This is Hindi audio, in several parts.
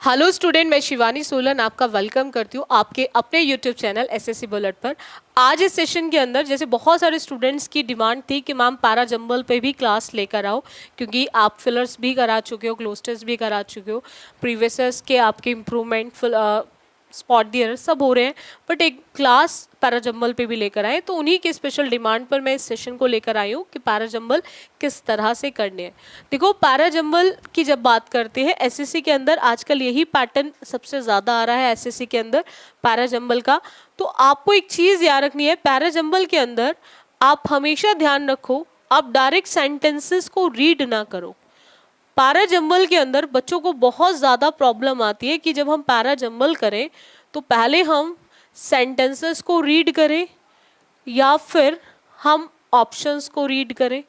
हेलो स्टूडेंट, मैं शिवानी सोलन आपका वेलकम करती हूँ आपके अपने यूट्यूब चैनल एसएससी बुलेट पर। आज इस सेशन के अंदर जैसे बहुत सारे स्टूडेंट्स की डिमांड थी कि मैम पैरा जंबल पे भी क्लास लेकर आओ, क्योंकि आप फिलर्स भी करा चुके हो, क्लोज टेस्ट भी करा चुके हो, प्रीवियस के आपके इम्प्रूवमेंट स्पॉट दियर सब हो रहे हैं, बट एक क्लास पैरा जंबल पे भी लेकर आए। तो उन्हीं के स्पेशल डिमांड पर मैं इस सेशन को लेकर आई हूँ कि पैरा जंबल किस तरह से करने हैं। देखो, पैरा जंबल की जब बात करते हैं एसएससी के अंदर आजकल यही पैटर्न सबसे ज़्यादा आ रहा है एसएससी के अंदर पैरा जंबल का। तो आपको एक चीज़ याद रखनी है, पैरा जंबल के अंदर आप हमेशा ध्यान रखो, आप डायरेक्ट सेंटेंसेस को रीड ना करो। पैरा जंबल के अंदर बच्चों को बहुत ज़्यादा प्रॉब्लम आती है कि जब हम पैरा जंबल करें तो पहले हम सेंटेंसेस को रीड करें या फिर हम ऑप्शंस को रीड करें।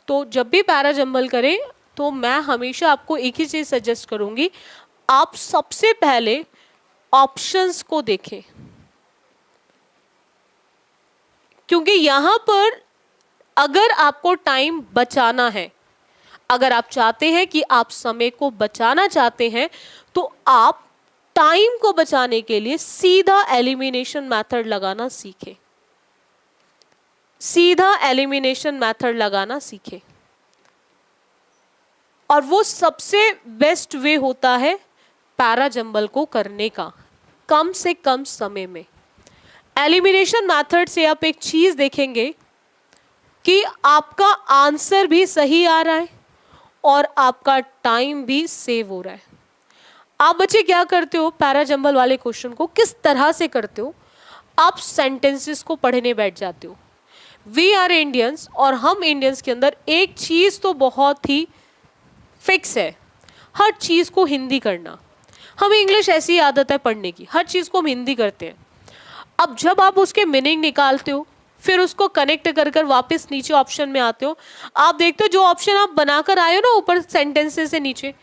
तो जब भी पैरा जंबल करें तो मैं हमेशा आपको एक ही चीज़ सजेस्ट करूंगी, आप सबसे पहले ऑप्शंस को देखें, क्योंकि यहाँ पर अगर आपको टाइम बचाना है, अगर आप चाहते हैं कि आप समय को बचाना चाहते हैं, तो आप टाइम को बचाने के लिए सीधा एलिमिनेशन मेथड लगाना सीखें। सीधा एलिमिनेशन मेथड लगाना सीखें, और वो सबसे बेस्ट वे होता है पैरा जंबल को करने का कम से कम समय में। एलिमिनेशन मेथड से आप एक चीज देखेंगे कि आपका आंसर भी सही आ रहा है और आपका टाइम भी सेव हो रहा है। आप बच्चे क्या करते हो, पैरा जंबल वाले क्वेश्चन को किस तरह से करते हो, आप सेंटेंसेस को पढ़ने बैठ जाते हो। वी आर इंडियंस, और हम इंडियंस के अंदर एक चीज़ तो बहुत ही फिक्स है, हर चीज़ को हिंदी करना। हमें इंग्लिश ऐसी आदत है पढ़ने की, हर चीज़ को हम हिंदी करते हैं। अब जब आप उसके मीनिंग निकालते हो, फिर उसको कनेक्ट कर कर वापस नीचे ऑप्शन में आते हो, आप देखते हो जो ऑप्शन आप बनाकर आए हो ना ऊपर सेंटेंसेस से नीचे,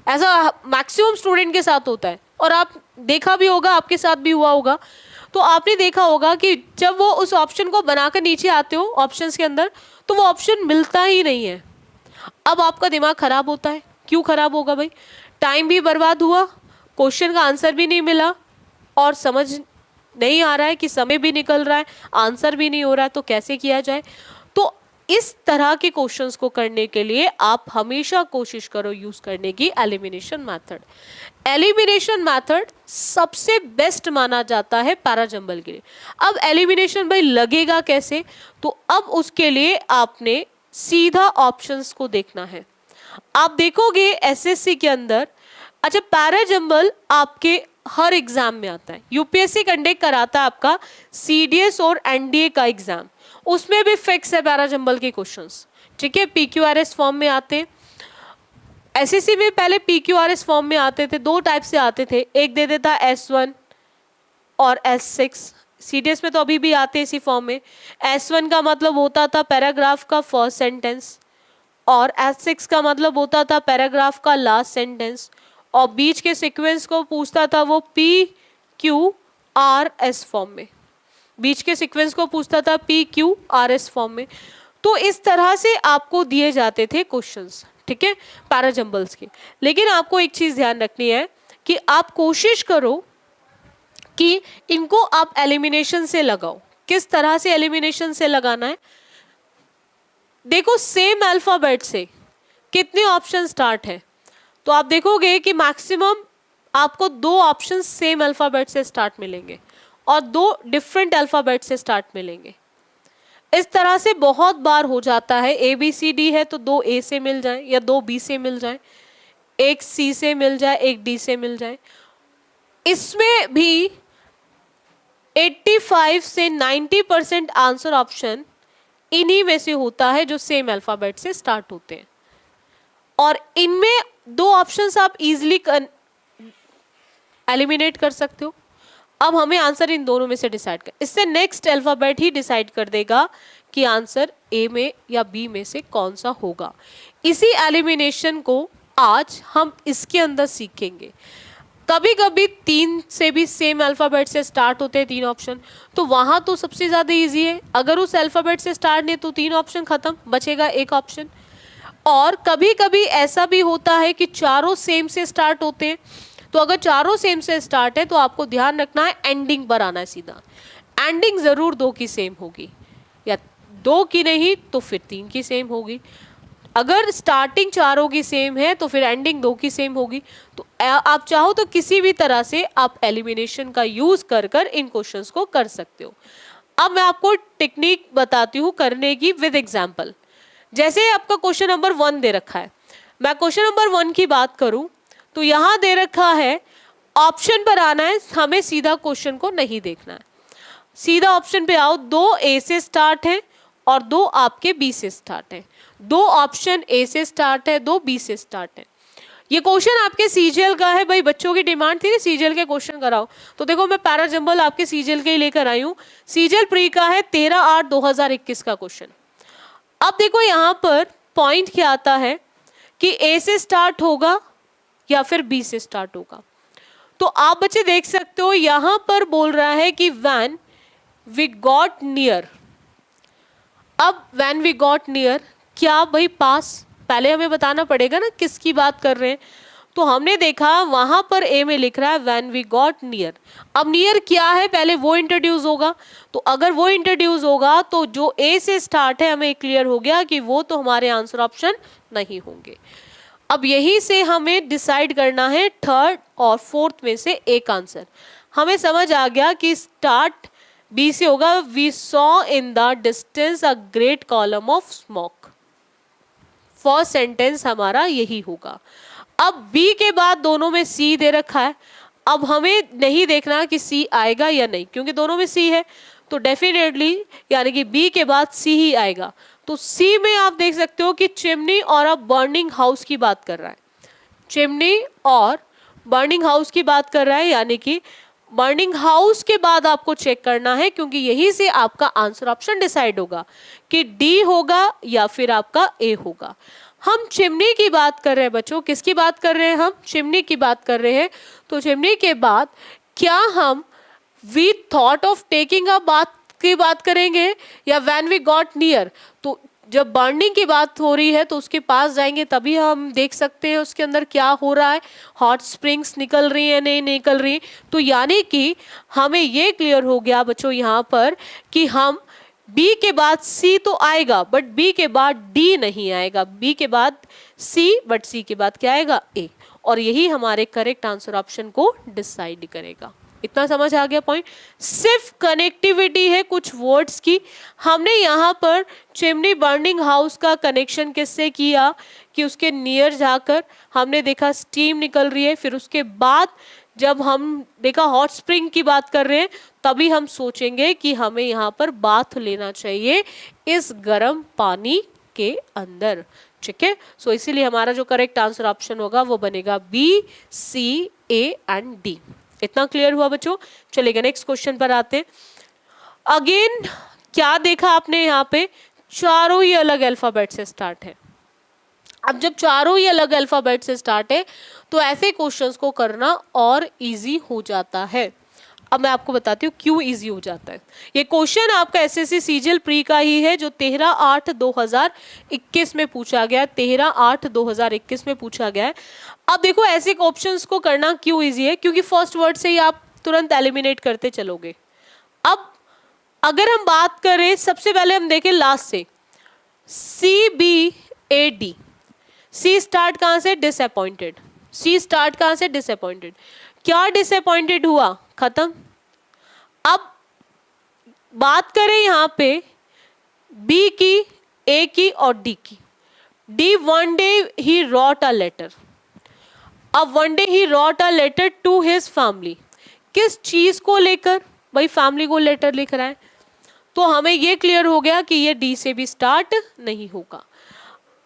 ऐसा मैक्सिमम स्टूडेंट के साथ होता है, और आप देखा भी होगा, आपके साथ भी हुआ होगा। तो आपने देखा होगा कि जब वो उस ऑप्शन को बनाकर नीचे आते हो ऑप्शंस के अंदर, तो वो ऑप्शन मिलता ही नहीं है। अब आपका दिमाग खराब होता है। क्यों खराब होगा भाई? टाइम भी बर्बाद हुआ, क्वेश्चन का आंसर भी नहीं मिला, और समझ नहीं आ रहा है कि समय भी निकल रहा है, आंसर भी नहीं हो रहा है, तो कैसे किया जाए। तो इस तरह के क्वेश्चंस को करने के लिए आप हमेशा कोशिश करो यूज करने की एलिमिनेशन मेथड। एलिमिनेशन मेथड सबसे बेस्ट माना जाता है पैरा जंबल के लिए। अब एलिमिनेशन भाई लगेगा कैसे, तो अब उसके लिए आपने सीधा ऑप्शंस को देखना है। आप देखोगे एसएससी के अंदर, अच्छा पैरा जंबल आपके हर एग्जाम में आता है। यूपीएससी कंडक्ट कराता है आपका सीडीएस और एनडीए का एग्जाम, उसमें भी फिक्स है पैरा जंबल के क्वेश्चंस, ठीक है। पीक्यूआरएस फॉर्म में आते हैं। एसएससी में पहले पीक्यूआरएस फॉर्म में आते थे, दो टाइप से आते थे, एक दे देता S1 और S6। सीडीएस में तो अभी भी आते हैं इसी फॉर्म में। S1 का मतलब होता था पैराग्राफ का फर्स्ट सेंटेंस, और S6 का मतलब होता था पैराग्राफ का लास्ट सेंटेंस, और बीच के सीक्वेंस को पूछता था वो PQRS फॉर्म में, बीच के सीक्वेंस को पूछता था PQRS फॉर्म में। तो इस तरह से आपको दिए जाते थे क्वेश्चंस, ठीक है, पैरा जंबल्स के। लेकिन आपको एक चीज ध्यान रखनी है कि आप कोशिश करो कि इनको आप एलिमिनेशन से लगाओ। किस तरह से एलिमिनेशन से लगाना है, देखो सेम अल्फाबेट से कितने ऑप्शन स्टार्ट है, तो आप देखोगे कि मैक्सिमम आपको दो ऑप्शन सेम अल्फाबेट से स्टार्ट मिलेंगे और दो डिफरेंट अल्फाबेट से स्टार्ट मिलेंगे। इस तरह से बहुत बार हो जाता है, ABCD है तो दो A से मिल जाए या दो B से मिल जाए, एक C से मिल जाए, एक D से मिल जाए। इसमें भी 85 से 90% आंसर ऑप्शन इन्हीं में से होता है जो सेम अल्फाबेट से स्टार्ट होते हैं, और इनमें दो ऑप्शंस आप इजीली एलिमिनेट कर सकते हो। अब हमें आंसर इन दोनों में से डिसाइड कर, इससे नेक्स्ट अल्फाबेट ही डिसाइड कर देगा कि आंसर A में या B में से कौन सा होगा। इसी एलिमिनेशन को आज हम इसके अंदर सीखेंगे। कभी कभी 3 से भी सेम अल्फाबेट से स्टार्ट होते हैं 3 ऑप्शन, तो वहां तो सबसे ज्यादा इजी है। अगर उस अल्फाबेट से स्टार्ट नहीं तो 3 ऑप्शन खत्म, बचेगा एक ऑप्शन। और कभी कभी ऐसा भी होता है कि चारों सेम से स्टार्ट होते हैं, तो अगर चारों सेम से स्टार्ट है तो आपको ध्यान रखना है एंडिंग पर आना है सीधा। एंडिंग जरूर 2 की सेम होगी, या 2 की नहीं तो फिर 3 की सेम होगी। अगर स्टार्टिंग चारों की सेम है तो फिर एंडिंग 2 की सेम होगी। तो आप चाहो तो किसी भी तरह से आप एलिमिनेशन का यूज कर कर इन क्वेश्चंस को कर सकते हो। अब मैं आपको टेक्निक बताती हूँ करने की विद एग्जाम्पल। जैसे आपका क्वेश्चन नंबर 1 दे रखा है, मैं क्वेश्चन नंबर 1 की बात करूं तो यहां दे रखा है ऑप्शन पर आना है, हमें सीधा क्वेश्चन को नहीं देखना है। सीधा ऑप्शन पे आओ, 2 ए से स्टार्ट है और 2 आपके बी से स्टार्ट है। 2 ऑप्शन ए से स्टार्ट है, 2 बी से स्टार्ट है। ये क्वेश्चन आपके सीजीएल का है, भाई बच्चों की डिमांड थी ना सीजीएल के क्वेश्चन कराओ, तो देखो मैं पैरा जंबल आपके सीजीएल के ही लेकर आई हूँ। सीजीएल प्री का है 13/8/2021 का क्वेश्चन। अब देखो यहाँ पर पॉइंट क्या आता है कि ए से स्टार्ट होगा या फिर बी से स्टार्ट होगा। तो आप बच्चे देख सकते हो यहां पर बोल रहा है कि व्हेन वी गॉट नियर। अब व्हेन वी गॉट नियर क्या भाई पास, पहले हमें बताना पड़ेगा ना किसकी बात कर रहे हैं। तो हमने देखा वहां पर ए में लिख रहा है व्हेन वी गॉट नियर। अब नियर क्या है पहले वो इंट्रोड्यूस होगा, तो अगर वो इंट्रोड्यूस होगा तो जो ए से स्टार्ट है हमें क्लियर हो गया कि वो तो हमारे आंसर ऑप्शन नहीं होंगे। अब यही से हमें डिसाइड करना है थर्ड और फोर्थ में से एक आंसर। हमें समझ आ गया कि स्टार्ट बी से होगा, we saw in the distance a great column of smoke. First sentence हमारा यही होगा। अब बी के बाद दोनों में सी दे रखा है, अब हमें नहीं देखना कि सी आएगा या नहीं, क्योंकि दोनों में सी है तो डेफिनेटली यानी कि बी के बाद सी ही आएगा। तो सी में आप देख सकते हो कि चिमनी और अब बर्निंग हाउस की बात कर रहा है। चिमनी और बर्निंग हाउस की बात कर रहा है, यानी कि बर्निंग हाउस के बाद आपको चेक करना है, क्योंकि यही से आपका आंसर ऑप्शन डिसाइड होगा कि डी होगा या फिर आपका ए होगा। हम चिमनी की बात कर रहे हैं बच्चों, किसकी बात कर रहे हैं हम? चिमनी की बात कर रहे हैं। तो चिमनी के बाद क्या हम we thought of taking a बात की बात करेंगे या व्हेन वी गॉट नियर? तो जब बर्निंग की बात हो रही है तो उसके पास जाएंगे तभी हम देख सकते हैं उसके अंदर क्या हो रहा है, हॉट स्प्रिंग्स निकल रही है नहीं निकल रही। तो यानी कि हमें ये क्लियर हो गया बच्चों यहाँ पर कि हम बी के बाद सी तो आएगा बट बी के बाद डी नहीं आएगा, बी के बाद सी बट सी के बाद क्या आएगा? ए। और यही हमारे करेक्ट आंसर ऑप्शन को डिसाइड करेगा। इतना समझ आ गया पॉइंट? सिर्फ कनेक्टिविटी है कुछ वर्ड्स की। हमने यहाँ पर चिमनी बर्निंग हाउस का कनेक्शन किससे किया कि उसके नियर जाकर हमने देखा स्टीम निकल रही है, फिर उसके बाद जब हम देखा हॉट स्प्रिंग की बात कर रहे हैं तभी हम सोचेंगे कि हमें यहाँ पर बाथ लेना चाहिए इस गर्म पानी के अंदर। ठीक है, सो इसीलिए हमारा जो करेक्ट आंसर ऑप्शन होगा वो बनेगा B, C, A and D. इतना क्लियर हुआ बच्चों? चलेगा नेक्स्ट क्वेश्चन पर आते हैं। अगेन क्या देखा आपने यहाँ पे? चारों ही अलग अल्फाबेट से स्टार्ट है। अब जब चारों ही अलग अल्फाबेट से स्टार्ट है तो ऐसे क्वेश्चंस को करना और इजी हो जाता है। अब मैं आपको बताती हूँ क्यों इजी हो जाता है। ये क्वेश्चन आपका एसएससी सीजीएल प्री का ही है जो 13/8/2021 में पूछा गया, 13/8/2021 में पूछा गया है। अब देखो ऐसे ऑप्शंस को करना क्यों इजी है, क्योंकि फर्स्ट वर्ड से ही आप तुरंत एलिमिनेट करते चलोगे। अब अगर हम बात करें सबसे पहले हम देखें लास्ट से CBAD। सी स्टार्ट कहां से? डिसअपॉइंटेड। सी स्टार्ट कहां से? डिसअपॉइंटेड। क्या डिसअपॉइंटेड हुआ? खत्म। अब बात करें यहां पे बी की, ए की और डी की। D one day he wrote a letter. अब one day he wrote a letter to his family. किस चीज को लेकर? भाई फैमिली को लेटर लिख रहा है, तो हमें ये क्लियर हो गया कि ये डी से भी स्टार्ट नहीं होगा।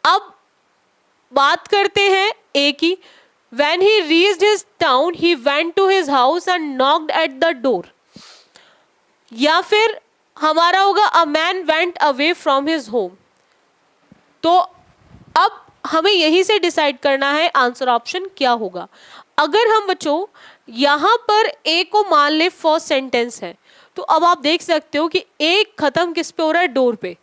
अब बात करते हैं ए की। When he reached his town, he went to his house and knocked at the door. या फिर हमारा होगा a man went away from his home. तो अब हमें यही से डिसाइड करना है आंसर ऑप्शन क्या होगा। अगर हम बच्चों यहाँ पर ए को मान ले फर्स्ट सेंटेंस है, तो अब आप देख सकते हो कि ए खत्म किस पे हो रहा है? डोर पे।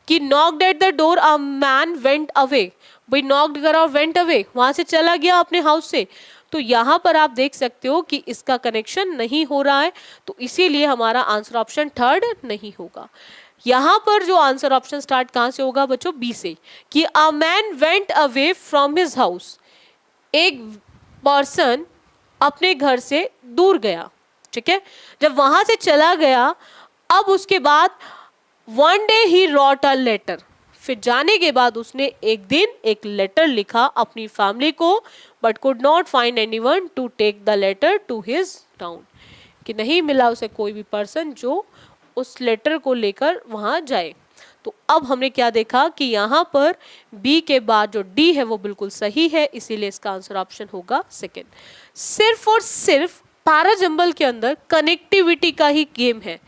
कि knocked at the door, a man went away। भाई नॉक्ड करा और वेंट अवे, वहां से चला गया अपने हाउस से। तो यहाँ पर आप देख सकते हो कि इसका कनेक्शन नहीं हो रहा है, तो इसीलिए हमारा आंसर ऑप्शन थर्ड नहीं होगा। यहाँ पर जो आंसर ऑप्शन स्टार्ट कहाँ से होगा बच्चों, बी से, कि a man went away from his house, एक पर्सन अपने घर से दूर गया, ठीक है, जब वहां से चला गया, अब उसके बाद one day he wrote a letter, फिर जाने के बाद उसने एक दिन एक लेटर लिखा अपनी फैमिली को, but could not find anyone to take the letter to his town, कि नहीं मिला उसे कोई भी पर्सन जो उस लेटर को लेकर वहां जाए। तो अब हमने क्या देखा कि यहाँ पर बी के बाद जो डी है वो बिल्कुल सही है, इसीलिए इसका आंसर ऑप्शन होगा सेकेंड। सिर्फ और सिर्फ पैराजंबल के अंदर कनेक्टिविटी का ही गेम है।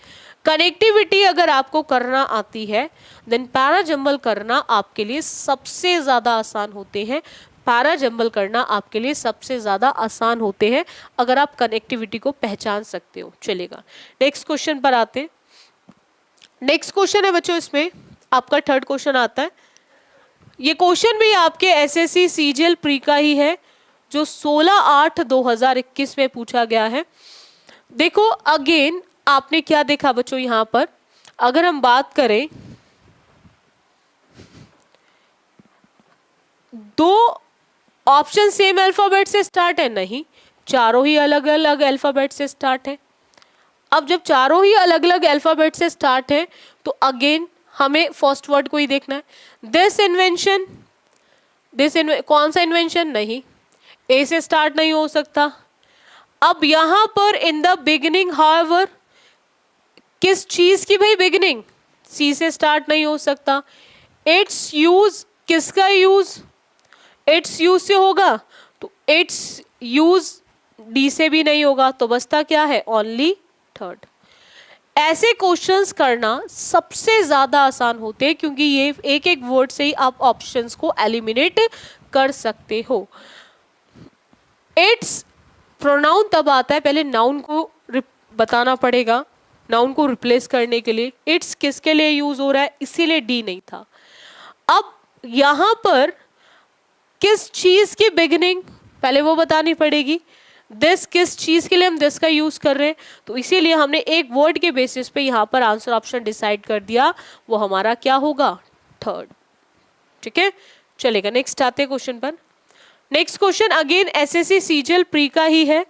कनेक्टिविटी अगर आपको करना आती है देन पैराजंबल करना आपके लिए सबसे ज़्यादा आसान होते हैं। पैराजंबल करना आपके लिए सबसे ज़्यादा आसान होते हैं अगर आप कनेक्टिविटी को पहचान सकते हो। चलेगा, नेक्स्ट क्वेश्चन पर आते हैं। नेक्स्ट क्वेश्चन है बच्चों, इसमें आपका थर्ड क्वेश्चन आता है। ये क्वेश्चन भी आपके एसएससी सीजीएल प्री का ही है, जो 16/8/2021 में पूछा गया है। देखो अगेन आपने क्या देखा बच्चों, यहाँ पर अगर हम बात करें, दो ऑप्शन सेम अल्फाबेट से स्टार्ट है, नहीं, चारों ही अलग अलग अल्फाबेट से स्टार्ट है। अब जब चारों ही अलग अलग अल्फाबेट से स्टार्ट है तो अगेन हमें फर्स्ट वर्ड को ही देखना है। दिस इन्वेंशन, कौन सा इन्वेंशन, नहीं, ए से स्टार्ट नहीं हो सकता। अब यहां पर इन द बिगिनिंग, हाउएवर, किस चीज की भाई बिगिनिंग, सी से स्टार्ट नहीं हो सकता। इट्स यूज, किसका यूज, इट्स यूज से होगा, तो इट्स यूज डी से भी नहीं होगा, तो बचता क्या है, ओनली थर्ड। ऐसे क्वेश्चंस करना सबसे ज्यादा आसान होते हैं क्योंकि ये एक एक वर्ड से ही आप ऑप्शंस को एलिमिनेट कर सकते हो। इट्स प्रोनाउन तब आता है, पहले नाउन को बताना पड़ेगा, नाउन को रिप्लेस करने के लिए। इट्स किसके लिए यूज हो रहा है, इसीलिए डी नहीं था। अब यहां पर किस चीज की बिगिनिंग, पहले वो बतानी पड़ेगी। दिस, किस चीज के लिए हम दिस का यूज कर रहे हैं, तो इसीलिए हमने एक वर्ड के बेसिस पे यहाँ पर आंसर ऑप्शन डिसाइड कर दिया, वो हमारा क्या होगा, थर्ड। ठीक है, चलेगा, नेक्स्ट आते हैं क्वेश्चन पर। Next question again SSC CGL pre का ही है,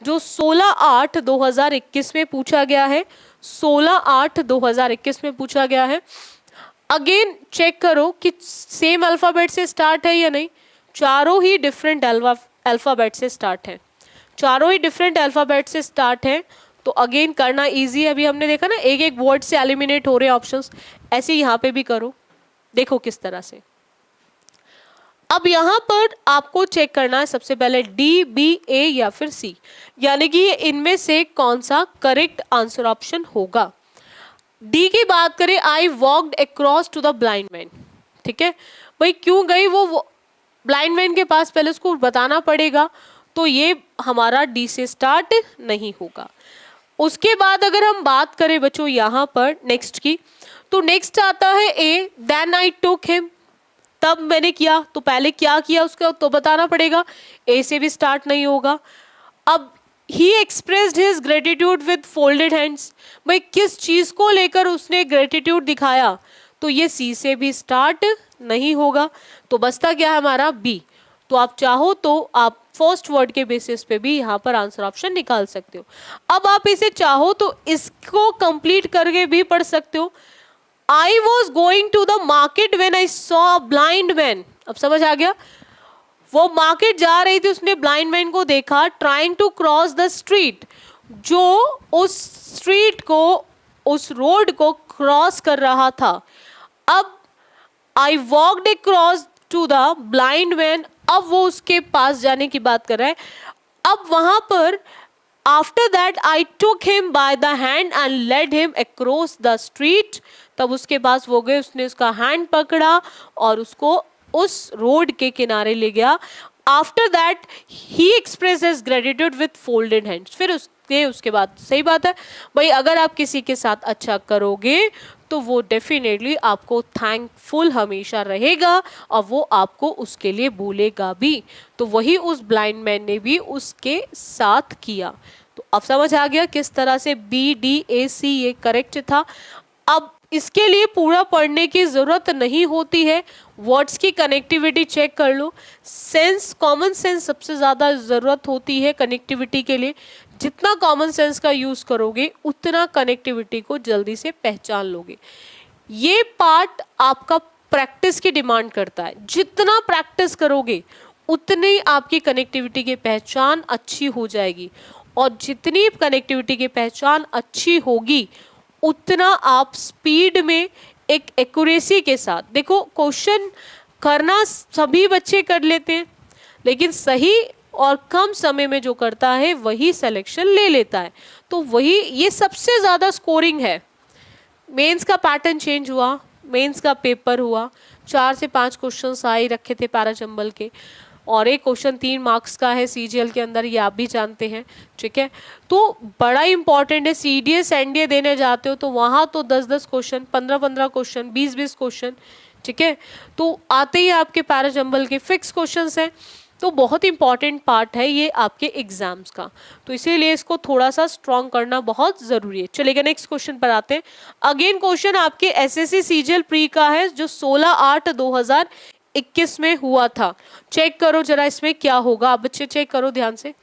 जो 16/8/2021 में पूछा गया है। 16/8/2021 में पूछा गया है। अगेन चेक करो कि सेम अल्फाबेट से स्टार्ट है या नहीं। चारों ही डिफरेंट अल्फाबेट से स्टार्ट है, चारों ही डिफरेंट अल्फाबेट से स्टार्ट है, तो अगेन करना इजी है। अभी हमने देखा ना एक एक वर्ड से एलिमिनेट हो रहे हैं ऑप्शंस, ऐसे यहाँ पे भी करो, देखो किस तरह से। अब यहाँ पर आपको चेक करना है सबसे पहले डी, बी, ए या फिर सी, यानी कि इनमें से कौन सा करेक्ट आंसर ऑप्शन होगा। डी की बात करें, I walked across to the blind man, ठीक है, भाई क्यों गई वो ब्लाइंड मैन के पास, पहले उसको बताना पड़ेगा, तो ये हमारा डी से स्टार्ट नहीं होगा। उसके बाद अगर हम बात करें बच्चों यहाँ पर नेक्स्ट की, तो नेक्स्ट आता है ए, देन आई टुक हिम, तब मैंने किया, तो पहले क्या किया उसका तो बताना पड़ेगा, ए से भी स्टार्ट नहीं होगा। अब he expressed his gratitude with folded hands, भाई किस चीज को लेकर उसने ग्रेटिट्यूड दिखाया, तो ये सी से भी स्टार्ट नहीं होगा, तो बचता क्या है हमारा बी। तो आप चाहो तो आप फर्स्ट वर्ड के बेसिस पे भी यहाँ पर आंसर ऑप्शन निकाल सकते हो। अब आप इसे चाहो तो इसको कंप्लीट करके भी पढ़ सकते हो। I was going to the market when I saw blind man, अब समझ आ गया, वो मार्केट जा रही थी, उसने ब्लाइंड मैन को देखा, trying to cross the street, जो उस स्ट्रीट को, उस रोड को क्रॉस कर रहा था। अब I walked across to the blind man, अब वो उसके पास जाने की बात कर रहा है। अब वहां पर after that I took him by the hand and led him across the street, तब उसके पास वो गए, उसने उसका हैंड पकड़ा और उसको उस रोड के किनारे ले गया। After that he expresses gratitude with folded hands. फिर उसके बाद सही बात है भाई, अगर आप किसी के साथ अच्छा करोगे तो वो डेफिनेटली आपको थैंकफुल हमेशा रहेगा और वो आपको उसके लिए बोलेगा भी। तो वही उस ब्लाइंड मैन ने भी उसके साथ किया। तो अब समझ आ गया किस तरह से BDAC ये करेक्ट था। अब इसके लिए पूरा पढ़ने की जरूरत नहीं होती है, वर्ड्स की कनेक्टिविटी चेक कर लो। सेंस, कॉमन सेंस सबसे ज्यादा जरूरत होती है कनेक्टिविटी के लिए। जितना कॉमन सेंस का यूज करोगे उतना कनेक्टिविटी को जल्दी से पहचान लोगे। ये पार्ट आपका प्रैक्टिस की डिमांड करता है। जितना प्रैक्टिस करोगे उतनी आपकी कनेक्टिविटी की पहचान अच्छी हो जाएगी, और जितनी कनेक्टिविटी की पहचान अच्छी होगी उतना आप स्पीड में एक एक्यूरेसी के साथ, देखो क्वेश्चन करना सभी बच्चे कर लेते हैं, लेकिन सही और कम समय में जो करता है वही सिलेक्शन ले लेता है। तो वही ये सबसे ज़्यादा स्कोरिंग है। मेंस का पैटर्न चेंज हुआ, मेंस का पेपर हुआ, 4 से 5 क्वेश्चन आ ही रखे थे पैराचंबल के, और एक क्वेश्चन 3 मार्क्स का है CGL के अंदर, ये आप भी जानते हैं, ठीक है। तो बड़ा इंपॉर्टेंट है, CDS NDA देने जाते हो तो वहाँ तो 10-10 क्वेश्चन, 15-15 क्वेश्चन, 20-20 क्वेश्चन, ठीक है। तो आते ही आपके पैराचंबल के फिक्स क्वेश्चन हैं। तो बहुत इंपॉर्टेंट पार्ट है ये आपके एग्जाम्स का, तो इसीलिए इसको थोड़ा सा स्ट्रॉन्ग करना बहुत ज़रूरी है। चलेगा नेक्स्ट क्वेश्चन पर आते हैं। अगेन क्वेश्चन आपके SSC CGL प्री का है जो 16/8/2021 में हुआ था। चेक करो जरा इसमें क्या होगा, आप बच्चे चेक करो ध्यान से।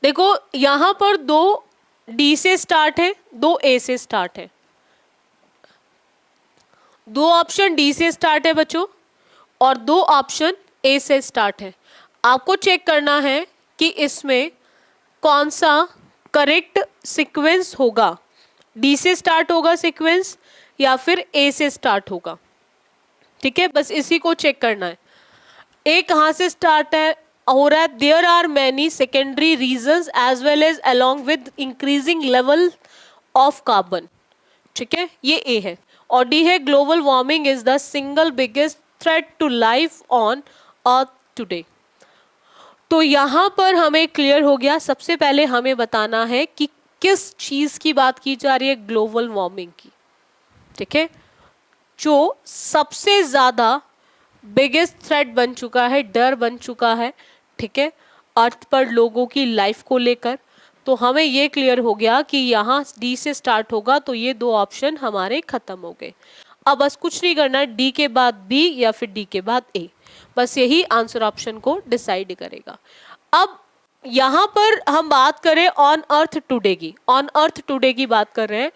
देखो यहां पर 2 D से स्टार्ट है, 2 A से स्टार्ट है, 2 ऑप्शन D से स्टार्ट है बच्चों, और 2 ऑप्शन A से स्टार्ट है। आपको चेक करना है कि इसमें कौन सा करेक्ट सीक्वेंस होगा, D से स्टार्ट होगा सीक्वेंस या फिर A से स्टार्ट होगा, ठीक है। बस इसी को चेक करना है। A कहाँ से स्टार्ट है हो रहा है, there are many secondary reasons as well as along with increasing level of carbon, ठीक है, ये A है। और D है global warming is the single biggest threat to life on earth today. तो यहाँ पर हमें क्लियर हो गया, सबसे पहले हमें बताना है कि किस चीज की बात की जा रही है, ग्लोबल वार्मिंग की, ठीक है, जो सबसे ज्यादा बिगेस्ट थ्रेट बन चुका है, डर बन चुका है, ठीक है, अर्थ पर लोगों की लाइफ को लेकर। तो हमें ये क्लियर हो गया कि यहाँ D से स्टार्ट होगा, तो ये 2 ऑप्शन हमारे खत्म हो गए। अब बस कुछ नहीं करना, D के बाद B या फिर D के बाद A, बस यही आंसर ऑप्शन को डिसाइड करेगा। अब यहाँ पर हम बात करें ऑन अर्थ टुडे की, ऑन अर्थ टुडे की बात कर रहे हैं।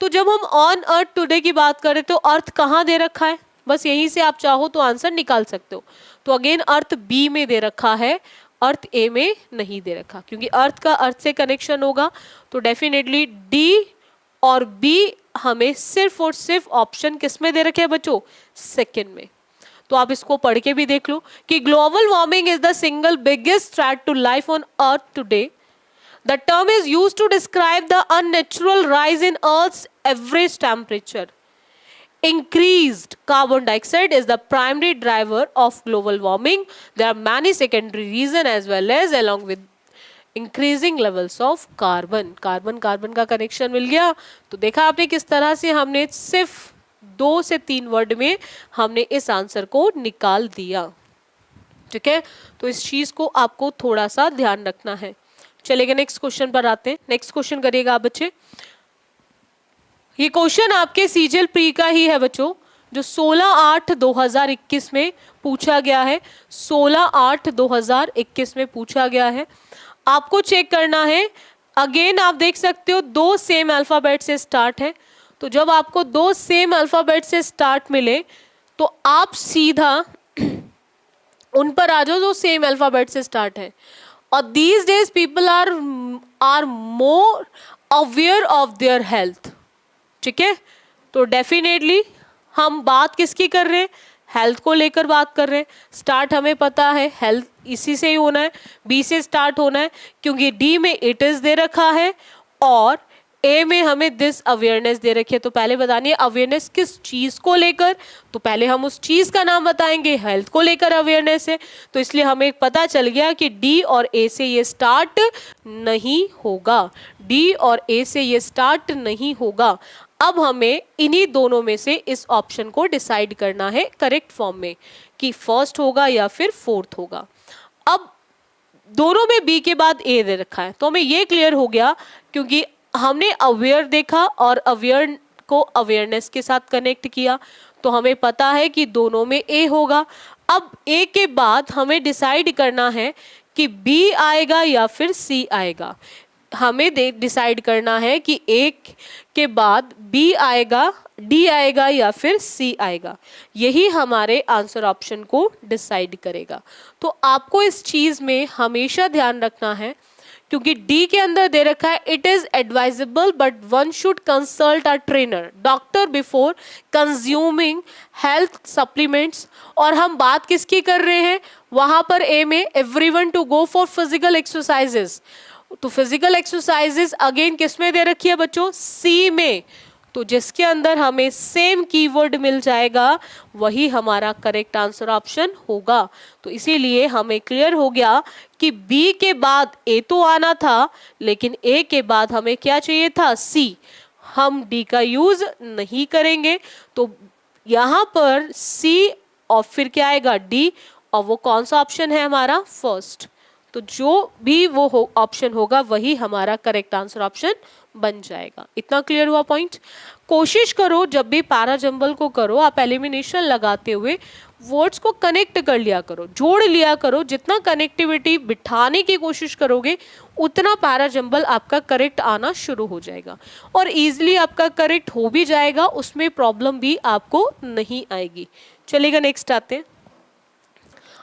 तो जब हम ऑन अर्थ टुडे की बात करें तो अर्थ कहाँ दे रखा है, बस यहीं से आप चाहो तो आंसर निकाल सकते हो। तो अगेन अर्थ B में दे रखा है, अर्थ A में नहीं दे रखा, क्योंकि अर्थ का अर्थ से कनेक्शन होगा। तो डेफिनेटली D और B हमें सिर्फ और सिर्फ ऑप्शन किस में दे रखे हैं बच्चों, सेकंड में। तो आप इसको पढ़ के भी देख लो कि global warming is the single biggest threat to life on earth today. The term is used to describe the unnatural rise in Earth's average temperature. Increased carbon dioxide is the primary driver of global warming. There are many secondary reasons as well as along with increasing levels of carbon. Carbon का कनेक्शन मिल गया। तो देखा आपने किस तरह से हमने सिर्फ 2 से 3 वर्ड में हमने इस आंसर को निकाल दिया, ठीक है। तो इस चीज को आपको थोड़ा सा ध्यान रखना है। चलेगा नेक्स्ट क्वेश्चन पर आते हैं। नेक्स्ट क्वेश्चन करिएगा आप बच्चे। ये क्वेश्चन आपके सीजीएल प्री का ही है बच्चों, जो 16/8/2021 में पूछा गया है। 16/8/2021 में पूछा गया है। आपको चेक करना है, अगेन आप देख सकते हो 2 सेम अल्फाबेट से स्टार्ट है। तो जब आपको 2 सेम अल्फाबेट से स्टार्ट मिले तो आप सीधा उन पर आ जाओ जो सेम अल्फाबेट से स्टार्ट है। और these days people are more aware of their health, ठीक है। तो डेफिनेटली हम बात किसकी कर रहे हैं, हेल्थ को लेकर बात कर रहे हैं। स्टार्ट हमें पता है हेल्थ इसी से ही होना है, बी से स्टार्ट होना है क्योंकि डी में इट इज दे रखा है और ए में हमें दिस अवेयरनेस दे रखी है। तो पहले बतानी है अवेयरनेस किस चीज को लेकर, तो पहले हम उस चीज का नाम बताएंगे। हेल्थ को लेकर अवेयरनेस है तो इसलिए हमें पता चल गया कि डी और ए से ये स्टार्ट नहीं होगा, डी और ए से ये स्टार्ट नहीं होगा। अब हमें इन्हीं दोनों में से इस ऑप्शन को डिसाइड करना है करेक्ट फॉर्म में कि फर्स्ट होगा या फिर फोर्थ होगा। अब दोनों में बी के बाद ए दे रखा है तो हमें ये क्लियर हो गया क्योंकि हमने अवेयर देखा और अवेयर को अवेयरनेस के साथ कनेक्ट किया तो हमें पता है कि दोनों में ए होगा। अब ए के बाद हमें डिसाइड करना है कि बी आएगा या फिर सी आएगा। हमें डिसाइड करना है कि ए के बाद बी आएगा, डी आएगा या फिर सी आएगा। यही हमारे आंसर ऑप्शन को डिसाइड करेगा। तो आपको इस चीज में हमेशा ध्यान रखना है क्योंकि डी के अंदर दे रखा है it is advisable but one should consult a trainer doctor before consuming health supplements. और हम बात किसकी कर रहे हैं वहां पर ए में everyone to go for physical exercises. तो फिजिकल एक्सरसाइजेस अगेन किस में दे रखी है बच्चों, सी में। तो जिसके अंदर हमें सेम कीवर्ड मिल जाएगा वही हमारा करेक्ट आंसर ऑप्शन होगा। तो इसीलिए हमें क्लियर हो गया कि बी के बाद ए तो आना था लेकिन ए के बाद हमें क्या चाहिए था, सी। हम डी का यूज नहीं करेंगे तो यहाँ पर सी और फिर क्या आएगा डी, और वो कौन सा ऑप्शन है हमारा, फर्स्ट। तो जो भी वो ऑप्शन होगा वही हमारा करेक्ट आंसर ऑप्शन बन जाएगा। इतना क्लियर हुआ पॉइंट। कोशिश करो जब भी पैरा जंबल को करो आप एलिमिनेशन लगाते हुए वर्ड्स को कनेक्ट कर लिया करो, जोड़ लिया करो। जितना कनेक्टिविटी बिठाने की कोशिश करोगे उतना पैरा जंबल आपका करेक्ट आना शुरू हो जाएगा और इजीली आपका करेक्ट हो भी जाएगा, उसमें प्रॉब्लम भी आपको नहीं आएगी। चलेगा नेक्स्ट आते हैं।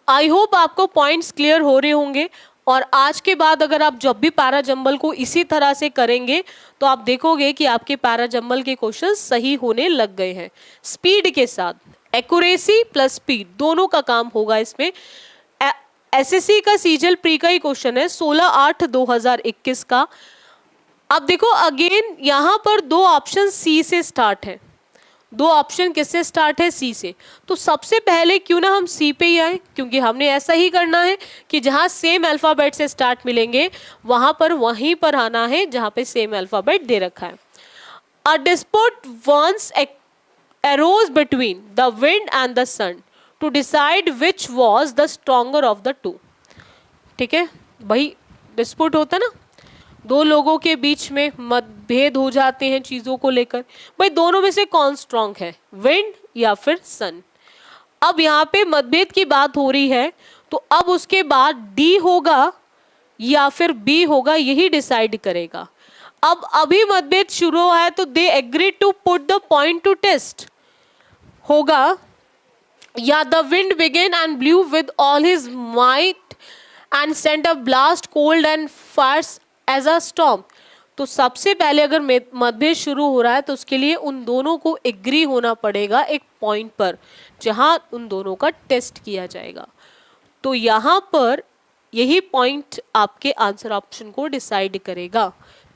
आई होप आपको पॉइंट्स क्लियर हो रहे होंगे और आज के बाद अगर आप जब भी पैरा जंबल को इसी तरह से करेंगे तो आप देखोगे कि आपके पैरा जंबल के क्वेश्चन सही होने लग गए हैं। स्पीड के साथ एक्यूरेसी प्लस स्पीड दोनों का काम होगा इसमें। एसएससी का सीजल प्री का ही क्वेश्चन है 16/8/2021 का। अब देखो अगेन यहाँ पर दो ऑप्शन सी से स्टार्ट है, दो ऑप्शन किससे स्टार्ट है, सी से। तो सबसे पहले क्यों ना हम सी पे ही आए क्योंकि हमने ऐसा ही करना है कि जहां सेम अल्फाबेट से स्टार्ट मिलेंगे वहीं पर आना है जहां पे सेम अल्फाबेट दे रखा है। A dispute once arose between the wind and the sun to decide which was the stronger of the two। ठीक है भाई, डिस्प्यूट होता ना, दो लोगों के बीच में मतभेद हो जाते हैं चीजों को लेकर, भाई दोनों में से कौन स्ट्रांग है, विंड या फिर सन। अब यहाँ पे मतभेद की बात हो रही है तो अब उसके बाद डी होगा या फिर बी होगा, यही डिसाइड करेगा। अब अभी मतभेद शुरू हुआ है तो they agree to put the point to test होगा, या the wind began and blew with all his might and sent a blast cold and fierce as a storm. तो सबसे पहले अगर मतभेद शुरू हो रहा है तो उसके लिए उन दोनों को एग्री होना पड़ेगा एक पॉइंट पर जहां उन दोनों का टेस्ट किया जाएगा। तो यहाँ पर यही पॉइंट आपके आंसर ऑप्शन को डिसाइड करेगा।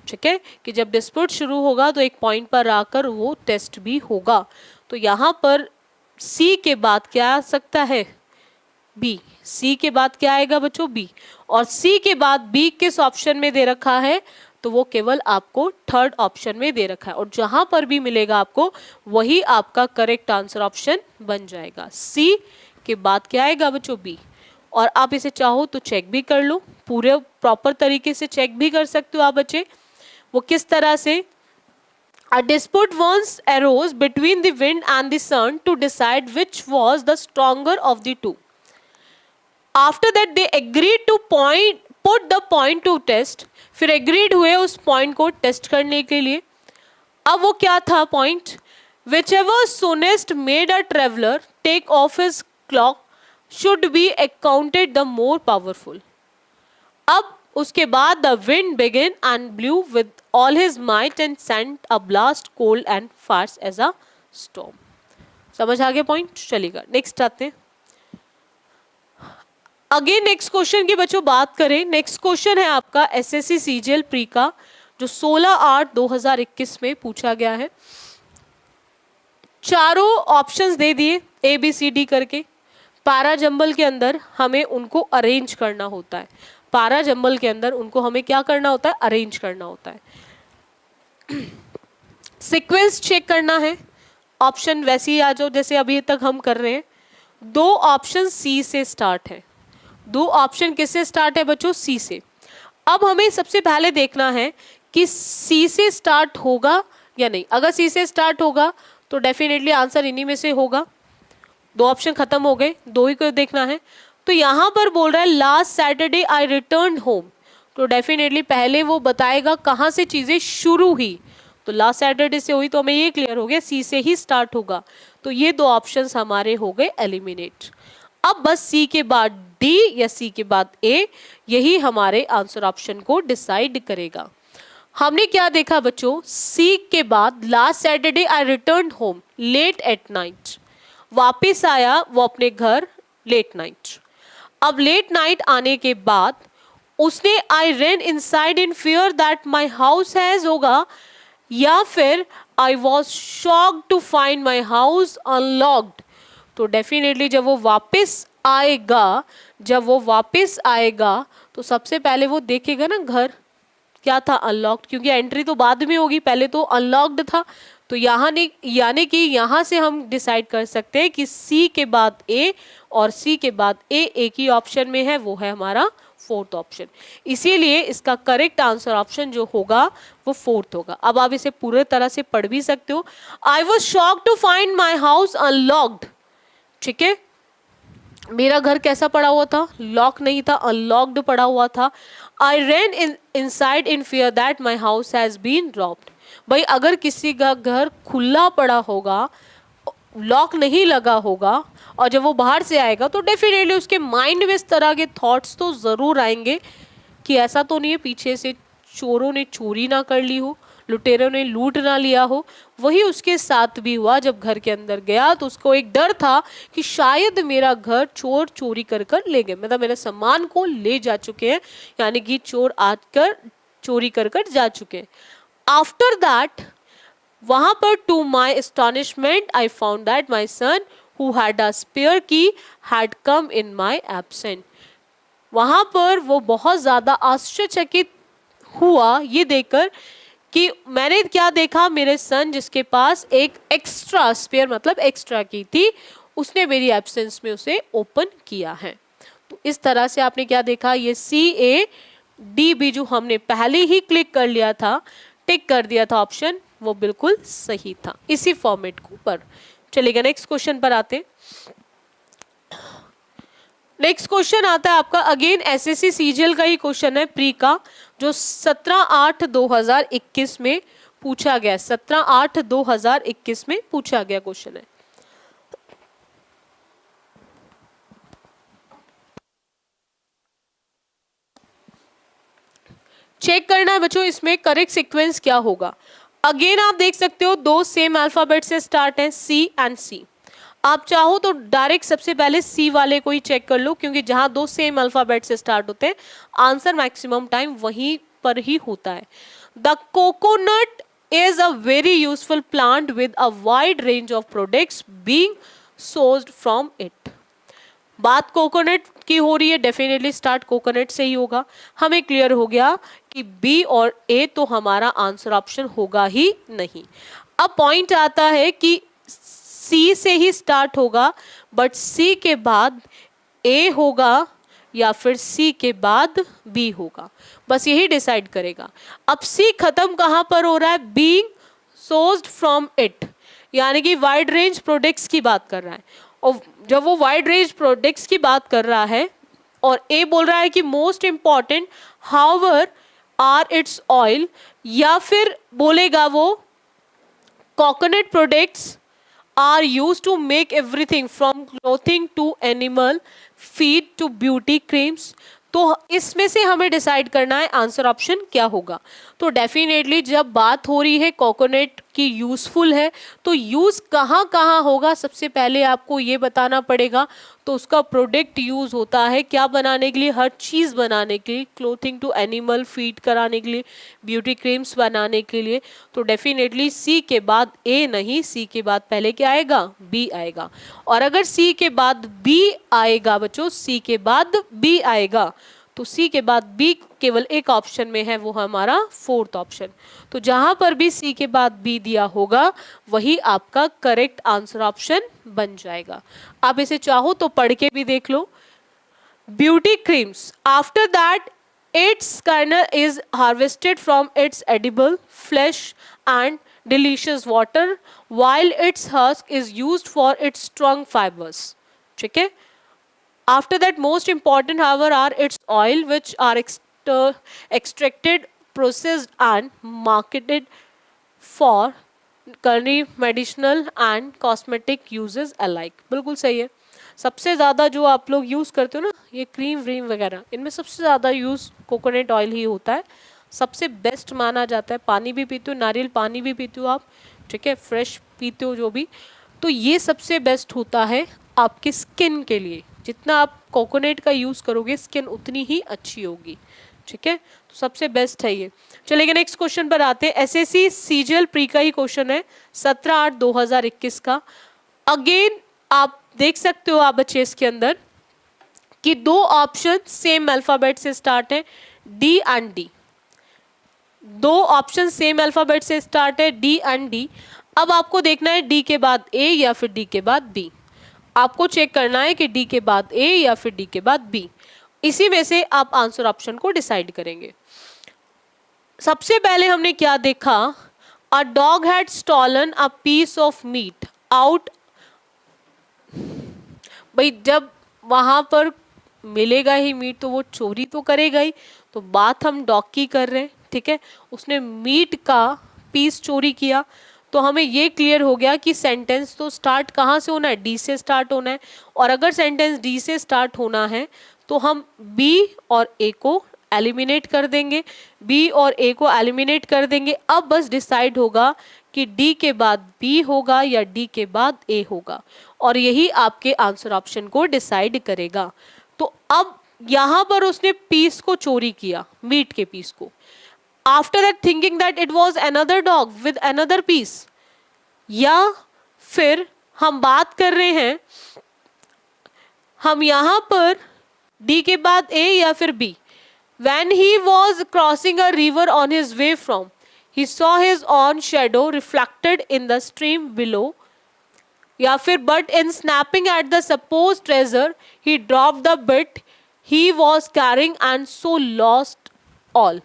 ठीक है कि जब डिस्प्यूट शुरू होगा तो एक पॉइंट पर आकर वो टेस्ट भी होगा। तो यहाँ पर सी के बाद क्या आ सकता है, बी। सी के बाद क्या आएगा बच्चों, बी। और सी के बाद बी किस ऑप्शन में दे रखा है, तो वो केवल आपको थर्ड ऑप्शन में दे रखा है और जहां पर भी मिलेगा आपको वही आपका करेक्ट आंसर ऑप्शन बन जाएगा। सी के बाद क्या आएगा बच्चों, बी। और आप इसे चाहो तो चेक भी कर लो, पूरे प्रॉपर तरीके से चेक भी कर सकते हो आप बच्चे। वो किस तरह से, A dispute once arose between the wind and the sun to decide which was the stronger of the two. After that they agreed to put the point to test। फिर agreed हुए उस point को टेस्ट करने के लिए। अब वो क्या था point, whichever soonest made a traveler take off his cloak should be accounted the more powerful। अब उसके बाद the wind began and blew with all his might and sent a blast cold and fierce as a storm। समझ आ गया पॉइंट? चलेगा, नेक्स्ट आते हैं। अगेन नेक्स्ट क्वेश्चन की बच्चों बात करें, नेक्स्ट क्वेश्चन है आपका एसएससी सीजीएल प्री का, जो 16/8/2021 में पूछा गया है। चारों ऑप्शंस दे दिए ए बी सी डी करके। पारा जंबल के अंदर हमें उनको अरेंज करना होता है, पारा जंबल के अंदर उनको हमें क्या करना होता है? अरेंज करना होता है। सीक्वेंस चेक करना है, ऑप्शन वैसे ही आ जाओ जैसे अभी तक हम कर रहे हैं। दो ऑप्शन सी से स्टार्ट है, दो ऑप्शन किससे स्टार्ट है बच्चों? सी से। अब हमें सबसे पहले देखना है कि सी से स्टार्ट होगा या नहीं। अगर सी से स्टार्ट होगा तो डेफिनेटली आंसर इन्हीं में से होगा। दो ऑप्शन खत्म हो गए, दो ही को देखना है। तो यहां पर बोल रहा है last Saturday I return home, तो डेफिनेटली पहले वो बताएगा कहां से चीजें शुरू हुई, तो लास्ट सैटरडे से हुई, तो हमें ये क्लियर हो गया सी से ही स्टार्ट होगा। तो ये दो ऑप्शंस हमारे हो गए एलिमिनेट। अब बस सी के बाद डी या सी के बाद ए, यही हमारे आंसर ऑप्शन को डिसाइड करेगा। हमने क्या देखा बच्चों? सी के बाद last Saturday I return home late at night, वापिस आया वो अपने घर लेट नाइट। अब लेट नाइट आने के बाद उसने I ran inside in fear that my house has होगा, या फिर I was shocked to find my house unlocked. तो डेफिनेटली जब वो वापस आएगा, जब वो वापस आएगा तो सबसे पहले वो देखेगा ना घर क्या था? अनलॉक्ड, क्योंकि एंट्री तो बाद में होगी, पहले तो अनलॉक्ड था। तो यहाँ नहीं, यानी कि यहाँ से हम डिसाइड कर सकते हैं कि सी के बाद ए और सी के बाद ए एक ही ऑप्शन में है, वो है हमारा फोर्थ ऑप्शन। इसीलिए इसका करेक्ट आंसर ऑप्शन जो होगा वो फोर्थ होगा। अब आप इसे पूरे तरह से पढ़ भी सकते हो। I was shocked to find my house unlocked, ठीक है, मेरा घर कैसा पड़ा हुआ था? लॉक नहीं था, अनलॉक्ड पड़ा हुआ था। I ran inside in fear that my house has been robbed. भाई अगर किसी का घर खुला पड़ा होगा, लॉक नहीं लगा होगा, और जब वो बाहर से आएगा तो डेफिनेटली उसके माइंड में इस तरह के थॉट्स तो ज़रूर आएंगे कि ऐसा तो नहीं है पीछे से चोरों ने चोरी ना कर ली हो, लुटेरों ने लूट ना लिया हो। वही उसके साथ भी हुआ। जब घर के अंदर गया तो उसको एक डर था कि शायद मेरा घर चोर चोरी कर कर ले गए, मतलब मेरे सामान को ले जा चुके हैं, यानी कि चोर आकर चोरी कर कर जा चुके हैं। आफ्टर दैट वहां पर to my astonishment I found that my son who had a spare key had come in my absent. वहां पर वो बहुत ज्यादा आश्चर्यचकित हुआ ये देखकर कि मैंने क्या देखा, मेरे सन जिसके पास एक एक्स्ट्रा स्पेयर मतलब एक्स्ट्रा की थी, उसने मेरी एब्सेंस में उसे ओपन किया है। तो इस तरह से आपने क्या देखा, ये सी ए डी बी जो हमने पहले ही क्लिक कर लिया था, टिक कर दिया था ऑप्शन, वो बिल्कुल सही था इसी फॉर्मेट को पर। चलिएगा नेक्स्ट क्वेश्चन पर आते हैं। नेक्स्ट क्वेश्चन आता है आपका अगेन एसएससी सीजीएल का ही क्वेश्चन है प्री का, जो 17/8/2021 में पूछा गया, 17/8/2021 में पूछा गया क्वेश्चन है। चेक करना है बच्चों इसमें करेक्ट सीक्वेंस क्या होगा। अगेन आप देख सकते हो दो सेम अल्फाबेट से स्टार्ट है, सी एंड सी। आप चाहो तो डायरेक्ट सबसे पहले सी वाले को ही चेक कर लो, क्योंकि जहां दो सेम अल्फाबेट से स्टार्ट होते हैं आंसर मैक्सिमम टाइम वहीं पर ही होता है। The coconut is a very useful plant with a wide range of products being sourced from it. बात कोकोनट की हो रही है, डेफिनेटली स्टार्ट कोकोनट से ही होगा। हमें क्लियर हो गया कि बी और ए तो हमारा आंसर ऑप्शन होगा ही नहीं। अब पॉइंट आता है कि सी से ही स्टार्ट होगा, बट सी के बाद ए होगा या फिर सी के बाद बी होगा, बस यही डिसाइड करेगा। अब सी खत्म कहां पर हो रहा है, बीइंग सोर्स्ड फ्रॉम इट, यानी कि वाइड रेंज प्रोडक्ट्स की बात कर रहा है। और जब वो वाइड रेंज प्रोडक्ट्स की बात कर रहा है और ए बोल रहा है कि most important however are its oil, या फिर बोलेगा वो coconut products are used to make everything from clothing to animal feed to beauty creams। तो इसमें से हमें डिसाइड करना है आंसर ऑप्शन क्या होगा। तो डेफिनेटली जब बात हो रही है कोकोनट आपकी यूज़फुल है। तो यूज़ कहाँ कहाँ होगा, सबसे पहले आपको ये बताना पड़ेगा। तो उसका प्रोडक्ट यूज़ होता है क्या बनाने के लिए, हर चीज़ बनाने के लिए, क्लोथिंग टू एनिमल, फीड कराने के लिए, ब्यूटी क्रीम्स बनाने के लिए। तो डेफिनेटली सी के बाद ए नहीं, सी के बाद पहले क्या आएगा, बी आएगा। और अगर सी के बाद बी आएगा बच्चों, सी के बाद बी आएगा, तो सी के बाद बी केवल एक ऑप्शन में है, वो हमारा फोर्थ ऑप्शन। तो जहां पर भी सी के बाद बी दिया होगा वही आपका करेक्ट आंसर ऑप्शन बन जाएगा। आप इसे चाहो तो पढ़ के भी देख लो। Beauty creams, after that its kernel is harvested from its edible flesh and delicious water, while its husk is used for its strong fibers. ठीक है। After that, most important, however, are its oil, which are extracted, processed, and marketed for culinary, medicinal, and cosmetic uses alike. बिल्कुल सही है। सबसे ज़्यादा जो आप लोग यूज़ करते हो ना, ये क्रीम व्रीम वगैरह, इनमें सबसे ज़्यादा यूज़ कोकोनट ऑयल ही होता है। सबसे बेस्ट माना जाता है। पानी भी पीते हो, नारियल पानी भी पीते हो आप, ठीक है, फ्रेश पीते हो जो भी, तो ये सबसे बेस्ट होता है आपकी स्किन के लिए। जितना आप कोकोनट का यूज़ करोगे स्किन उतनी ही अच्छी होगी, ठीक है। तो सबसे बेस्ट है ये। चलिए नेक्स्ट क्वेश्चन पर आते हैं। एसएससी सीजीएल प्री का ही क्वेश्चन है, 17/8/2021 का। अगेन आप देख सकते हो आप बच्चे इसके अंदर कि दो ऑप्शन सेम अल्फाबेट से स्टार्ट है, डी एंड डी। दो ऑप्शन सेम अल्फाबेट से स्टार्ट है, डी एंड डी। अब आपको देखना है डी के बाद ए या फिर डी के बाद बी। आपको चेक करना है कि डी के बाद ए या फिर डी के बाद बी। इसी में से आप आंसर ऑप्शन को डिसाइड करेंगे। सबसे पहले हमने क्या देखा, a dog had stolen a piece of meat out. भाई जब वहां पर मिलेगा ही मीट तो वो चोरी तो करेगा ही। तो बात हम डॉग की कर रहे हैं, ठीक है। उसने मीट का पीस चोरी किया। तो हमें ये क्लियर हो गया कि सेंटेंस तो स्टार्ट कहाँ से होना है, डी से स्टार्ट होना है। और अगर सेंटेंस डी से स्टार्ट होना है तो हम बी और ए को एलिमिनेट कर देंगे, बी और ए को एलिमिनेट कर देंगे। अब बस डिसाइड होगा कि डी के बाद बी होगा या डी के बाद ए होगा, और यही आपके आंसर ऑप्शन को डिसाइड करेगा। तो अब यहाँ पर उसने पीस को चोरी किया, मीट के पीस को। After that thinking that it was another dog with another piece, या फिर हम बात कर रहे हैं, हम यहाँ पर डी के बाद ए या फिर B. When he was crossing a river on his way from, he saw his own shadow reflected in the stream below. या फिर but in snapping at the supposed treasure, he dropped the bit he was carrying and so lost all.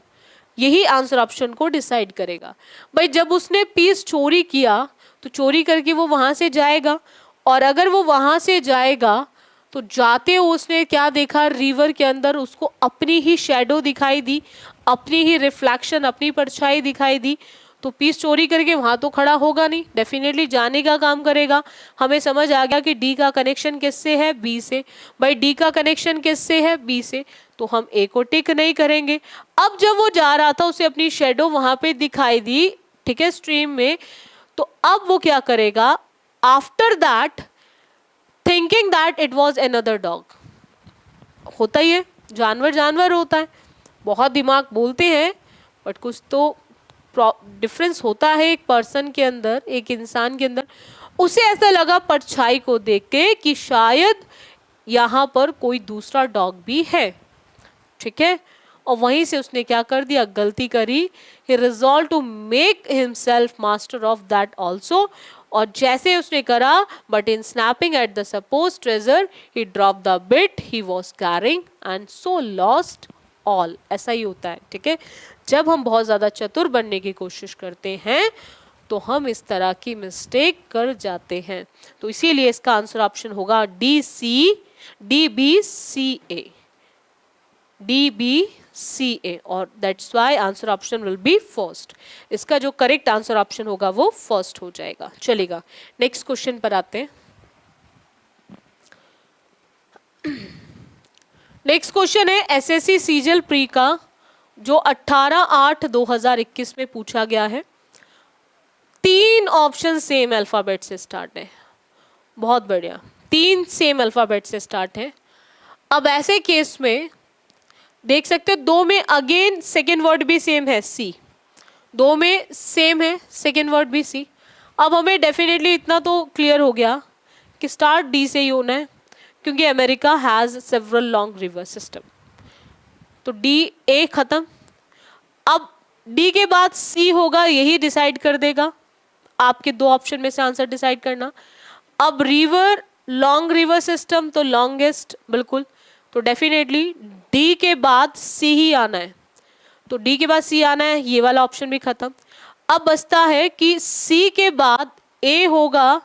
यही आंसर ऑप्शन को डिसाइड करेगा। भाई जब उसने पीस चोरी किया तो चोरी करके वो वहां से जाएगा, और अगर वो वहां से जाएगा तो जाते उसने क्या देखा, रिवर के अंदर उसको अपनी ही शैडो दिखाई दी, अपनी ही रिफ्लेक्शन, अपनी परछाई दिखाई दी। तो पीस चोरी करके वहां तो खड़ा होगा नहीं, डेफिनेटली जाने का काम करेगा। हमें समझ आ गया कि डी का कनेक्शन किससे है, बी से। भाई डी का कनेक्शन किससे है, बी से, तो हम ए को टिक नहीं करेंगे। अब जब वो जा रहा था उसे अपनी शेडो वहां पे दिखाई दी, ठीक है, स्ट्रीम में। तो अब वो क्या करेगा, after that thinking that it was another dog. होता ही है, जानवर जानवर होता है, बहुत दिमाग बोलते हैं, बट कुछ तो डिफरेंस होता है एक पर्सन के अंदर, एक इंसान के अंदर। उसे ऐसा लगा परछाई को देख के कि शायद यहाँ पर कोई दूसरा डॉग भी है, ठीक है। और वहीं से उसने क्या कर दिया, गलती करी। He resolve to make himself master of that also. और जैसे उसने करा, but in snapping at the suppose treasure he drop the bit he was carrying and so lost all. ऐसा ही होता है, ठीक है। जब हम बहुत ज़्यादा चतुर बनने की कोशिश करते हैं तो हम इस तरह की मिस्टेक कर जाते हैं। तो इसीलिए इसका आंसर ऑप्शन होगा डी बी सी ए, डी बी सी ए, और that's why answer option will B first. इसका जो करेक्ट आंसर ऑप्शन होगा वो फर्स्ट हो जाएगा। चलेगा, नेक्स्ट क्वेश्चन पर आते हैं। नेक्स्ट क्वेश्चन है एसएससी सीजीएल प्री का, जो 18/8/2021 में पूछा गया है। 3 ऑप्शन सेम अल्फाबेट से स्टार्ट है, बहुत बढ़िया, 3 सेम अल्फाबेट से स्टार्ट है। अब ऐसे केस में देख सकते हो 2 में अगेन सेकेंड वर्ड भी सेम है, सी, 2 में सेम है सेकेंड वर्ड भी सी। अब हमें डेफिनेटली इतना तो क्लियर हो गया कि स्टार्ट डी से ही होना है, क्योंकि America has several long river system. तो डी ए खत्म। अब डी के बाद सी होगा, यही डिसाइड कर देगा, आपके 2 ऑप्शन में से आंसर डिसाइड करना। अब रिवर, लॉन्ग रिवर सिस्टम तो लॉन्गेस्ट, बिल्कुल, तो डेफिनेटली डी के बाद सी ही आना है, तो डी के बाद सी आना है, ये वाला ऑप्शन भी खत्म। अब बचता है कि सी के बाद ए होगा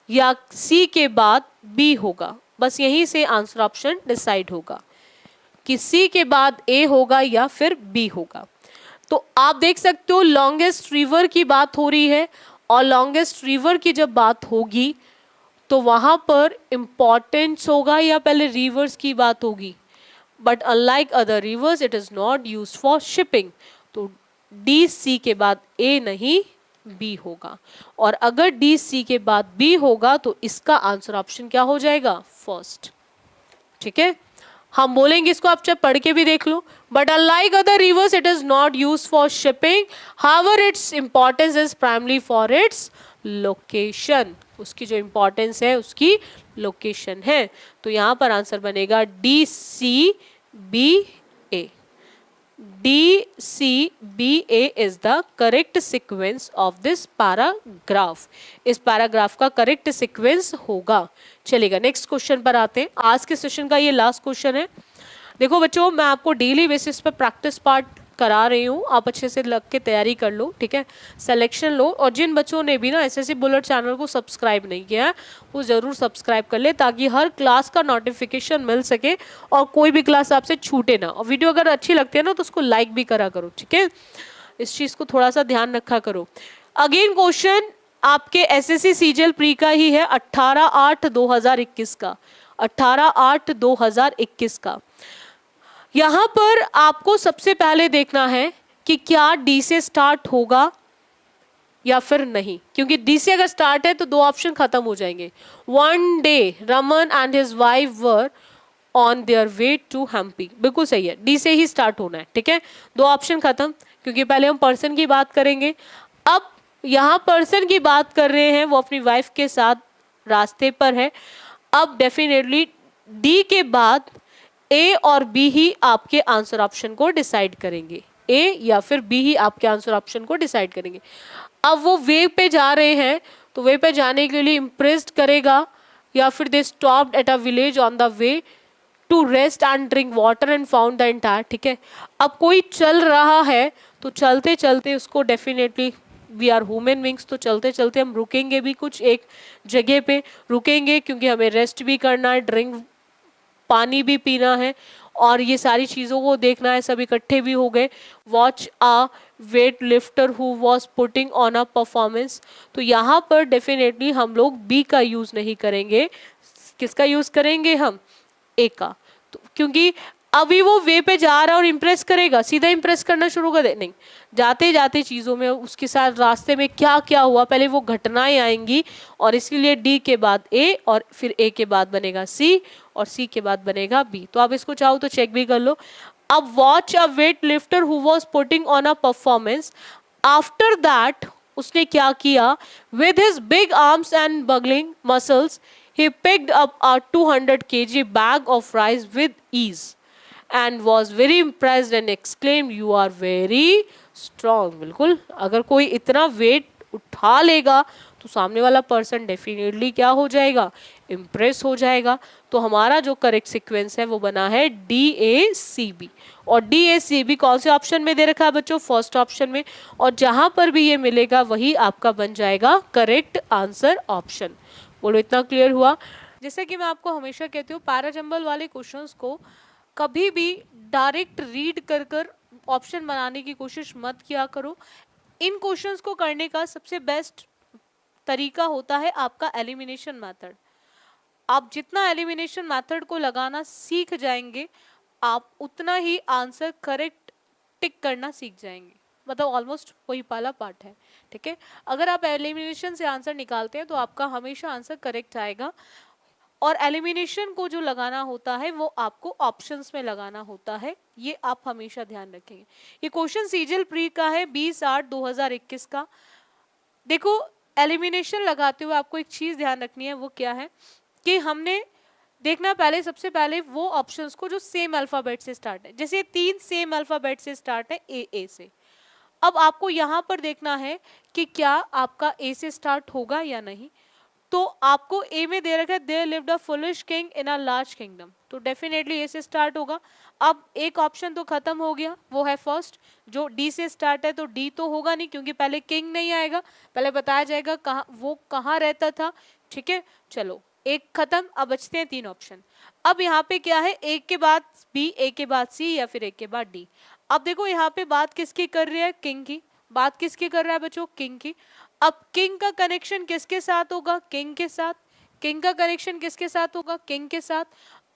या सी के बाद बी होगा, बस यहीं से आंसर ऑप्शन डिसाइड होगा कि सी के बाद ए होगा या फिर बी होगा। तो आप देख सकते हो लॉन्गेस्ट रिवर की बात हो रही है, और लॉन्गेस्ट रिवर की जब बात होगी तो वहां पर इंपॉर्टेंस होगा या पहले रिवर्स की बात होगी, but unlike other rivers it is not used for shipping. तो डी सी के बाद ए नहीं बी होगा, और अगर डी सी के बाद बी होगा तो इसका आंसर ऑप्शन क्या हो जाएगा, फर्स्ट। ठीक है, हम बोलेंगे इसको, आप चाहे पढ़ के भी देख लो, but unlike other rivers it is not used for shipping, however its importance is primary for its location, उसकी जो इंपॉर्टेंस है उसकी लोकेशन है। तो यहां पर आंसर बनेगा D C B A. D C B A is the correct sequence of this paragraph, इस पैराग्राफ का करेक्ट सीक्वेंस होगा। चलेगा, नेक्स्ट क्वेश्चन पर आते हैं। आज के सेशन का ये लास्ट क्वेश्चन है। देखो बच्चों, मैं आपको डेली बेसिस पर प्रैक्टिस पार्ट करा रही हूँ, आप अच्छे से लग के तैयारी कर लो, ठीक है, सिलेक्शन लो। और जिन बच्चों ने भी ना एसएससी बुलेट चैनल को सब्सक्राइब नहीं किया है वो ज़रूर सब्सक्राइब कर ले, ताकि हर क्लास का नोटिफिकेशन मिल सके और कोई भी क्लास आपसे छूटे ना। और वीडियो अगर अच्छी लगती है ना तो उसको लाइक भी करा करो, ठीक है, इस चीज़ को थोड़ा सा ध्यान रखा करो। अगेन क्वेश्चन आपके एसएससी सीजीएल प्री का ही है, 18/8/2021 का, 18/8/2021 का। यहां पर आपको सबसे पहले देखना है कि क्या डी से स्टार्ट होगा या फिर नहीं, क्योंकि डी से अगर स्टार्ट है तो 2 ऑप्शन खत्म हो जाएंगे। One day Raman and his wife were on their way to Hampi, बिल्कुल सही है, डी से ही स्टार्ट होना है, ठीक है, 2 ऑप्शन खत्म, क्योंकि पहले हम पर्सन की बात करेंगे। अब यहाँ पर्सन की बात कर रहे हैं, वो अपनी वाइफ के साथ रास्ते पर है। अब डेफिनेटली डी के बाद ए और बी ही आपके आंसर ऑप्शन को डिसाइड करेंगे, ए या फिर बी ही आपके आंसर ऑप्शन को डिसाइड करेंगे। अब वो वे पे जा रहे हैं, तो वे पे जाने के लिए इम्प्रेस्ड करेगा, या फिर they stopped at a village on the way to rest and drink water and found the entire, ठीक है। अब कोई चल रहा है तो चलते चलते उसको definitely, we are human beings, तो चलते चलते हम रुकेंगे भी, कुछ एक जगह पे रुकेंगे, क्योंकि हमें रेस्ट भी करना है, ड्रिंक पानी भी पीना है, और ये सारी चीज़ों को देखना है। सब इकट्ठे भी हो गए। Watch a weight lifter who was putting on a performance, तो यहाँ पर डेफिनेटली हम लोग बी का यूज़ नहीं करेंगे, किसका यूज़ करेंगे हम, ए का। तो क्योंकि अभी वो वे पे जा रहा है और इम्प्रेस करेगा, सीधा इम्प्रेस करना शुरू कर दे, नहीं, जाते जाते चीज़ों में उसके साथ रास्ते में क्या क्या हुआ, पहले वो घटनाएं आएंगी, और इसीलिए डी के बाद ए और फिर ए के बाद बनेगा सी और सी के बाद बनेगा बी। तो आप इसको चाहो तो चेक भी कर लो। अब watch a weight lifter who was putting on a performance, after that उसने क्या किया, with his big arms and bulging muscles he picked up a 200 kg bag of rice with ease and was very impressed and exclaimed, you are very strong। बिल्कुल, अगर कोई इतना वेट उठा लेगा तो सामने वाला पर्सन डेफिनेटली क्या हो जाएगा, इम्प्रेस हो जाएगा। तो हमारा जो करेक्ट सीक्वेंस है वो बना है डी ए सी बी, और डी ए सी बी कौन से ऑप्शन में दे रखा है बच्चों, फर्स्ट ऑप्शन में, और जहां पर भी ये मिलेगा वही आपका बन जाएगा करेक्ट आंसर ऑप्शन। बोलो इतना क्लियर हुआ। जैसे कि मैं आपको हमेशा कहती हूँ, पैराजंबल वाले क्वेश्चंस को कभी भी डायरेक्ट रीड कर कर ऑप्शन बनाने की कोशिश मत किया करो। इन क्वेश्चंस को करने का सबसे बेस्ट तरीका होता है आपका एलिमिनेशन मेथड। आप जितना एलिमिनेशन मेथड को लगाना सीख जाएंगे, आप उतना ही आंसर करेक्ट टिक करना सीख जाएंगे। मतलब ऑलमोस्ट वही वाला पार्ट है, ठीक है। अगर आप एलिमिनेशन से आंसर निकालते हैं तो आपका हमेशा आंसर करेक्ट आएगा, और एलिमिनेशन को जो लगाना होता है वो आपको ऑप्शंस में लगाना होता है, ये आप हमेशा ध्यान रखेंगे। ये क्वेश्चन सीजल प्री का है 20/8/2021 का। देखो एलिमिनेशन लगाते हुए आपको एक चीज ध्यान रखनी है, वो क्या है कि हमने देखना पहले, सबसे पहले वो ऑप्शंस को जो सेम अल्फाबेट से स्टार्ट है, जैसे 3 सेम अल्फाबेट से स्टार्ट है ए से। अब आपको यहां पर देखना है कि क्या आपका ए से स्टार्ट होगा या नहीं। तो आपको ए में दे रखा है there lived a foolish king in a large kingdom, तो डेफिनेटली ए से स्टार्ट होगा। अब एक ऑप्शन तो खत्म हो गया, वो है फर्स्ट जो डी से स्टार्ट है, तो डी तो होगा नहीं क्योंकि पहले किंग नहीं आएगा, पहले बताया जाएगा कहाँ वो कहाँ रहता था, ठीक है। चलो एक खत्म, अब बचते हैं 3 ऑप्शन। अब यहाँ पे क्या है, एक के बाद बी, एक के बाद सी, या फिर एक के बाद डी। अब देखो यहाँ पे बात किसकी कर रही है, किंग की। बात किसकी कर रहा है बच्चों, किंग की। अब किंग का कनेक्शन किसके साथ होगा, किंग के साथ। किंग का कनेक्शन किसके साथ होगा, किंग के साथ।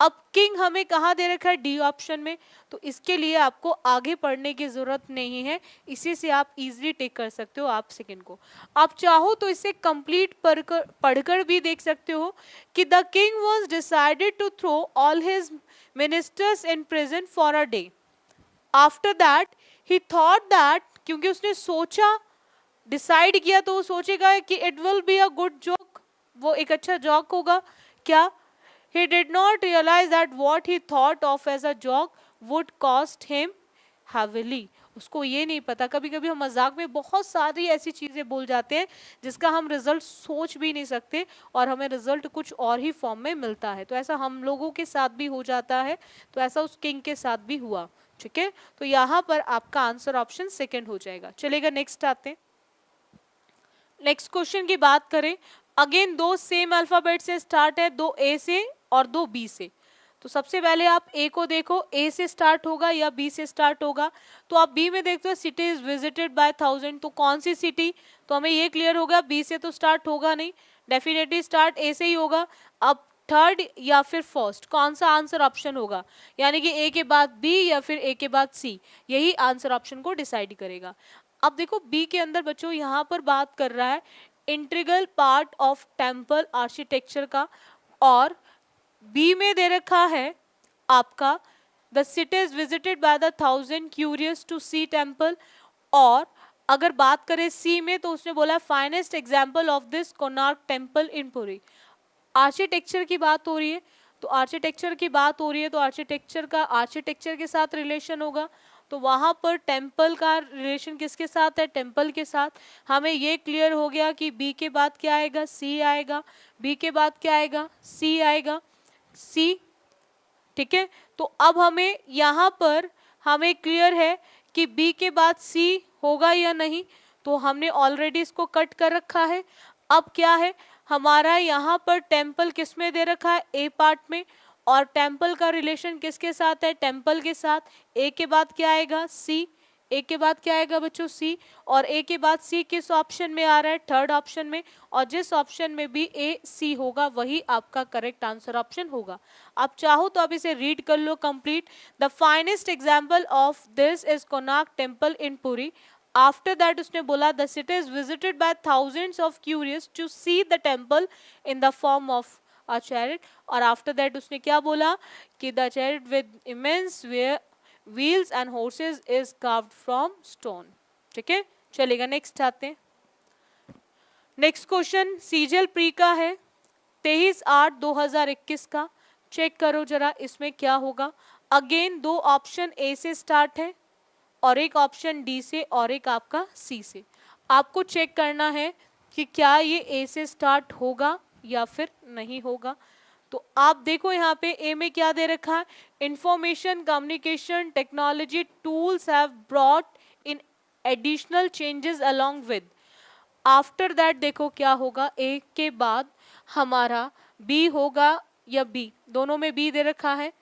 अब किंग हमें कहाँ दे रखा है, डी ऑप्शन में, तो इसके लिए आपको आगे पढ़ने की जरूरत नहीं है, इसी से आप इजीली टेक कर सकते हो आप सेकंड को। आप चाहो तो इसे कंप्लीट पढ़कर भी देख सकते हो कि the king was decided to throw all his ministers in prison for a day. After that he thought that, क्योंकि उसने सोचा, डिसाइड किया, तो वो सोचेगा कि it will be a good joke, वो एक अच्छा जोक होगा। क्या, he did not realize that what he thought of as a joke would cost him heavily। उसको ये नहीं पता, कभी कभी हम मजाक में बहुत सारी ऐसी चीजें बोल जाते हैं जिसका हम रिजल्ट सोच भी नहीं सकते और हमें रिजल्ट कुछ और ही फॉर्म में मिलता है। तो ऐसा हम लोगों के साथ भी हो जाता है, तो ऐसा उस किंग के साथ भी हुआ, ठीक है। तो यहाँ पर आपका आंसर ऑप्शन सेकंड हो जाएगा। चलेगा, नेक्स्ट आते हैं। नेक्स्ट क्वेश्चन की बात करें, अगेन 2 सेम अल्फाबेट से स्टार्ट है, 2 ए से और 2 बी से। तो सबसे पहले आप ए को देखो, ए से स्टार्ट होगा या बी से स्टार्ट होगा। तो आप बी में देखते हो सिटी इज विजिटेड बाय 1000, तो कौन सी सिटी, तो हमें ये क्लियर हो गया बी से तो स्टार्ट होगा नहीं, डेफिनेटली स्टार्ट ए से ही होगा। अब थर्ड या फिर फर्स्ट, कौन सा आंसर ऑप्शन होगा, यानी कि ए के बाद बी या फिर ए के बाद सी, यही आंसर ऑप्शन को डिसाइड करेगा। अब देखो बी के अंदर बच्चों यहाँ पर बात कर रहा है integral part of temple architecture का, और बी में दे रखा है आपका the city is visited by the 1000 curious to see temple. और अगर बात करें सी में तो उसने बोला finest example of this Konark temple in Puri. Architecture की बात हो रही है, तो आर्किटेक्चर की बात हो रही है तो आर्किटेक्चर का आर्किटेक्चर के साथ रिलेशन होगा, तो वहां पर टेम्पल का रिलेशन किसके साथ है, टेम्पल के साथ। हमें ये क्लियर हो गया कि बी के बाद क्या आएगा, सी आएगा, बी के बाद क्या आएगा, सी आएगा, सी, ठीक है। तो अब हमें यहाँ पर हमें क्लियर है कि बी के बाद सी होगा या नहीं, तो हमने ऑलरेडी इसको कट कर रखा है। अब क्या है हमारा यहाँ पर टेम्पल किस में दे रखा है, ए पार्ट में, और टेम्पल का रिलेशन किसके साथ है, टेम्पल के साथ। ए के बाद क्या आएगा, सी, ए के बाद क्या आएगा बच्चों, सी, और ए के बाद सी किस ऑप्शन में आ रहा है, थर्ड ऑप्शन में, और जिस ऑप्शन में भी ए सी होगा वही आपका करेक्ट आंसर ऑप्शन होगा। आप चाहो तो आप इसे रीड कर लो complete. The finest example of this is Konark temple in Puri. After that उसने बोला the city is visited by thousands of curious to see the temple in the form of a chariot. और आफ्टर दैट उसने क्या बोला कि the chariot with immense wheels and horses is carved from stone, ठीक है। चलेगा, नेक्स्ट आते हैं। नेक्स्ट क्वेश्चन सीजल प्री का है 23/8/2021 का। चेक करो जरा इसमें क्या होगा। अगेन 2 ऑप्शन ए से स्टार्ट है और एक ऑप्शन डी से और एक आपका सी से। आपको चेक करना है कि क्या ये ए से स्टार्ट होगा या फिर नहीं होगा। तो आप देखो यहाँ पे ए में क्या दे रखा है, information communication technology tools have brought in additional changes along with. After that देखो क्या होगा, ए के बाद हमारा बी होगा या बी, दोनों में बी दे रखा है।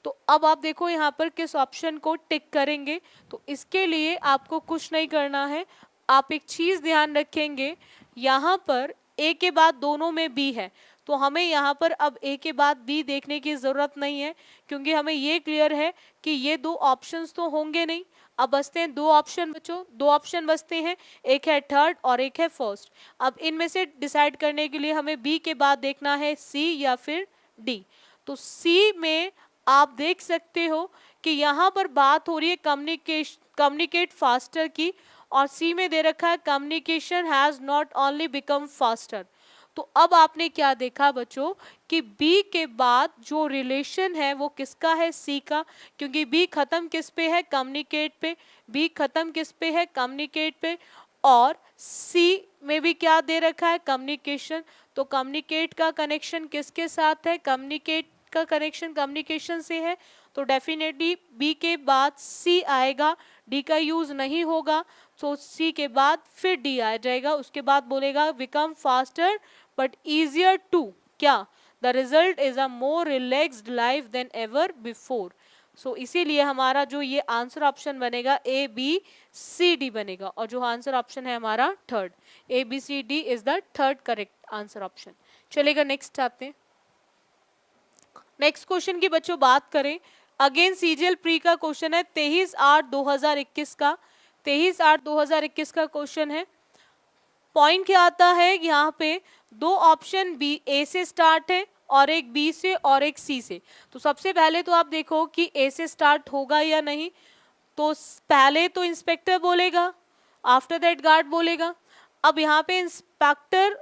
तो अब आप देखो यहाँ पर किस ऑप्शन को टिक करेंगे। तो इसके लिए आपको कुछ नहीं करना है, आप एक चीज ध्यान रखेंगे, यहाँ पर ए के बाद दोनों में बी है, तो हमें यहाँ पर अब ए के बाद बी देखने की जरूरत नहीं है, क्योंकि हमें ये क्लियर है कि ये 2 ऑप्शंस तो होंगे नहीं। अब बचते हैं दो ऑप्शन बच्चों, दो ऑप्शन बचते हैं, एक है थर्ड और एक है फर्स्ट। अब इनमें से डिसाइड करने के लिए हमें बी के बाद देखना है सी या फिर डी। तो सी में आप देख सकते हो कि यहाँ पर बात हो रही है कम्युनिकेट फास्टर की, और सी में दे रखा है communication has not only become faster. तो अब आपने क्या देखा बच्चों कि बी के बाद जो रिलेशन है वो किसका है, सी का, क्योंकि बी खत्म किस पे है, कम्युनिकेट पे, बी खत्म किस पे है, कम्युनिकेट पे, और सी में भी क्या दे रखा है, कम्युनिकेशन। तो कम्युनिकेट का कनेक्शन किसके साथ है, कम्युनिकेट का कनेक्शन कम्युनिकेशन से है, तो डेफिनेटली बी के बाद सी आएगा, डी का यूज नहीं होगा, तो सी के बाद फिर डी आ जाएगा, उसके बाद बोलेगा become faster but easier to, क्या, the result is a more relaxed life than ever before. So इसीलिए हमारा जो ये आंसर ऑप्शन बनेगा ए बी सी डी बनेगा, और जो आंसर ऑप्शन है हमारा third, A B C D is the third correct answer option. चलेगा नेक्स्ट आते हैं। नेक्स्ट क्वेश्चन की बच्चों बात करें, अगेन सीजीएल प्री का क्वेश्चन है 23/8/2021 का, 23/8/2021 का क्वेश्चन है। पॉइंट क्या आता है, यहाँ पे दो ऑप्शन बी ए से स्टार्ट है और एक बी से और एक सी से। तो सबसे पहले तो आप देखो कि ए से स्टार्ट होगा या नहीं, तो पहले तो इंस्पेक्टर बोलेगा, आफ्टर दैट गार्ड बोलेगा। अब यहाँ पे इंस्पेक्टर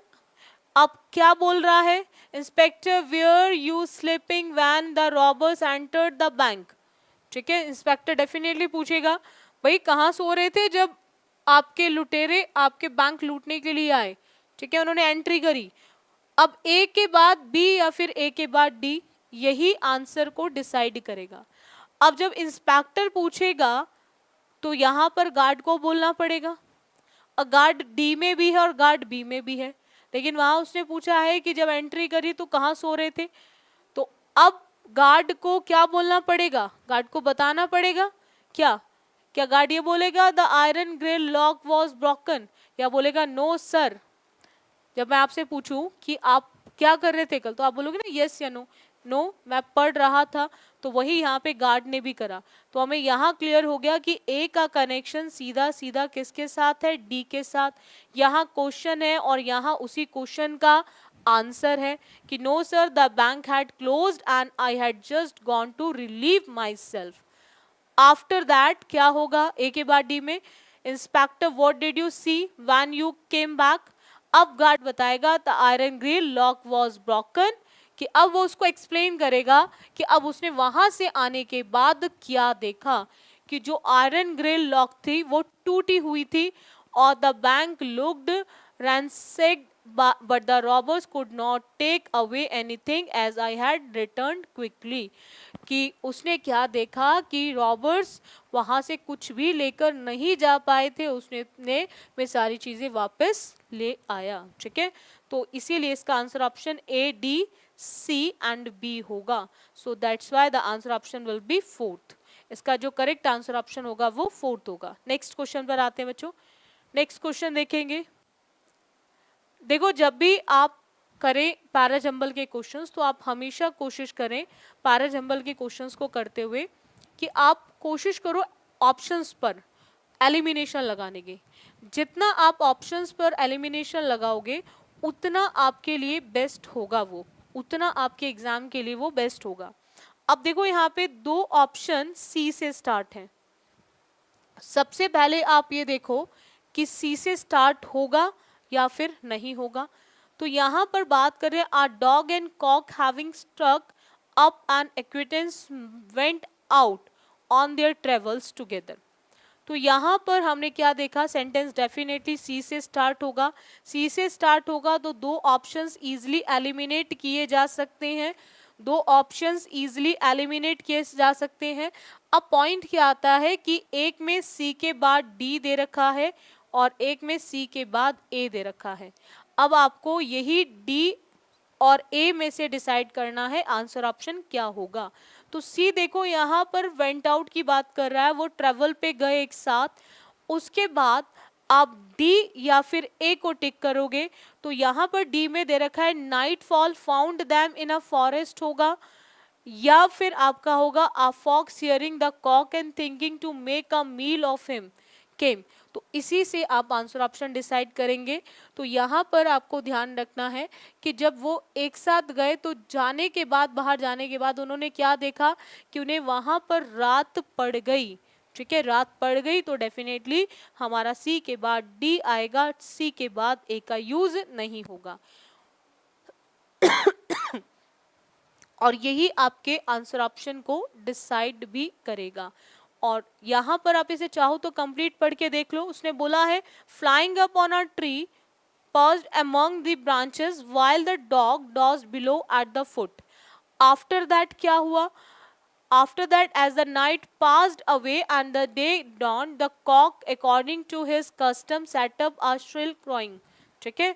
अब क्या बोल रहा है, inspector where you sleeping when the robbers entered the bank. ठीक है, इंस्पेक्टर डेफिनेटली पूछेगा भाई कहाँ सो रहे थे जब आपके लुटेरे आपके बैंक लूटने के लिए आए। ठीक है, उन्होंने एंट्री करी। अब ए के बाद बी या फिर ए के बाद डी, यही आंसर को डिसाइड करेगा। अब जब इंस्पेक्टर पूछेगा तो यहां पर गार्ड को बोलना पड़ेगा, और गार्ड डी में भी है और गार्ड बी में भी है, लेकिन वहां उसने पूछा है कि जब एंट्री करी तो कहाँ सो रहे थे। तो अब गार्ड को क्या बोलना पड़ेगा, गार्ड को बताना पड़ेगा, क्या क्या गार्ड ये बोलेगा the iron grill lock was broken, या बोलेगा नो सर। जब मैं आपसे पूछूं कि आप क्या कर रहे थे कल, तो आप बोलोगे ना यस या नो, नो मैं पढ़ रहा था, तो वही यहाँ पे गार्ड ने भी करा। तो हमें यहाँ क्लियर हो गया कि ए का कनेक्शन सीधा सीधा किसके साथ है, डी के साथ। यहाँ क्वेश्चन है और यहाँ उसी क्वेश्चन का आंसर है कि no sir the bank had closed and I had just gone to relieve my self. After that क्या होगा, ए के बाद डी में, inspector what did you see when you came back. अब गार्ड बताएगा the iron grill lock was broken, कि अब वो उसको एक्सप्लेन करेगा कि अब उसने वहां से आने के बाद क्या देखा, कि जो आयरन ग्रिल लॉक थी वो टूटी हुई थी, और the bank looked ransacked but the robbers could not take away anything as I had returned quickly। कि उसने क्या देखा कि रॉबर्स वहां से कुछ भी लेकर नहीं जा पाए थे, उसने वे सारी चीजें वापस ले आया। ठीक है, तो इसीलिए इसका answer option A D C and B होगा। So that's why the answer option will be fourth. इसका जो करेक्ट आंसर ऑप्शन होगा वो फोर्थ होगा। नेक्स्ट क्वेश्चन पर आते हैं बच्चों। नेक्स्ट क्वेश्चन देखेंगे। देखो जब भी आप करें पैराजंबल के क्वेश्चंस, तो आप हमेशा कोशिश करें पैराजंबल के क्वेश्चंस को करते हुए कि आप कोशिश करो ऑप्शंस पर एलिमिनेशन लगाने की। जितना आप ऑप्शंस पर एलिमिनेशन लगाओगे उतना आपके लिए बेस्ट होगा, वो उतना आपके एग्जाम के लिए वो बेस्ट होगा। अब देखो यहाँ पे दो ऑप्शन सी से स्टार्ट हैं। सबसे पहले आप ये देखो कि सी से स्टार्ट होगा या फिर नहीं होगा। तो यहाँ पर बात करें a dog and cock having struck up an acquaintance went out on their travels together. तो यहाँ पर हमने क्या देखा, सेंटेंस डेफिनेटली सी से स्टार्ट होगा। सी से स्टार्ट होगा तो दो ऑप्शंस इजीली एलिमिनेट किए जा सकते हैं, दो ऑप्शंस इजीली एलिमिनेट किए जा सकते हैं। अब पॉइंट क्या आता है कि एक में सी के बाद डी दे रखा है और एक में सी के बाद ए दे रखा है। अब आपको यही डी और ए में से डिसाइड करना है आंसर ऑप्शन क्या होगा। तो सी देखो यहाँ पर वेंट आउट की बात कर रहा है, वो ट्रेवल पे गए एक साथ। उसके बाद आप डी या फिर ए को टिक करोगे तो यहाँ पर डी में दे रखा है night fall found them in a forest होगा। या फिर आपका होगा a fox hearing the cock and thinking to make a meal of him came। तो इसी से आप आंसर ऑप्शन डिसाइड करेंगे। तो यहाँ पर आपको ध्यान रखना है कि जब वो एक साथ गए तो जाने के बाद, बाहर जाने के बाद उन्होंने क्या देखा कि उन्हें वहां पर रात पड़ गई। ठीक है, रात पड़ गई तो डेफिनेटली हमारा सी के बाद डी आएगा, सी के बाद ए का यूज नहीं होगा। और यही आपके आंसर ऑप्शन को डिसाइड भी करेगा। और यहां पर आप इसे चाहो तो कंप्लीट पढ़ के देख लो। उसने बोला है flying up on a tree paused among the branches while the dog dozed below at the foot। after that क्या हुआ? After that, as the night passed away and the day dawned, the cock, according to his custom, set up a shrill crowing। ठीक है,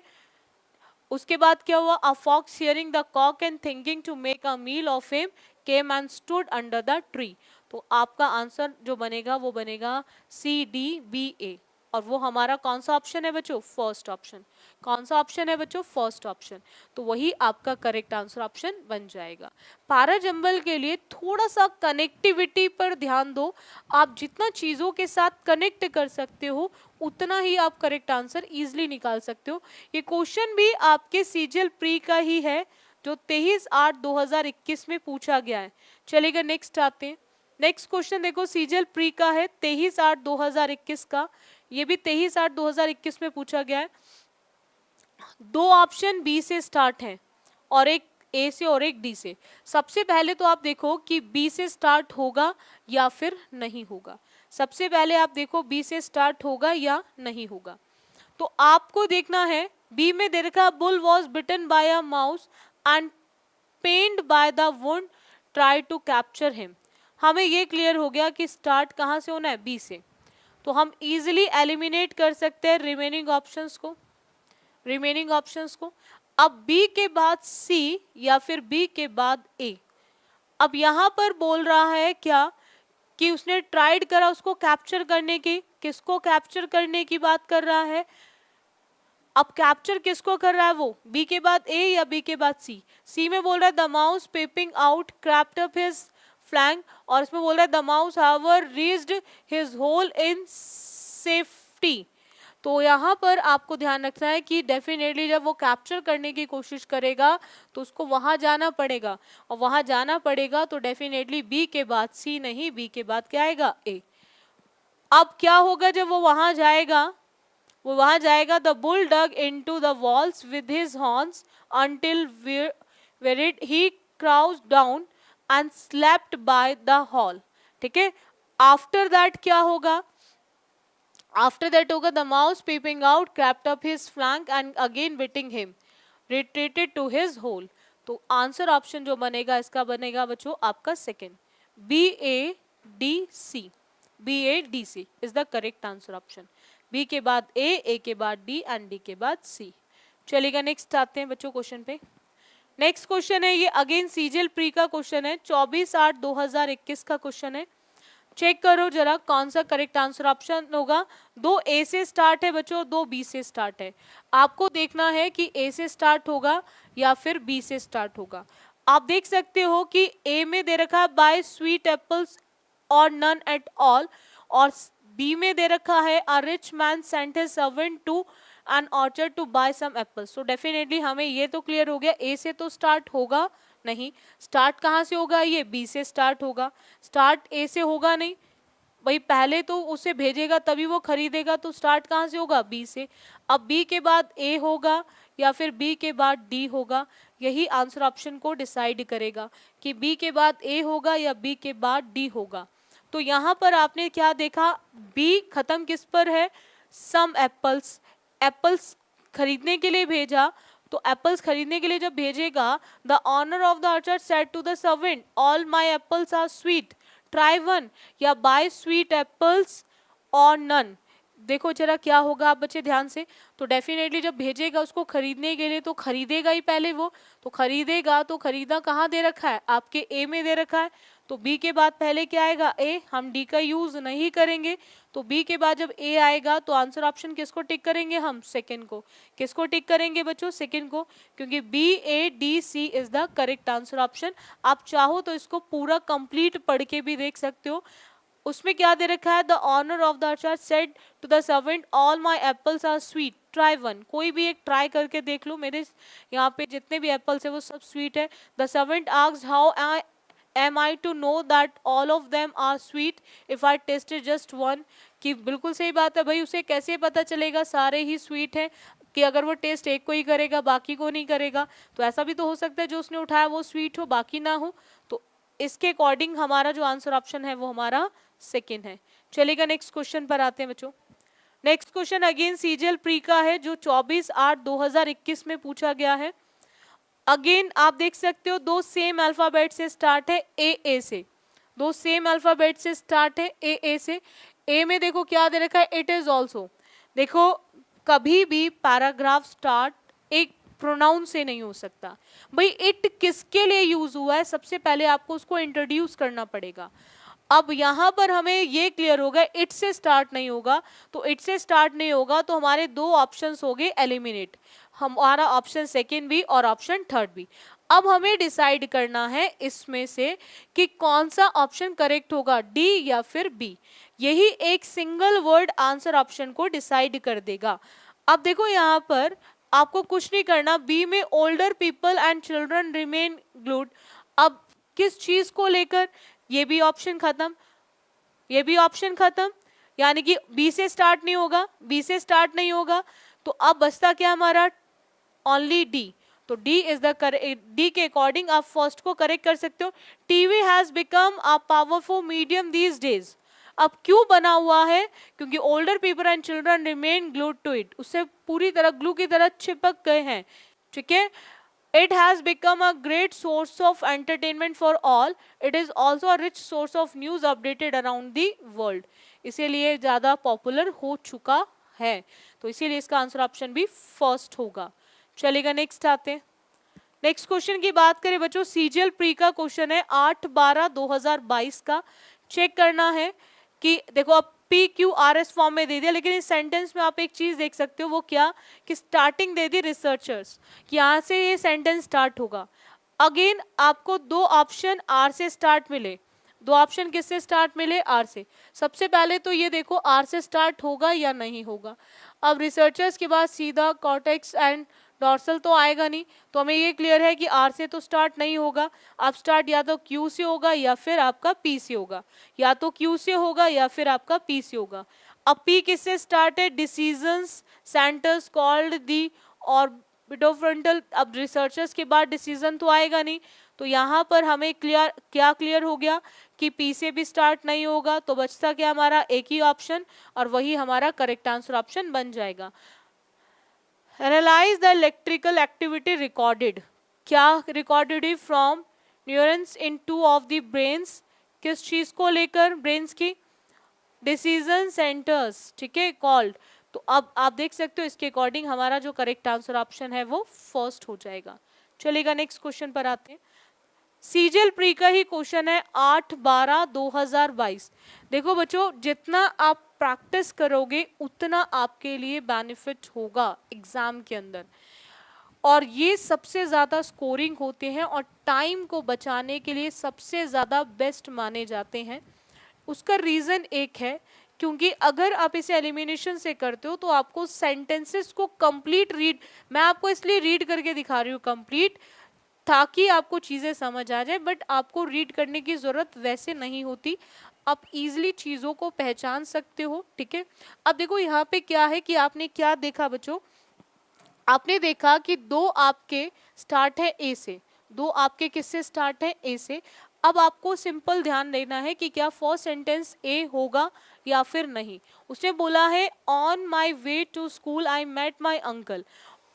उसके बाद क्या हुआ? A fox hearing the cock and thinking to make a meal of him came and stood under the tree। तो आपका आंसर जो बनेगा वो बनेगा सी डी बी ए। और वो हमारा कौन सा ऑप्शन है बच्चों? First option. कौन सा ऑप्शन है बच्चों? First option. तो वही आपका करेक्ट आंसर ऑप्शन बन जाएगा। पैराजंबल के लिए थोड़ा सा कनेक्टिविटी पर ध्यान दो। आप जितना चीजों के साथ कनेक्ट कर सकते हो उतना ही आप करेक्ट आंसर इजिली निकाल सकते हो। ये क्वेश्चन भी आपके सीजीएल प्री का ही है जो 23/8/2021 में पूछा गया है। चलेगा, नेक्स्ट आते हैं। नेक्स्ट क्वेश्चन देखो, सीजीएल प्री का है 23/8/2021 का। ये भी 23/8/2021 में पूछा गया है। दो ऑप्शन बी से स्टार्ट हैं और एक ए से और एक डी से। सबसे पहले तो आप देखो कि बी से स्टार्ट होगा या फिर नहीं होगा। सबसे पहले आप देखो बी से स्टार्ट होगा या नहीं होगा। तो आपको देखना है बी में दे रखा bull was bitten by a mouse and pained by the wound try to capture him. हमें ये क्लियर हो गया कि स्टार्ट कहाँ से होना है? बी से। तो हम इजीली एलिमिनेट कर सकते हैं रिमेनिंग ऑप्शंस को। रिमेनिंग ऑप्शंस को अब बी के बाद सी या फिर बी के बाद ए। अब यहां पर बोल रहा है क्या कि उसने ट्राइड करा उसको कैप्चर करने की। किसको कैप्चर करने की बात कर रहा है? अब कैप्चर किसको कर रहा है वो? बी के बाद ए या बी के बाद सी? सी में बोल रहा है the mouse peeping out crept up his flank, और इसमें बोल रहा है the mouse however reached his hole in safety. तो यहाँ पर आपको ध्यान रखना है कि डेफिनेटली जब वो कैप्चर करने की कोशिश करेगा तो उसको वहां जाना पड़ेगा, और वहां जाना पड़ेगा तो डेफिनेटली बी के बाद सी नहीं, बी के बाद क्या आएगा? ए। अब क्या होगा जब वो वहां जाएगा? वो वहां जाएगा the bull dug into the walls with his horns until where it he crouched down and slept by the hall. ठीक है, आफ्टर दैट क्या होगा? आफ्टर दैट होगा the mouse peeping out crept up his flank and again biting him retreated to his hole. तो आंसर ऑप्शन जो बनेगा इसका बनेगा बच्चों आपका second, B A D C. B A D C is the correct answer option. B के बाद ए के बाद डी एंड डी के बाद सी। चलिएगा, नेक्स्ट आते हैं बच्चों क्वेश्चन पे। नेक्स्ट क्वेश्चन है ये अगेन सीजीएल प्री का क्वेश्चन है, 24/8/2021 का क्वेश्चन है। चेक करो जरा कौन सा करेक्ट आंसर ऑप्शन होगा। दो ए से स्टार्ट है बच्चों, दो बी से स्टार्ट है। आपको देखना है कि ए से स्टार्ट होगा या फिर बी से स्टार्ट होगा। आप देख सकते हो कि ए में दे रखा है बाय स्वीट एप्पल्स और नन एट ऑल, और बी में दे रखा है a rich man sent his servant to an orchard to buy some apples. So definitely हमें ये तो क्लियर हो गया ए से तो स्टार्ट होगा नहीं। स्टार्ट कहाँ से होगा? ये बी से स्टार्ट होगा। स्टार्ट ए से होगा नहीं भाई, पहले तो उसे भेजेगा तभी वो खरीदेगा, तो स्टार्ट कहाँ से होगा? बी से। अब बी के बाद ए होगा या फिर बी के बाद डी होगा, यही आंसर ऑप्शन को डिसाइड करेगा कि बी के बाद ए होगा या बी के बाद डी होगा। तो यहाँ पर आपने क्या देखा? बी खत्म किस पर है? सम एप्पल्स। एप्पल्स खरीदने के लिए भेजा, तो एप्पल्स खरीदने के लिए जब भेजेगा the owner of the orchard said to the servant all my apples are sweet try one, या बाय स्वीट एप्पल्स और नन। देखो जरा क्या होगा आप बच्चे ध्यान से। तो डेफिनेटली जब भेजेगा उसको खरीदने के लिए तो खरीदेगा ही पहले वो, तो खरीदेगा, तो खरीदा कहाँ दे रखा है? आपके ए में दे रखा है। तो बी के बाद पहले क्या आएगा, ए, हम डी का यूज नहीं करेंगे, तो बी के बाद जब ए आएगा तो आंसर ऑप्शन किसको टिक करेंगे हम, सेकंड को। किसको टिक करेंगे बच्चों, सेकंड को, क्योंकि B A D C is the correct answer option. आप चाहो तो इसको पूरा कंप्लीट पढ़ के भी देख सकते हो। उसमें क्या दे रखा है, the owner of the orchard said to the servant all my apples are sweet try one. कोई भी एक ट्राई करके देख लो, मेरे यहाँ पे जितने भी एप्पल्स है वो सब स्वीट है। The servant asked how am I to know that all of them are sweet if I tasted just one। कि बिल्कुल सही बात है भाई, उसे कैसे पता चलेगा सारे ही स्वीट हैं, कि अगर वो टेस्ट एक को ही करेगा बाकी को नहीं करेगा। तो ऐसा भी तो हो सकता है जो उसने उठाया वो स्वीट हो बाकी ना हो। तो इसके अकॉर्डिंग हमारा जो आंसर ऑप्शन है वो हमारा सेकेंड है। चलेगा, नेक्स्ट क्वेश्चन पर आते हैं बच्चों। Next question again CGL pre का है, जो 24/8/2021 में पूछा गया है। अगेन आप देख सकते हो दो सेम अल्फाबेट से स्टार्ट है, ए से, दो सेम अल्फाबेट से स्टार्ट है, ए से। ए में देखो क्या दे रखा है, इट इज ऑल्सो। देखो कभी भी पैराग्राफ स्टार्ट एक प्रोनाउन से नहीं हो सकता भाई। इट किसके लिए यूज हुआ है, सबसे पहले आपको उसको इंट्रोड्यूस करना पड़ेगा। अब यहाँ पर हमें ये क्लियर होगा इट से स्टार्ट नहीं होगा, तो इट से स्टार्ट नहीं होगा तो हमारे दो ऑप्शंस हो गए एलिमिनेट, हमारा ऑप्शन सेकेंड भी और ऑप्शन थर्ड भी। अब हमें डिसाइड करना है इसमें से कि कौन सा ऑप्शन करेक्ट होगा, डी या फिर बी। यही एक सिंगल वर्ड आंसर ऑप्शन को डिसाइड कर देगा। अब देखो यहाँ पर आपको कुछ नहीं करना, बी में older people and children remain glued. अब किस चीज को लेकर, ये भी ऑप्शन खत्म, ये भी ऑप्शन खत्म, यानी कि बी से स्टार्ट नहीं होगा, बी से स्टार्ट नहीं होगा। तो अब बचता क्या हमारा, ओनली डी। तो डी इज द डी के अकॉर्डिंग आप फर्स्ट को करेक्ट कर सकते हो। TV has become a powerful medium these days. अब क्यों बना हुआ है, क्योंकि older people and children remain glued to it, उससे पूरी तरह ग्लू की तरह चिपक गए हैं, ठीक है। It has become a great source of entertainment for all. It is also a rich source of news updated around the world. इसीलिए ज़्यादा पॉपुलर हो चुका है, तो इसीलिए इसका आंसर ऑप्शन भी फर्स्ट होगा। चलेगा, नेक्स्ट आते हैं। नेक्स्ट क्वेश्चन की बात करें बच्चों, सीजीएल प्री का क्वेश्चन है 8/12/2022 का। चेक करना है कि देखो अब PQRS फॉर्म में दे दिया, लेकिन इस सेंटेंस में आप एक चीज देख सकते हो, वो क्या, कि स्टार्टिंग दे दी रिसर्चर्स, कि यहाँ से ये सेंटेंस स्टार्ट होगा। अगेन आपको दो ऑप्शन आर से स्टार्ट मिले, दो ऑप्शन किससे स्टार्ट मिले, आर से। सबसे पहले तो ये देखो आर से स्टार्ट होगा या नहीं होगा। अब रिसर्चर्स के बाद सीधा कॉर्टेक्स एंड डॉर्सल तो आएगा नहीं, तो हमें ये क्लियर है कि आर से तो स्टार्ट नहीं होगा। अब स्टार्ट या तो क्यू से होगा या फिर आपका पी से होगा, या तो क्यू से होगा या फिर आपका पी से होगा। अब पी किससे स्टार्ट है, decisions centres called the orbitofrontal. अब रिसर्चर्स के बाद डिसीजन तो आएगा नहीं, तो यहाँ पर हमें क्या क्लियर हो गया कि पी से भी स्टार्ट नहीं होगा। तो बचता क्या हमारा, एक ही ऑप्शन, और वही हमारा करेक्ट आंसर ऑप्शन बन जाएगा। Analyse the electrical activity recorded. क्या रिकॉर्डेड है, from neurons in two of the brains, किस चीज को लेकर, ब्रेन्स की, डिसीजन सेंटर्स, ठीक है, कॉल्ड। तो अब आप देख सकते हो इसके अकॉर्डिंग हमारा जो करेक्ट आंसर ऑप्शन है वो फर्स्ट हो जाएगा। चलेगा, नेक्स्ट क्वेश्चन पर आते हैं। सीजीएल प्री का ही क्वेश्चन है 8/12/2022। देखो बच्चों, जितना आप प्रैक्टिस करोगे उतना आपके लिए बेनिफिट होगा एग्जाम के अंदर, और ये सबसे ज़्यादा स्कोरिंग होते हैं और टाइम को बचाने के लिए सबसे ज़्यादा बेस्ट माने जाते हैं। उसका रीज़न एक है, क्योंकि अगर आप इसे एलिमिनेशन से करते हो तो आपको सेंटेंसेस को कंप्लीट रीड, मैं आपको इसलिए रीड करके दिखा रही हूँ कंप्लीट, ताकि आपको चीज़ें समझ आ जाए, बट आपको रीड करने की ज़रूरत वैसे नहीं होती, आप इजीली चीज़ों को पहचान सकते हो, ठीक है। अब देखो यहाँ पे क्या है कि आपने क्या देखा बच्चों, आपने देखा कि दो आपके स्टार्ट है ए से, दो आपके किससे स्टार्ट है, ए से। अब आपको सिंपल ध्यान देना है कि क्या फर्स्ट सेंटेंस ए होगा या फिर नहीं। उसने बोला है on my way to school I met my uncle,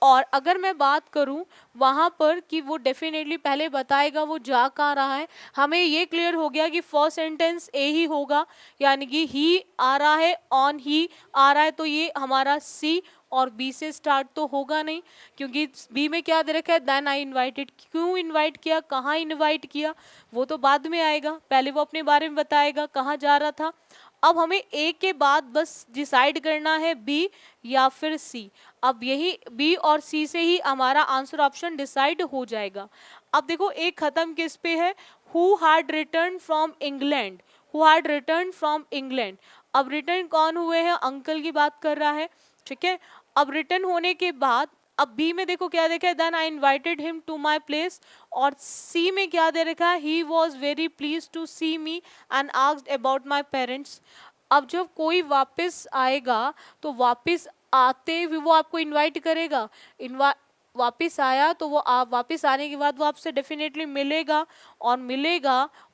और अगर मैं बात करूं वहां पर कि वो डेफिनेटली पहले बताएगा वो जा कहाँ रहा है, हमें ये क्लियर हो गया कि फर्स्ट सेंटेंस ए ही होगा, यानी कि ही आ रहा है, ऑन ही आ रहा है, तो ये हमारा सी और बी से स्टार्ट तो होगा नहीं, क्योंकि बी में क्या दे रखा है, देन आई इनवाइटेड, क्यों इनवाइट किया, कहाँ इनवाइट किया, वो तो बाद में आएगा, पहले वो अपने बारे में बताएगा कहाँ जा रहा था। अब हमें ए के बाद बस डिसाइड करना है बी या फिर सी। अब यही बी और सी से ही हमारा आंसर ऑप्शन डिसाइड हो जाएगा। अब देखो ए खत्म किस पे है, who had return from England, who had return from England. अब रिटर्न कौन हुए हैं, अंकल की बात कर रहा है, ठीक है। अब रिटर्न होने के बाद अब बी में देखो क्या देखा है, then I invited him to my place, और सी में क्या दे रखा है, he was very please to see me and asked about my parents. अब जब कोई वापस आएगा तो वापस आते हुए वो आपको इनवाइट करेगा, वापस आया तो वो आप वापस आने के बाद वो आपसे डेफिनेटली मिलेगा,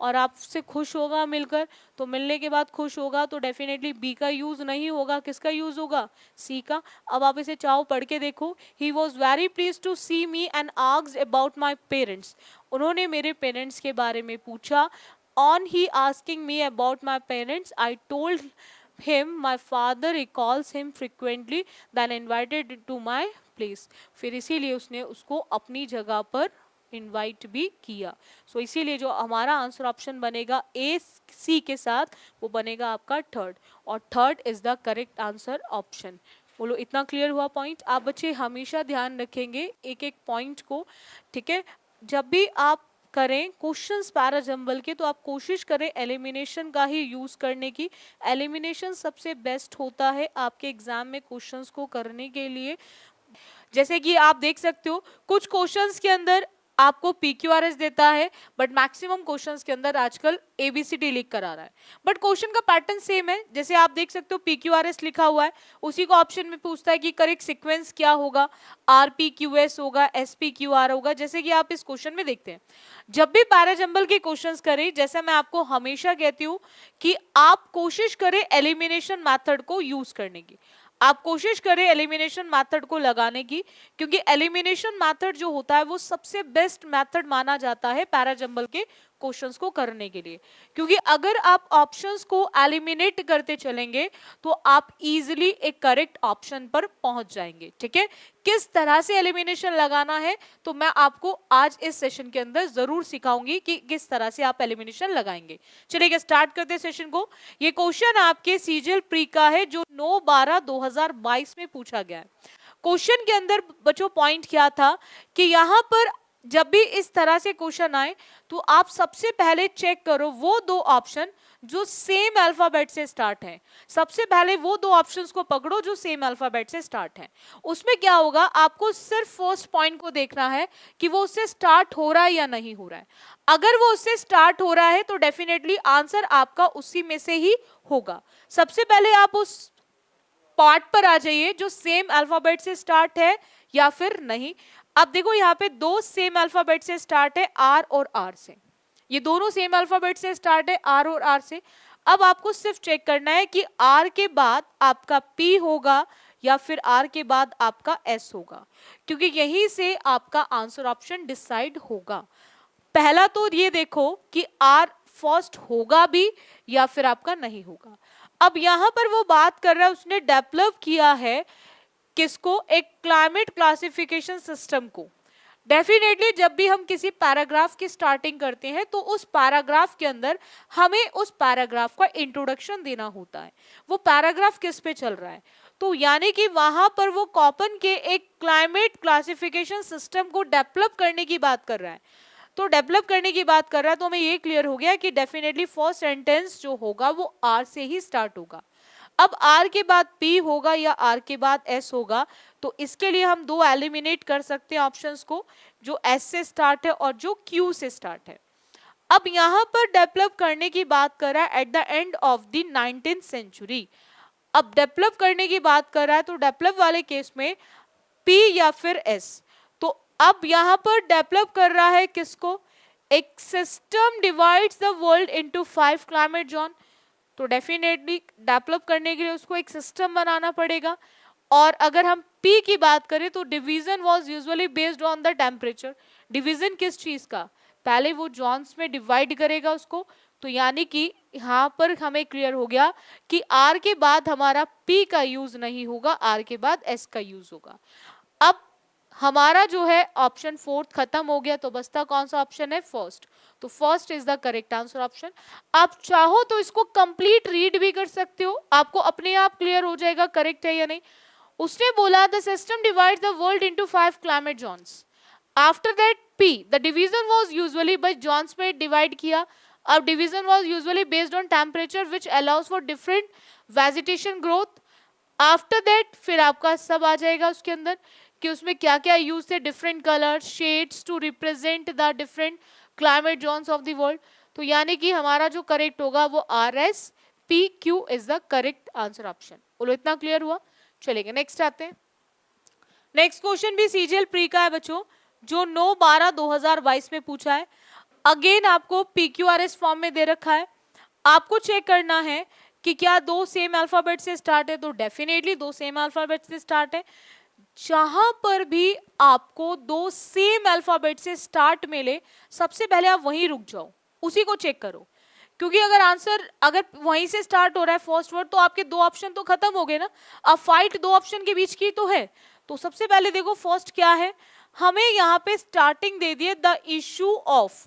और आपसे खुश होगा मिलकर, तो मिलने के बाद खुश होगा तो डेफिनेटली बी का यूज नहीं होगा, किसका यूज होगा, सी का। अब आप इसे चाहो पढ़ के देखो, he was very please to see me and asked about my parents, उन्होंने मेरे पेरेंट्स के बारे में पूछा। On he asking me about my parents I told him my father recalls him frequently then invited to my place, फिर इसीलिए उसने उसको अपनी जगह पर इनवाइट भी किया। सो इसीलिए जो हमारा आंसर ऑप्शन बनेगा ए सी के साथ वो बनेगा आपका थर्ड, और third is the correct answer option. बोलो इतना क्लियर हुआ पॉइंट। आप बच्चे हमेशा ध्यान रखेंगे एक एक पॉइंट को, ठीक है। जब भी आप करें क्वेश्चंस पैराजंबल के तो आप कोशिश करें एलिमिनेशन का ही यूज करने की। एलिमिनेशन सबसे बेस्ट होता है आपके एग्जाम में क्वेश्चंस को करने के लिए। जैसे कि आप देख सकते हो कुछ क्वेश्चंस के अंदर आपको PQRS देता है, बट मैक्सिमम क्वेश्चंस के अंदर आजकल ABCD लिख कर आ रहा है, बट क्वेश्चन का पैटर्न सेम है। जैसे आप देख सकते हो PQRS लिखा हुआ है, उसी को ऑप्शन में पूछता है कि करेक्ट सीक्वेंस क्या होगा, RPQS होगा, SPQR होगा, जैसे कि आप इस क्वेश्चन में देखते हैं। जब भी पैराजंबल के क्वेश्चंस करें, जैसे मैं आपको हमेशा कहती हूँ कि आप कोशिश करें एलिमिनेशन मैथड को यूज करने की, आप कोशिश करें एलिमिनेशन मेथड को लगाने की, क्योंकि एलिमिनेशन मेथड जो होता है वो सबसे बेस्ट मेथड माना जाता है पैराजंबल के क्वेश्चंस को करने के लिए। क्योंकि अगर आप ऑप्शंस को एलिमिनेट करते चलेंगे तो आप इजीली एक करेक्ट ऑप्शन पर पहुंच जाएंगे, ठीक है। किस तरह से एलिमिनेशन लगाना है तो मैं आपको आज इस सेशन के अंदर जरूर सिखाऊंगी कि किस तरह से आप एलिमिनेशन लगाएंगे। चलिए स्टार्ट करते हैं सेशन को। ये क्वेश्चन आपके सीजीएल प्री का है जो 9/12/2022 में पूछा गया है। क्वेश्चन के अंदर बच्चों पॉइंट क्या था कि यहाँ पर जब भी इस तरह से क्वेश्चन आए तो आप सबसे पहले चेक करो वो दो ऑप्शन जो सेम अल्फाबेट से स्टार्ट है। सबसे पहले वो दो ऑप्शंस को पकड़ो जो सेम अल्फाबेट से स्टार्ट है। उसमें क्या होगा, आपको सिर्फ फर्स्ट पॉइंट को देखना है कि वो उससे स्टार्ट हो रहा है या नहीं हो रहा है। अगर वो उससे स्टार्ट हो रहा है तो डेफिनेटली आंसर आपका उसी में से ही होगा। सबसे पहले आप उस पार्ट पर आ जाइए जो सेम अल्फाबेट से स्टार्ट है या फिर नहीं। अब देखो यहाँ पे दो सेम अल्फाबेट से स्टार्ट है, आर और आर से, ये दोनों सेम अल्फाबेट से स्टार्ट है आर और आर से। अब आपको सिर्फ चेक करना है कि आर के बाद आपका पी होगा या फिर आर के बाद आपका एस होगा, क्योंकि यहीं से आपका आंसर ऑप्शन डिसाइड होगा। पहला तो ये देखो कि आर फर्स्ट होगा भी या फिर आपका नहीं होगा। अब यहां पर वो बात कर रहा है, उसने डेवलप किया है किसको, एक क्लाइमेट क्लासिफिकेशन सिस्टम को। डेफिनेटली जब भी हम किसी पैराग्राफ की स्टार्टिंग करते हैं तो उस पैराग्राफ के अंदर हमें उस पैराग्राफ का इंट्रोडक्शन देना होता है, वो पैराग्राफ किस पे चल रहा है। तो यानी कि वहां पर वो कॉपन के एक क्लाइमेट क्लासिफिकेशन सिस्टम को डेवलप करने की बात कर रहा है। तो डेवलप करने की बात कर रहा है तो हमें ये क्लियर हो गया कि डेफिनेटली फर्स्ट सेंटेंस जो होगा वो आर से ही स्टार्ट होगा। अब आर के बाद पी होगा या आर के बाद एस होगा, तो इसके लिए हम दो एलिमिनेट कर सकते हैं ऑप्शंस को, जो एस से स्टार्ट है और जो क्यू से स्टार्ट है। अब यहां पर डेवलप करने की बात कर रहा है at the end of the 19th century. अब डेवलप करने की बात कर रहा है तो डेवलप वाले केस में पी या फिर एस। तो अब यहां पर डेवलप कर रहा है किसको, एक system divides the world into 5 climate zone. तो डेफिनेटली डेवलप करने के लिए उसको एक सिस्टम बनाना पड़ेगा, और अगर हम P की बात करें तो division was usually based on the temperature. Division किस चीज का, पहले वो जॉन्स में डिवाइड करेगा उसको, तो यानी कि यहाँ पर हमें क्लियर हो गया कि R के बाद हमारा P का यूज नहीं होगा, R के बाद S का यूज होगा। अब हमारा जो है ऑप्शन फोर्थ खत्म हो गया, तो बचता कौन सा ऑप्शन है, फर्स्ट। तो first is the correct answer option. आप चाहो तो इसको कंप्लीट रीड भी कर सकते हो, आपको अपने आप क्लियर हो जाएगा करेक्ट है या नहीं। उसने बोला the system divides the world into 5 climate zones. After that P the division was usually by zones में डिवाइड किया। अब division was usually based on temperature which allows for different vegetation growth. After that फिर आपका सब आ जाएगा उसके अंदर कि उसमें क्या क्या यूज थे, different colour shades to represent the different climate zones of the world. तो यानी कि हमारा जो करेक्ट होगा वो RSPQ is the correct answer option. बोलो इतना क्लियर हुआ। चलेंगे नेक्स्ट आते हैं। नेक्स्ट क्वेश्चन भी CGL प्री का है बच्चों, जो 9/12/2022 में पूछा है। अगेन आपको PQRS फॉर्म में दे रखा है। आपको चेक करना है कि क्या दो सेम अल्फाबेट से स्टार्ट है, तो डेफिनेटली दो सेम अल्फाबेट से स्टार्ट है। जहां पर भी आपको दो सेम अल्फाबेट से स्टार्ट मिले, सबसे पहले आप वहीं रुक जाओ, उसी को चेक करो। क्योंकि अगर आंसर अगर वहीं से स्टार्ट हो रहा है फर्स्ट वर्ड, तो आपके दो ऑप्शन तो खत्म हो गए ना। अब फाइट दो ऑप्शन के बीच की तो है। तो सबसे पहले देखो फर्स्ट क्या है, हमें यहाँ पे स्टार्टिंग दे दिए द इशू ऑफ।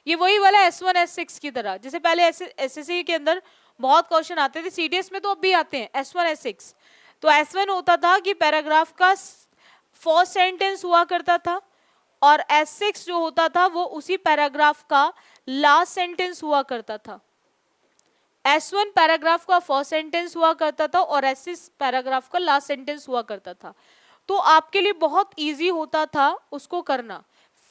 ये वही वाला S1 S6 की तरह, जैसे पहले SSC के अंदर बहुत क्वेश्चन आते थे, CDS में तो अब भी आते हैं S1 S6। तो S1 होता था कि पैराग्राफ का फर्स्ट सेंटेंस हुआ करता था, और S6 जो होता था वो उसी पैराग्राफ का लास्ट सेंटेंस हुआ करता था। S1 पैराग्राफ का फर्स्ट सेंटेंस हुआ करता था और S6 पैराग्राफ का लास्ट सेंटेंस हुआ करता था। तो आपके लिए बहुत इजी होता था उसको करना,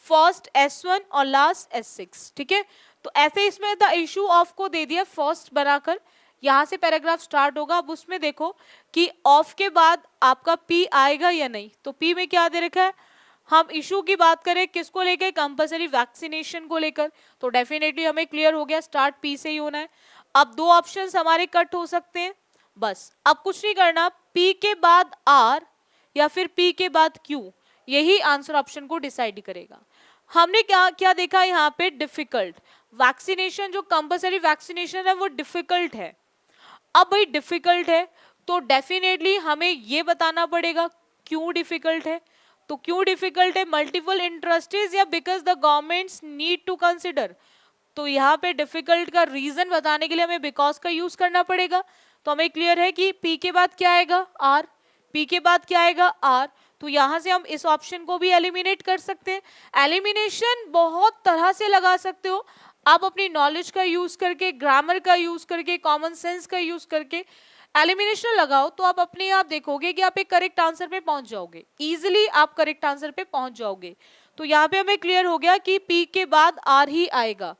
फर्स्ट S1 और लास्ट S6, ठीक है। तो ऐसे इसमें द इशू ऑफ को दे दिया फर्स्ट बनाकर, यहां से पैराग्राफ स्टार्ट होगा। अब उसमें देखो कि ऑफ के बाद आपका P आएगा या नहीं, तो P में क्या दे रखा है, हम इशू की बात करें किसको लेकर, कंपलसरी वैक्सीनेशन को लेकर, तो डेफिनेटली हमें क्लियर हो गया स्टार्ट P से ही होना है। अब दो ऑप्शंस हमारे कट हो सकते हैं, बस अब कुछ नहीं करना, P के बाद R या फिर P के बाद Q, यही आंसर ऑप्शन को डिसाइड करेगा। हमने क्या क्या देखा यहाँ पे, डिफिकल्ट वैक्सीनेशन, जो कंपलसरी वैक्सीनेशन है वो डिफिकल्ट है। अब भाई डिफिकल्ट है तो डेफिनेटली हमें ये बताना पड़ेगा क्यों डिफिकल्ट है। तो क्यों डिफिकल्ट है, मल्टीपल इंटरेस्टेस या because the governments need to consider. तो यहाँ पे डिफिकल्ट का रीजन बताने के लिए हमें बिकॉज का यूज करना पड़ेगा। तो हमें क्लियर है कि P के बाद क्या आएगा, R, P के बाद क्या आएगा, R। तो यहां से हम इस ऑप्शन को भी एलिमिनेट कर सकते हैं। एलिमिनेशन बहुत तरह से लगा सकते हो आप, अपनी नॉलेज का यूज करके, ग्रामर का यूज करके, कॉमन सेंस का यूज करके एलिमिनेशन लगाओ, तो आप अपने आप देखोगे कि आप एक करेक्ट आंसर पे पहुंच जाओगे, इजिली आप करेक्ट आंसर पे पहुंच जाओगे। तो यहाँ पे हमें क्लियर हो गया कि P के बाद R ही आएगा,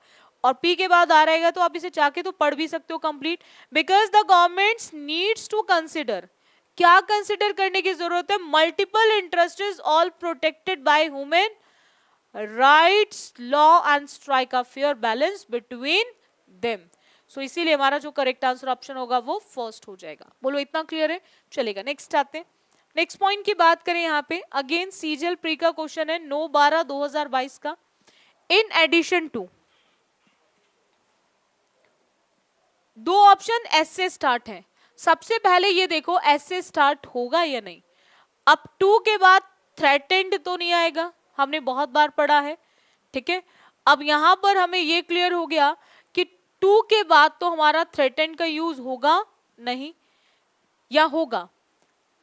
और P के बाद R आएगा तो आप इसे चाहे तो पढ़ भी सकते हो complete. Because the governments needs to consider, क्या कंसिडर करने की जरूरत है, multiple interests all protected by human rights law and strike a fair balance between them. So इसीलिए हमारा जो करेक्ट आंसर ऑप्शन होगा वो फर्स्ट हो जाएगा। बोलो इतना क्लियर है। चलेगा नेक्स्ट आते हैं। नेक्स्ट पॉइंट की बात करें यहाँ पे, अगेन CGL प्री का क्वेश्चन है 9/12/2022 का। इन एडिशन टू, दो ऑप्शन S से स्टार्ट है। सबसे पहले ये देखो S से स्टार्ट होगा या नहीं। अब 2 के बाद थ्रेटेंड तो नहीं आएगा, हमने बहुत बार पढ़ा है, ठीक है। अब यहां पर हमें ये क्लियर हो गया कि 2 के बाद तो हमारा थ्रेटेंड का यूज होगा नहीं, या होगा,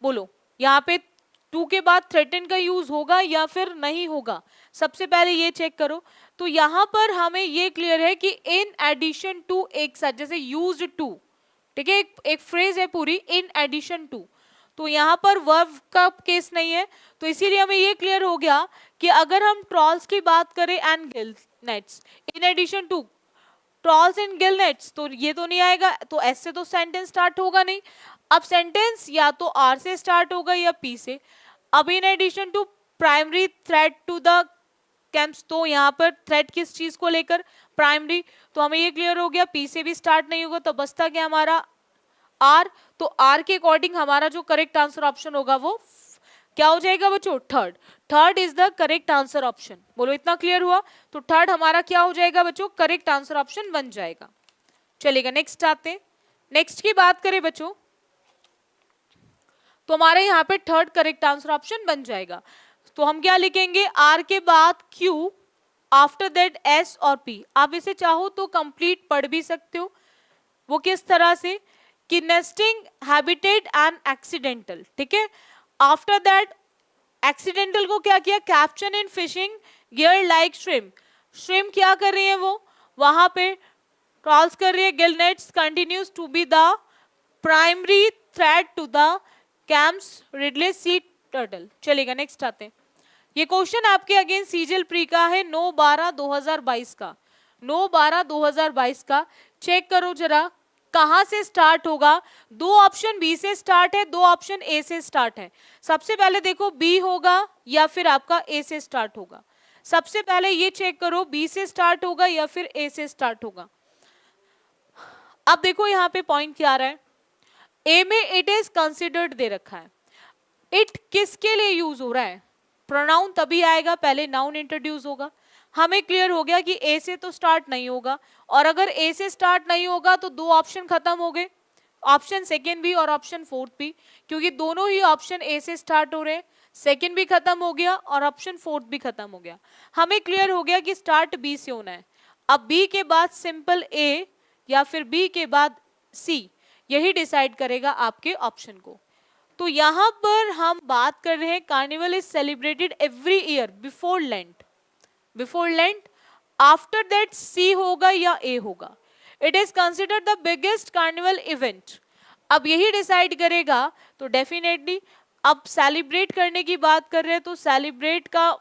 बोलो यहाँ पे 2 के बाद थ्रेटेंड का यूज होगा या फिर नहीं होगा, सबसे पहले ये चेक करो। तो यहां पर हमें ये क्लियर है कि इन एडिशन टू, एक साथ जैसे यूज्ड टू, ठीक है, एक फ्रेज है पूरी, इन एडिशन टू, तो यहाँ पर वर्ब का केस नहीं है। तो इसीलिए हमें ये क्लियर हो गया कि अगर हम ट्रॉल्स की बात करें and gill nets in addition to trolls and gill nets, तो ये तो नहीं आएगा, तो S से तो सेंटेंस स्टार्ट होगा नहीं। अब सेंटेंस या तो R से स्टार्ट होगा या P से। अब in addition to primary threat to the camps, तो यहाँ पर थ्रेट किस चीज को लेकर, प्राइमरी, तो हमें ये क्लियर हो गया P से भी स्टार्ट नहीं होगा, तो बचता क्या हमारा आर, तो आर के अकॉर्डिंग हमारा जो करेक्ट आंसर ऑप्शन होगा वो क्या हो जाएगा बच्चों? Third. Third is the correct answer option. बोलो इतना क्लियर हुआ? तो थर्ड हमारा क्या हो जाएगा बच्चों? करेक्ट आंसर ऑप्शन बन जाएगा। चलेगा, नेक्स्ट आते हैं। नेक्स्ट की बात करें बच्चों तो हमारे यहाँ पे थर्ड करेक्ट आंसर ऑप्शन बन जाएगा। तो हम क्या लिखेंगे? आर के बाद क्यू, आफ्टर दैट एस और पी। आप इसे चाहो तो कंप्लीट पढ़ भी सकते हो। वो किस तरह से कि नेस्टिंग, हैबिटेट एंड एक्सीडेंटल, ठीक है। आफ्टर दैट एक्सीडेंटल को क्या किया? कैप्चर इन fishing gear like shrimp. Shrimp क्या कर रही है? वो वहां पे क्रॉस कर रही है। Gillnets continues to be the primary threat to the Kemp's ridley sea turtle. चलेगा, नेक्स्ट आते हैं। ये क्वेश्चन आपके अगेन सीजल प्री का है, 9/12/2022 का। 9/12/2022 का चेक करो जरा कहां से स्टार्ट होगा। दो ऑप्शन बी से स्टार्ट है, दो ऑप्शन ए से स्टार्ट है। सबसे पहले देखो बी होगा या फिर आपका ए से स्टार्ट होगा। सबसे पहले ये चेक करो बी से स्टार्ट होगा या फिर ए से स्टार्ट होगा। अब देखो यहाँ पे पॉइंट क्या आ रहा है। ए में इट इज कंसिडर्ड दे रखा है। इट किसके लिए यूज हो रहा है? प्रोनाउन तभी आएगा, पहले नाउन इंट्रोड्यूस होगा। हमें क्लियर हो गया कि ए से तो स्टार्ट नहीं होगा, और अगर ए से स्टार्ट नहीं होगा तो दो ऑप्शन खत्म हो गए, ऑप्शन सेकेंड भी और ऑप्शन फोर्थ भी, क्योंकि दोनों ही ऑप्शन ए से स्टार्ट हो रहे हैं। सेकेंड भी खत्म हो गया और ऑप्शन फोर्थ भी खत्म हो गया। हमें क्लियर हो गया कि स्टार्ट बी से होना है। अब बी के बाद सिंपल ए या फिर बी के बाद सी, यही डिसाइड करेगा आपके ऑप्शन को। तो यहां पर हम बात कर रहे हैं carnival is celebrated every year before Lent. Before Lent, after that C होगा या ए होगा। It is considered the biggest carnival event. अब यही डिसाइड करेगा। तो डेफिनेटली अब सेलिब्रेट करने की बात कर रहे हैं तो सेलिब्रेट का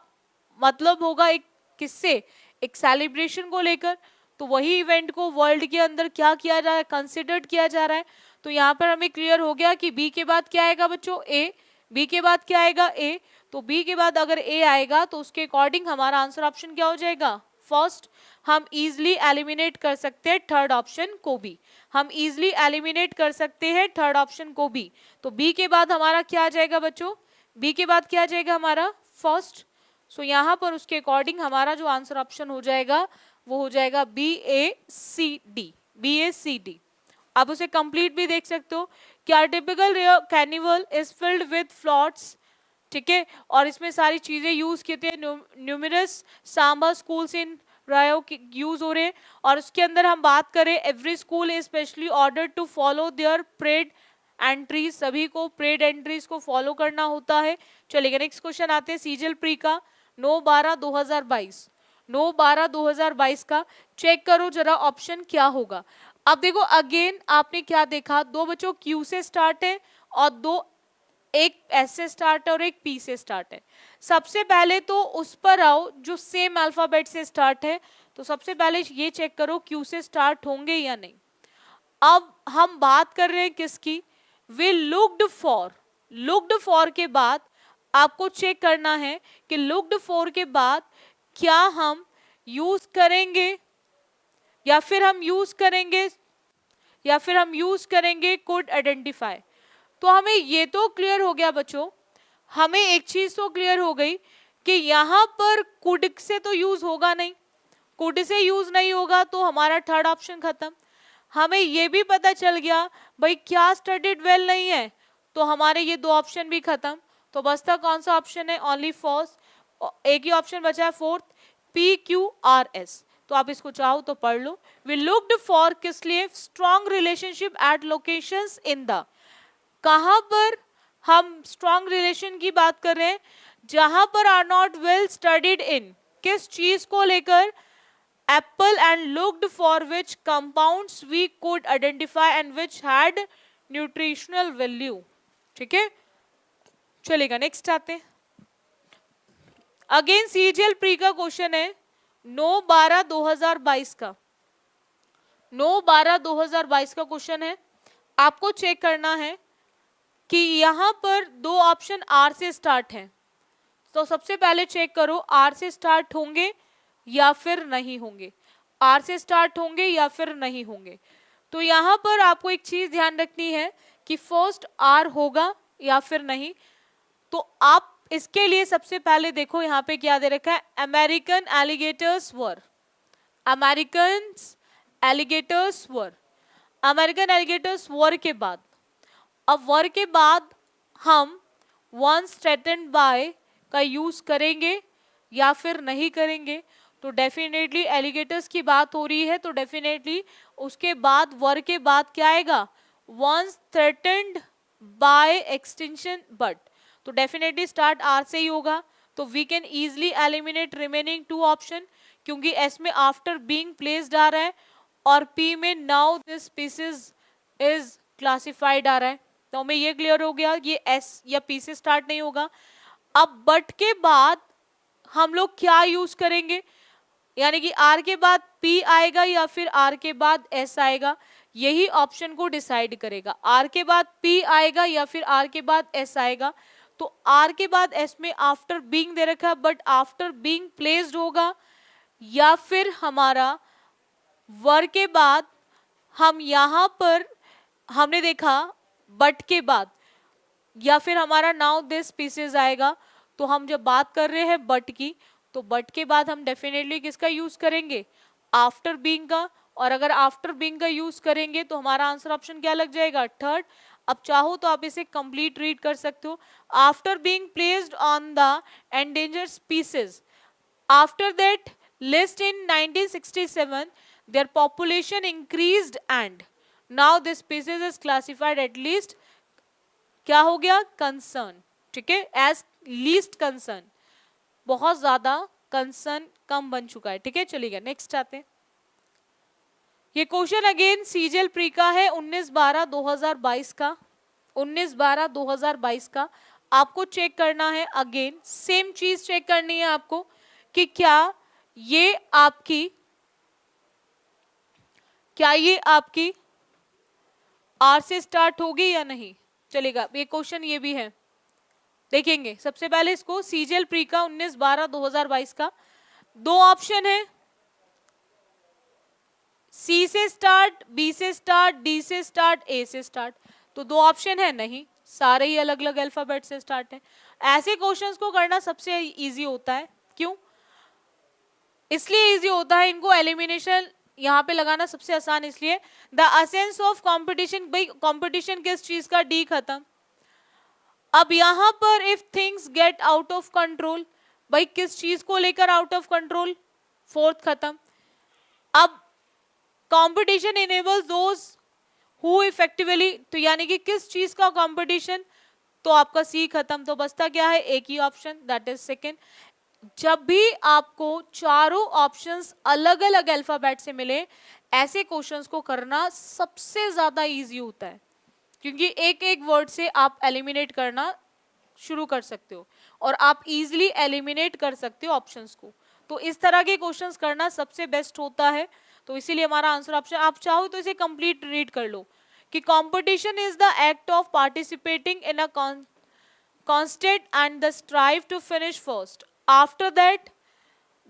मतलब होगा एक किससे? एक सेलिब्रेशन को लेकर। तो वही इवेंट को वर्ल्ड के अंदर क्या किया जा रहा है? कंसिडर्ड किया जा रहा है। तो यहाँ पर हमें क्लियर हो गया कि बी के बाद क्या आएगा बच्चों? ए। बी के बाद क्या आएगा? ए। तो बी के बाद अगर ए आएगा तो उसके अकॉर्डिंग हमारा आंसर ऑप्शन क्या हो जाएगा? फर्स्ट। हम इजिली एलिमिनेट कर सकते हैं थर्ड ऑप्शन को भी। हम इजिली एलिमिनेट कर सकते हैं थर्ड ऑप्शन को भी। तो बी के बाद हमारा क्या आ जाएगा बच्चों? बी के बाद क्या आ जाएगा हमारा? फर्स्ट। सो यहाँ पर उसके अकॉर्डिंग हमारा जो आंसर ऑप्शन हो जाएगा वो हो जाएगा B A C D. B A C D. आप उसे कंप्लीट भी देख सकते हो कि our typical carnival is filled with floats, ठीक है, और इसमें सारी चीजें यूज की थे। न्यूमरस सांबा स्कूल्स इन रायो यूज हो रहे। और उसके अंदर हम बात करें every school is specially ordered to follow their parade entries. सभी को प्रेड एंट्रीज को फॉलो करना होता है। चलिए नेक्स्ट क्वेश्चन आते हैं सीजल प्री का 9/12/2022। 9/12/2022 का चेक करो जरा ऑप्शन क्या होगा। अब देखो अगेन आपने क्या देखा? दो बच्चों क्यू से स्टार्ट है और दो, एक एस से स्टार्ट है और एक पी से स्टार्ट है। सबसे पहले तो उस पर आओ जो सेम अल्फाबेट से स्टार्ट है। तो सबसे पहले ये चेक करो क्यू से स्टार्ट होंगे या नहीं। अब हम बात कर रहे हैं किसकी? We looked for. Looked for के बाद आपको चेक करना है कि लुक्ड फॉर के बाद क्या हम यूज करेंगे या फिर हम यूज करेंगे कुड आइडेंटिफाई। तो हमें ये तो क्लियर हो गया बच्चों, हमें एक चीज तो क्लियर हो गई कि यहां पर कुड से तो यूज होगा नहीं। कुड से यूज नहीं होगा तो हमारा थर्ड ऑप्शन खत्म। हमें ये भी पता चल गया भाई क्या स्टडीड वेल नहीं है, तो हमारे ये दो ऑप्शन भी खत्म। तो बचता कौन सा ऑप्शन है? Only first. एक ही ऑप्शन बचा है फोर्थ, PQRS। तो आप इसको चाहो तो पढ़ लो। वी लुक्ड फॉर किस लिए? Strong relationship eight locations in the. कहां पर हम स्ट्रॉन्ग रिलेशन की बात कर रहे हैं? जहां पर are not well studied in. किस चीज को लेकर? Apple and looked for which compounds we could identify and which had nutritional value. ठीक है, चलेगा नेक्स्ट आते हैं। अगेन सीजीएल प्री का क्वेश्चन है 9/12/2022 का। 9/12/2022 का क्वेश्चन है। आपको चेक करना है कि यहां पर दो ऑप्शन आर से स्टार्ट है। तो सबसे पहले चेक करो आर से स्टार्ट होंगे या फिर नहीं होंगे। आर से स्टार्ट होंगे या फिर नहीं होंगे। तो यहाँ पर आपको एक चीज ध्यान रखनी है कि फर्स्ट आर होगा या फिर नहीं। तो आप इसके लिए सबसे पहले देखो यहाँ पे क्या दे रखा है, अमेरिकन एलिगेटर्स वर, अमेरिकन एलिगेटर्स वर, अमेरिकन एलिगेटर्स वर के बाद, अब वर के बाद हम वंस थ्रेटन्ड बाय का यूज करेंगे या फिर नहीं करेंगे। तो डेफिनेटली एलिगेटर्स की बात हो रही है तो डेफिनेटली उसके बाद वर के बाद क्या आएगा, once threatened by extinction but, तो डेफिनेटली स्टार्ट आर से ही होगा। तो we can easily eliminate remaining two option, क्योंकि एस में आफ्टर बीइंग प्लेस्ड आ रहा है और पी में now this species is classified आ रहा है। तो हमें ये क्लियर हो गया ये एस या पी से स्टार्ट नहीं होगा। अब बट के बाद हम लोग क्या यूज करेंगे, यानी कि आर के बाद पी आएगा या फिर आर के बाद एस आएगा, यही ऑप्शन को डिसाइड करेगा। आर के बाद पी आएगा या फिर आर के बाद एस आएगा। तो आर के बाद एस में आफ्टर बीइंग दे रखा है बट आफ्टर बीइंग प्लेस्ड होगा, या फिर हमारा वर के बाद हम यहां पर हमने देखा बट के बाद, या फिर हमारा नाउ दिस स्पीसीज आएगा। तो हम जब बात कर रहे हैं बट की, तो बट के बाद हम डेफिनेटली किसका यूज करेंगे, आफ्टर बीइंग का। और अगर आफ्टर बीइंग का यूज करेंगे तो हमारा आंसर ऑप्शन क्या लग जाएगा, थर्ड। अब चाहो तो आप इसे कंप्लीट रीड कर सकते हो, after being placed on the endangered species, after that list in 1967 their population increased and now this species is classified at least क्या हो गया, कंसर्न, ठीक है, एज लीस्ट कंसर्न, बहुत ज्यादा कंसर्न कम बन चुका है, ठीक है। चलिए नेक्स्ट आते हैं। ये क्वेश्चन अगेन सीजीएल प्री का है 19/12/2022 का, 19/12/2022 का। आपको चेक करना है, अगेन सेम चीज चेक करनी है आपको कि क्या ये आपकी आर से स्टार्ट होगी या नहीं। चलेगा, ये क्वेश्चन ये भी है, देखेंगे। सबसे पहले इसको सीजीएल प्री का 19/12/2022 का, दो ऑप्शन है, सी से स्टार्ट, बी से स्टार्ट, डी से स्टार्ट, ए से स्टार्ट। तो दो ऑप्शन है नहीं, सारे ही अलग अलग अल्फाबेट से स्टार्ट है। ऐसे क्वेश्चंस को करना सबसे इजी होता है, क्यों, इसलिए इजी होता है, इनको एलिमिनेशन यहाँ पे लगाना सबसे आसान इसलिए। द असेंस ऑफ कंपटीशन, भाई कंपटीशन किस चीज का, डी खत्म। अब यहां पर if things get out of control, भाई किस चीज को लेकर आउट ऑफ कंट्रोल, फोर्थ खत्म। अब competition enables those who effectively, तो यानी कि किस चीज का कंपटीशन, तो आपका सी खत्म। तो बचता क्या है, एक ही ऑप्शन, दैट इज सेकेंड। जब भी आपको चारों ऑप्शंस अलग अलग अल्फाबेट से मिले, ऐसे क्वेश्चंस को करना सबसे ज्यादा इजी होता है, क्योंकि एक एक वर्ड से आप एलिमिनेट करना शुरू कर सकते हो और आप इजीली एलिमिनेट कर सकते हो ऑप्शंस को। तो इस तरह के क्वेश्चंस करना सबसे बेस्ट होता है। तो इसीलिए हमारा आंसर ऑप्शन, आप चाहो तो इसे कंप्लीट रीड कर लो कि competition is the act of participating in a constant and the strive to finish first. After that,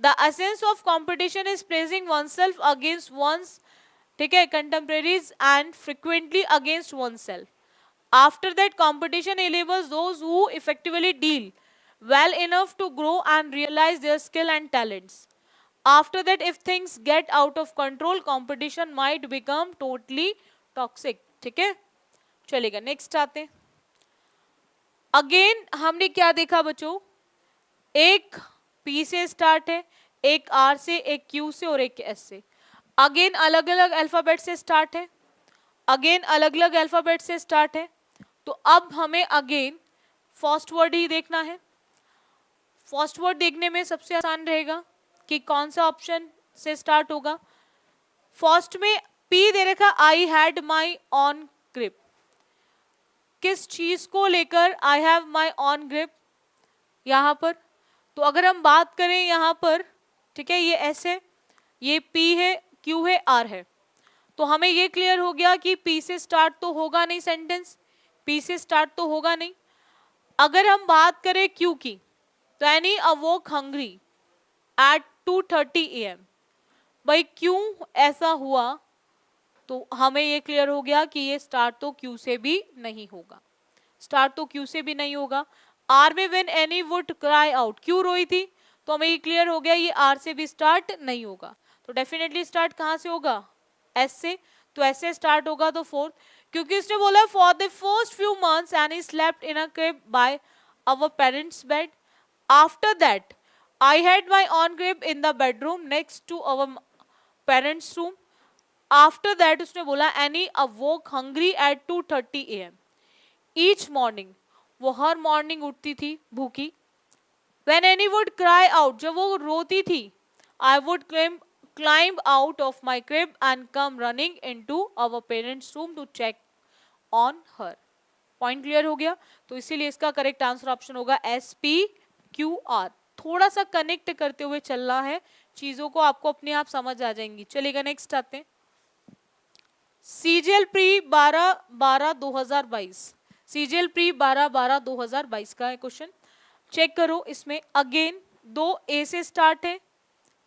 the essence of competition is praising oneself against one's, ठीक है, contemporaries and frequently against oneself. After that, competition enables those who effectively deal well enough to grow and realize their skill and talents. After that, if things get out of control, competition might become totally toxic. ठीक है, चलेगा, नेक्स्ट आते हैं। अगेन हमने क्या देखा बच्चों, एक पी से स्टार्ट है, एक आर से, एक क्यू से और एक एस से। अगेन अलग अलग अल्फाबेट से स्टार्ट है, अगेन अलग अलग अल्फाबेट से स्टार्ट है। तो अब हमें अगेन फर्स्ट वर्ड ही देखना है। फर्स्ट वर्ड देखने में सबसे आसान रहेगा कि कौन सा ऑप्शन से स्टार्ट होगा। फर्स्ट में पी दे रखा, आई हैड माई ऑन ग्रिप, किस चीज को लेकर, I have my on grip यहां पर। तो अगर हम बात करें यहां पर, ठीक है, ये एस है, ये पी है, क्यू है, आर है। तो हमें ये क्लियर हो गया कि पी से स्टार्ट तो होगा नहीं सेंटेंस, पी से स्टार्ट तो होगा नहीं। अगर हम बात करें क्यू की, तो Annie awoke hungry at 2:30 AM, भाई क्यों ऐसा हुआ तो हमें ये क्लियर हो गया कि ये स्टार्ट तो क्यू से भी नहीं होगा, स्टार्ट तो क्यू से भी नहीं होगा। आर में when any would cry out, Q रोई थी, तो हमें ये क्लियर हो गया ये आर से भी स्टार्ट नहीं होगा। तो डेफिनेटली स्टार्ट कहाँ से होगा, एस से, तो एस से स्टार्ट होगा। तो फोर्थ, क्योंकि उसने बोला for the first few months Annie slept in a crib by our parents bed, after that I had my own crib in the bedroom next to our parents room, after that उसने बोला Annie awoke hungry at 2:30 AM each morning, वो हर मॉर्निंग उठती थी भूखी। When any would cry out, जब वो रोती थी, I would climb out of my crib and come running into our parents' room to check on her. Point clear हो गया, तो इसीलिए इसका करेक्ट आंसर ऑप्शन होगा SPQR। थोड़ा सा कनेक्ट करते हुए चलना है चीजों को, आपको अपने आप समझ आ जाएंगी। चलेगा, नेक्स्ट आते हैं सीजीएल प्री 12/12/2022, सीजीएल प्री 12/12/2022 का है क्वेश्चन। चेक करो, इसमें अगेन 2 ए से स्टार्ट है,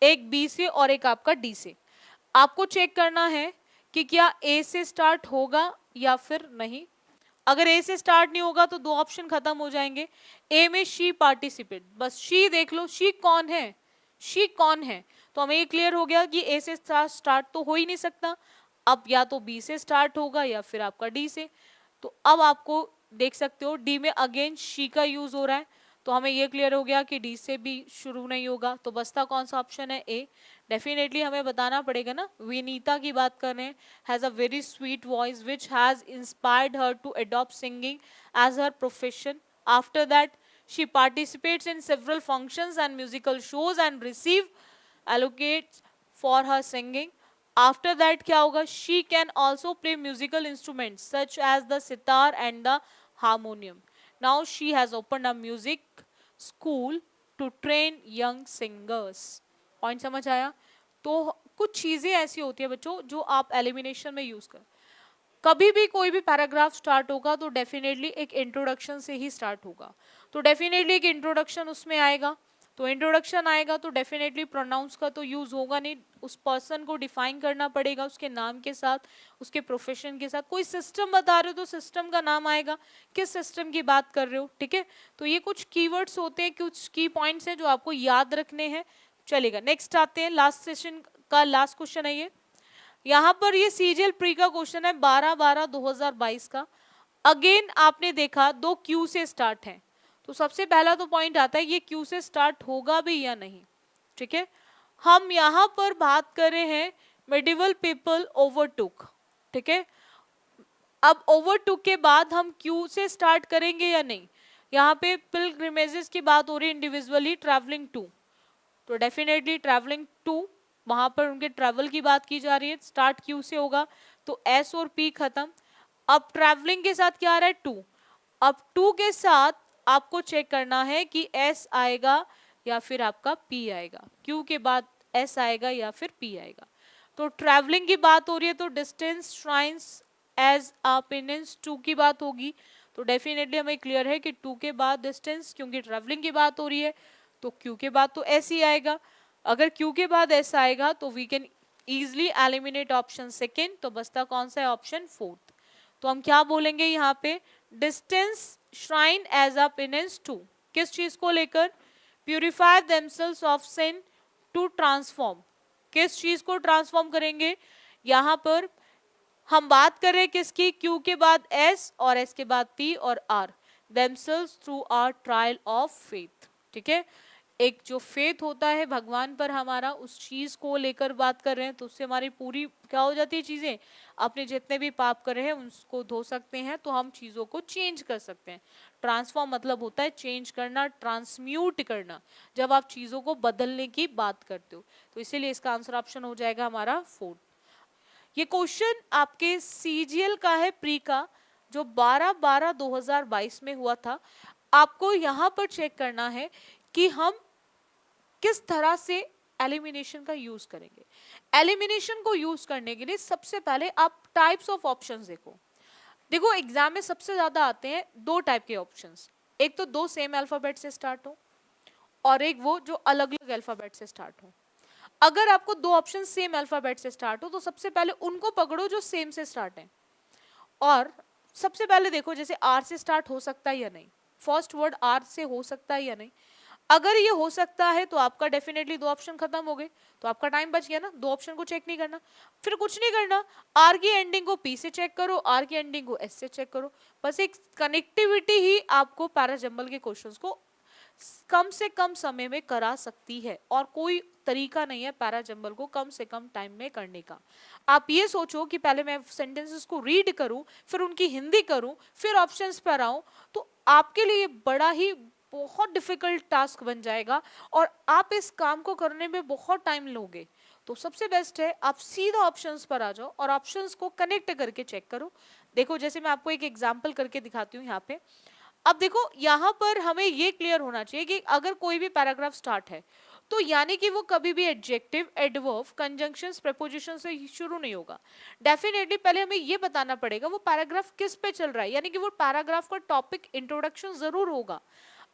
एक बी से और एक आपका डी से। आपको चेक करना है कि क्या ए से स्टार्ट होगा या फिर नहीं। अगर ए से स्टार्ट नहीं होगा तो 2 ऑप्शन खत्म हो जाएंगे। ए में शी पार्टिसिपेट, बस शी देख लो, शी कौन है, शी कौन है, तो हमें ये क्लियर हो गया कि ए से स्टार्ट तो हो ही नहीं सकता। अब या तो बी से स्टार्ट होगा या फिर आपका डी से। तो अब आपको देख सकते हो डी में अगेन शी का यूज हो रहा है, तो हमें ये क्लियर हो गया कि डी से भी शुरू नहीं होगा। तो बसता कौन सा ऑप्शन है, ए। डेफिनेटली हमें बताना पड़ेगा ना, विनीता की बात कर रहे हैं, has a very sweet voice which has inspired her to adopt singing as her profession. After that she participates in several functions and musical shows and receive accolades for her singing. After that क्या होगा, she can also play musical instruments such as the sitar and the harmonium. Now she has opened a music school to train young singers. Point समझ आया। तो कुछ चीजें ऐसी होती है बच्चों जो आप एलिमिनेशन में यूज कर, कभी भी कोई भी पैराग्राफ स्टार्ट होगा तो डेफिनेटली एक इंट्रोडक्शन से ही स्टार्ट होगा। तो डेफिनेटली एक इंट्रोडक्शन उसमें आएगा, तो इंट्रोडक्शन आएगा तो डेफिनेटली प्रोनाउंस का तो यूज होगा नहीं, उस पर्सन को डिफाइन करना पड़ेगा उसके नाम के साथ, उसके प्रोफेशन के साथ। कोई सिस्टम बता रहे हो तो सिस्टम का नाम आएगा, किस सिस्टम की बात कर रहे हो, ठीक है। तो ये कुछ कीवर्ड्स होते हैं, कुछ की पॉइंट्स हैं जो आपको याद रखने हैं। चलेगा, नेक्स्ट आते हैं, लास्ट सेशन का लास्ट क्वेश्चन है ये। यहाँ पर ये सीजीएल प्री का क्वेश्चन है 12/12/2022 का। अगेन आपने देखा 2 क्यू से स्टार्ट है, तो सबसे पहला तो पॉइंट आता है ये क्यू से स्टार्ट होगा भी या नहीं, ठीक है। हम यहाँ पर बात कर रहे हैं मेडिवल पीपल ओवरटुक, ठीक है। अब ओवरटुक के बाद हम क्यू से स्टार्ट करेंगे या नहीं। यहाँ पे पिलग्रिमेजेस की बात हो रही है, इंडिविजुअली ट्रैवलिंग टू, तो डेफिनेटली ट्रैवलिंग टू, वहां पर उनके ट्रैवल की बात की जा रही है, स्टार्ट क्यू से होगा, तो एस और पी खत्म। अब ट्रैवलिंग के साथ क्या आ रहा है, टू। अब टू के साथ आपको चेक करना है कि एस आएगा या फिर आपका पी आएगा, क्यू के बाद एस आएगा या फिर पी आएगा। तो ट्रैवलिंग की बात हो रही है तो डिस्टेंस श्राइन्स एज अपिनेंस 2 की बात होगी, तो डेफिनेटली हमें क्लियर है कि 2 के बाद डिस्टेंस, क्योंकि ट्रैवलिंग की बात हो रही है तो क्यू के बाद तो एस ही आएगा। अगर क्यू के बाद एस आएगा तो we can easily eliminate option second, तो बचता कौन सा है, ऑप्शन फोर्थ। तो हम क्या बोलेंगे यहाँ पे, distance shrine as a penance to, किस चीज को लेकर, purify themselves of sin to transform, किस चीज को ट्रांसफॉर्म करेंगे। यहाँ पर हम बात कर रहे हैं किसकी, क्यू के बाद एस और एस के बाद पी और R, themselves through our trial of faith, ठीक है। एक जो फेथ होता है भगवान पर हमारा, उस चीज को लेकर बात कर रहे हैं, तो उससे हमारी पूरी क्या हो जाती है चीजें, अपने जितने भी पाप कर रहे हैं उसको धो सकते हैं, तो हम चीजों को चेंज कर सकते हैं। ट्रांसफॉर्म मतलब होता है चेंज करना, ट्रांसम्यूट करना, जब आप चीजों को बदलने की बात करते हो। तो इसीलिए इसका आंसर ऑप्शन हो जाएगा हमारा फोर्थ। ये क्वेश्चन आपके सीजीएल का है प्री का, जो 12/12/2022 में हुआ था। आपको यहाँ पर चेक करना है कि हम किस तरह से एलिमिनेशन का यूज करेंगे। एलिमिनेशन को यूज करने के लिए सबसे पहले आप टाइप्स ऑफ ऑप्शंस देखो। देखो एग्जाम में सबसे ज्यादा आते हैं 2 टाइप के ऑप्शंस, एक तो 2 सेम अल्फाबेट से स्टार्ट हो और एक वो जो अलग अलग अल्फाबेट से स्टार्ट हो। अगर आपको दो ऑप्शन सेम अल्फाबेट से स्टार्ट हो तो सबसे पहले उनको पकड़ो जो सेम से स्टार्ट है, और सबसे पहले देखो जैसे आर से स्टार्ट हो सकता है या नहीं, फर्स्ट वर्ड आर से हो सकता है या नहीं। अगर ये हो सकता है तो आपका डेफिनेटली दो ऑप्शन खत्म हो गए, तो आपका टाइम बच गया ना, दो ऑप्शन को चेक नहीं करना। फिर कुछ नहीं करना, आर की एंडिंग को पी से चेक करो, आर की एंडिंग को एस से चेक करो। बस एक कनेक्टिविटी ही आपको पैराजंबल के क्वेश्चंस को कम से कम समय में करा सकती है, और कोई तरीका नहीं है पैराजंबल को कम से कम टाइम में करने का। आप ये सोचो कि पहले मैं सेंटेंसेस को रीड करूं, फिर उनकी हिंदी करूं, फिर ऑप्शंस पर आऊं, तो आपके लिए बड़ा ही बहुत डिफिकल्ट टास्क बन जाएगा, और आप इस काम को करने में बहुत टाइम लोगे। तो सबसे बेस्ट है आप सीधा ऑप्शंस पर आ जाओ और ऑप्शंस को कनेक्ट करके चेक करो। देखो जैसे मैं आपको एक एग्जांपल करके दिखाती हूँ यहाँ पे। अब देखो यहाँ पर हमें ये क्लियर होना चाहिए कि अगर कोई भी पैराग्राफ स्टार्ट है तो यानी कि वो कभी भी एडजेक्टिव, एडवर्ब, कंजंक्शंस, प्रीपोजिशन से शुरू नहीं होगा। डेफिनेटली पहले हमें ये बताना पड़ेगा वो पैराग्राफ किस पे चल रहा है, यानी कि वो पैराग्राफ का टॉपिक इंट्रोडक्शन जरूर होगा।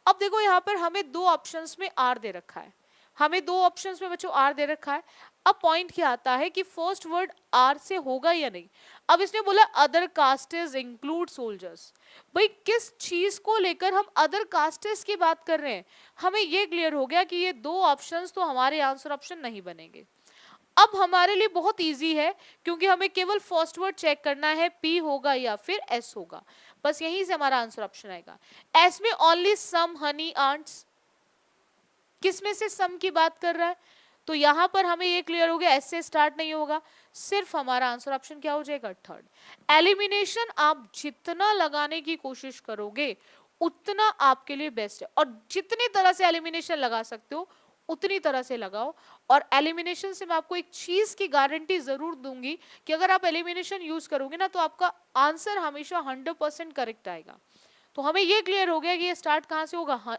अब देखो यहाँ पर हमें दो ऑप्शंस में आर दे रखा है, हमें दो ऑप्शंस में बच्चों आर दे रखा है। अब पॉइंट क्या आता है कि फर्स्ट वर्ड आर से होगा या नहीं। अब इसने बोला अदर कास्टेस इंक्लूड सोल्जर्स, भाई किस चीज को लेकर हम अदर कास्टेस की बात कर रहे हैं। हमें ये क्लियर हो गया कि ये दो ऑप्शंस तो हमारे आंसर ऑप्शन नहीं बनेंगे। अब हमारे लिए बहुत इजी है, क्योंकि हमें केवल फर्स्ट वर्ड चेक करना है, पी होगा या फिर एस होगा, बस यहीं से हमारा आंसर ऑप्शन आएगा। एस में ओनली सम हनी आंट्स, किस में से सम की बात कर रहा है, तो यहां पर हमें ये क्लियर हो गया एस से स्टार्ट नहीं होगा, सिर्फ हमारा आंसर ऑप्शन क्या हो जाएगा, थर्ड। एलिमिनेशन आप जितना लगाने की कोशिश करोगे उतना आपके लिए बेस्ट है, और जितनी तरह से एलिमिनेशन लगा सकते हो उतनी तरह से लगाओ। और एलिमिनेशन से मैं आपको एक चीज की गारंटी जरूर दूंगी कि अगर आप एलिमिनेशन यूज करोगे ना तो आपका आंसर हमेशा 100% करेक्ट आएगा। तो हमें ये क्लियर हो गया कि ये स्टार्ट कहां से होगा,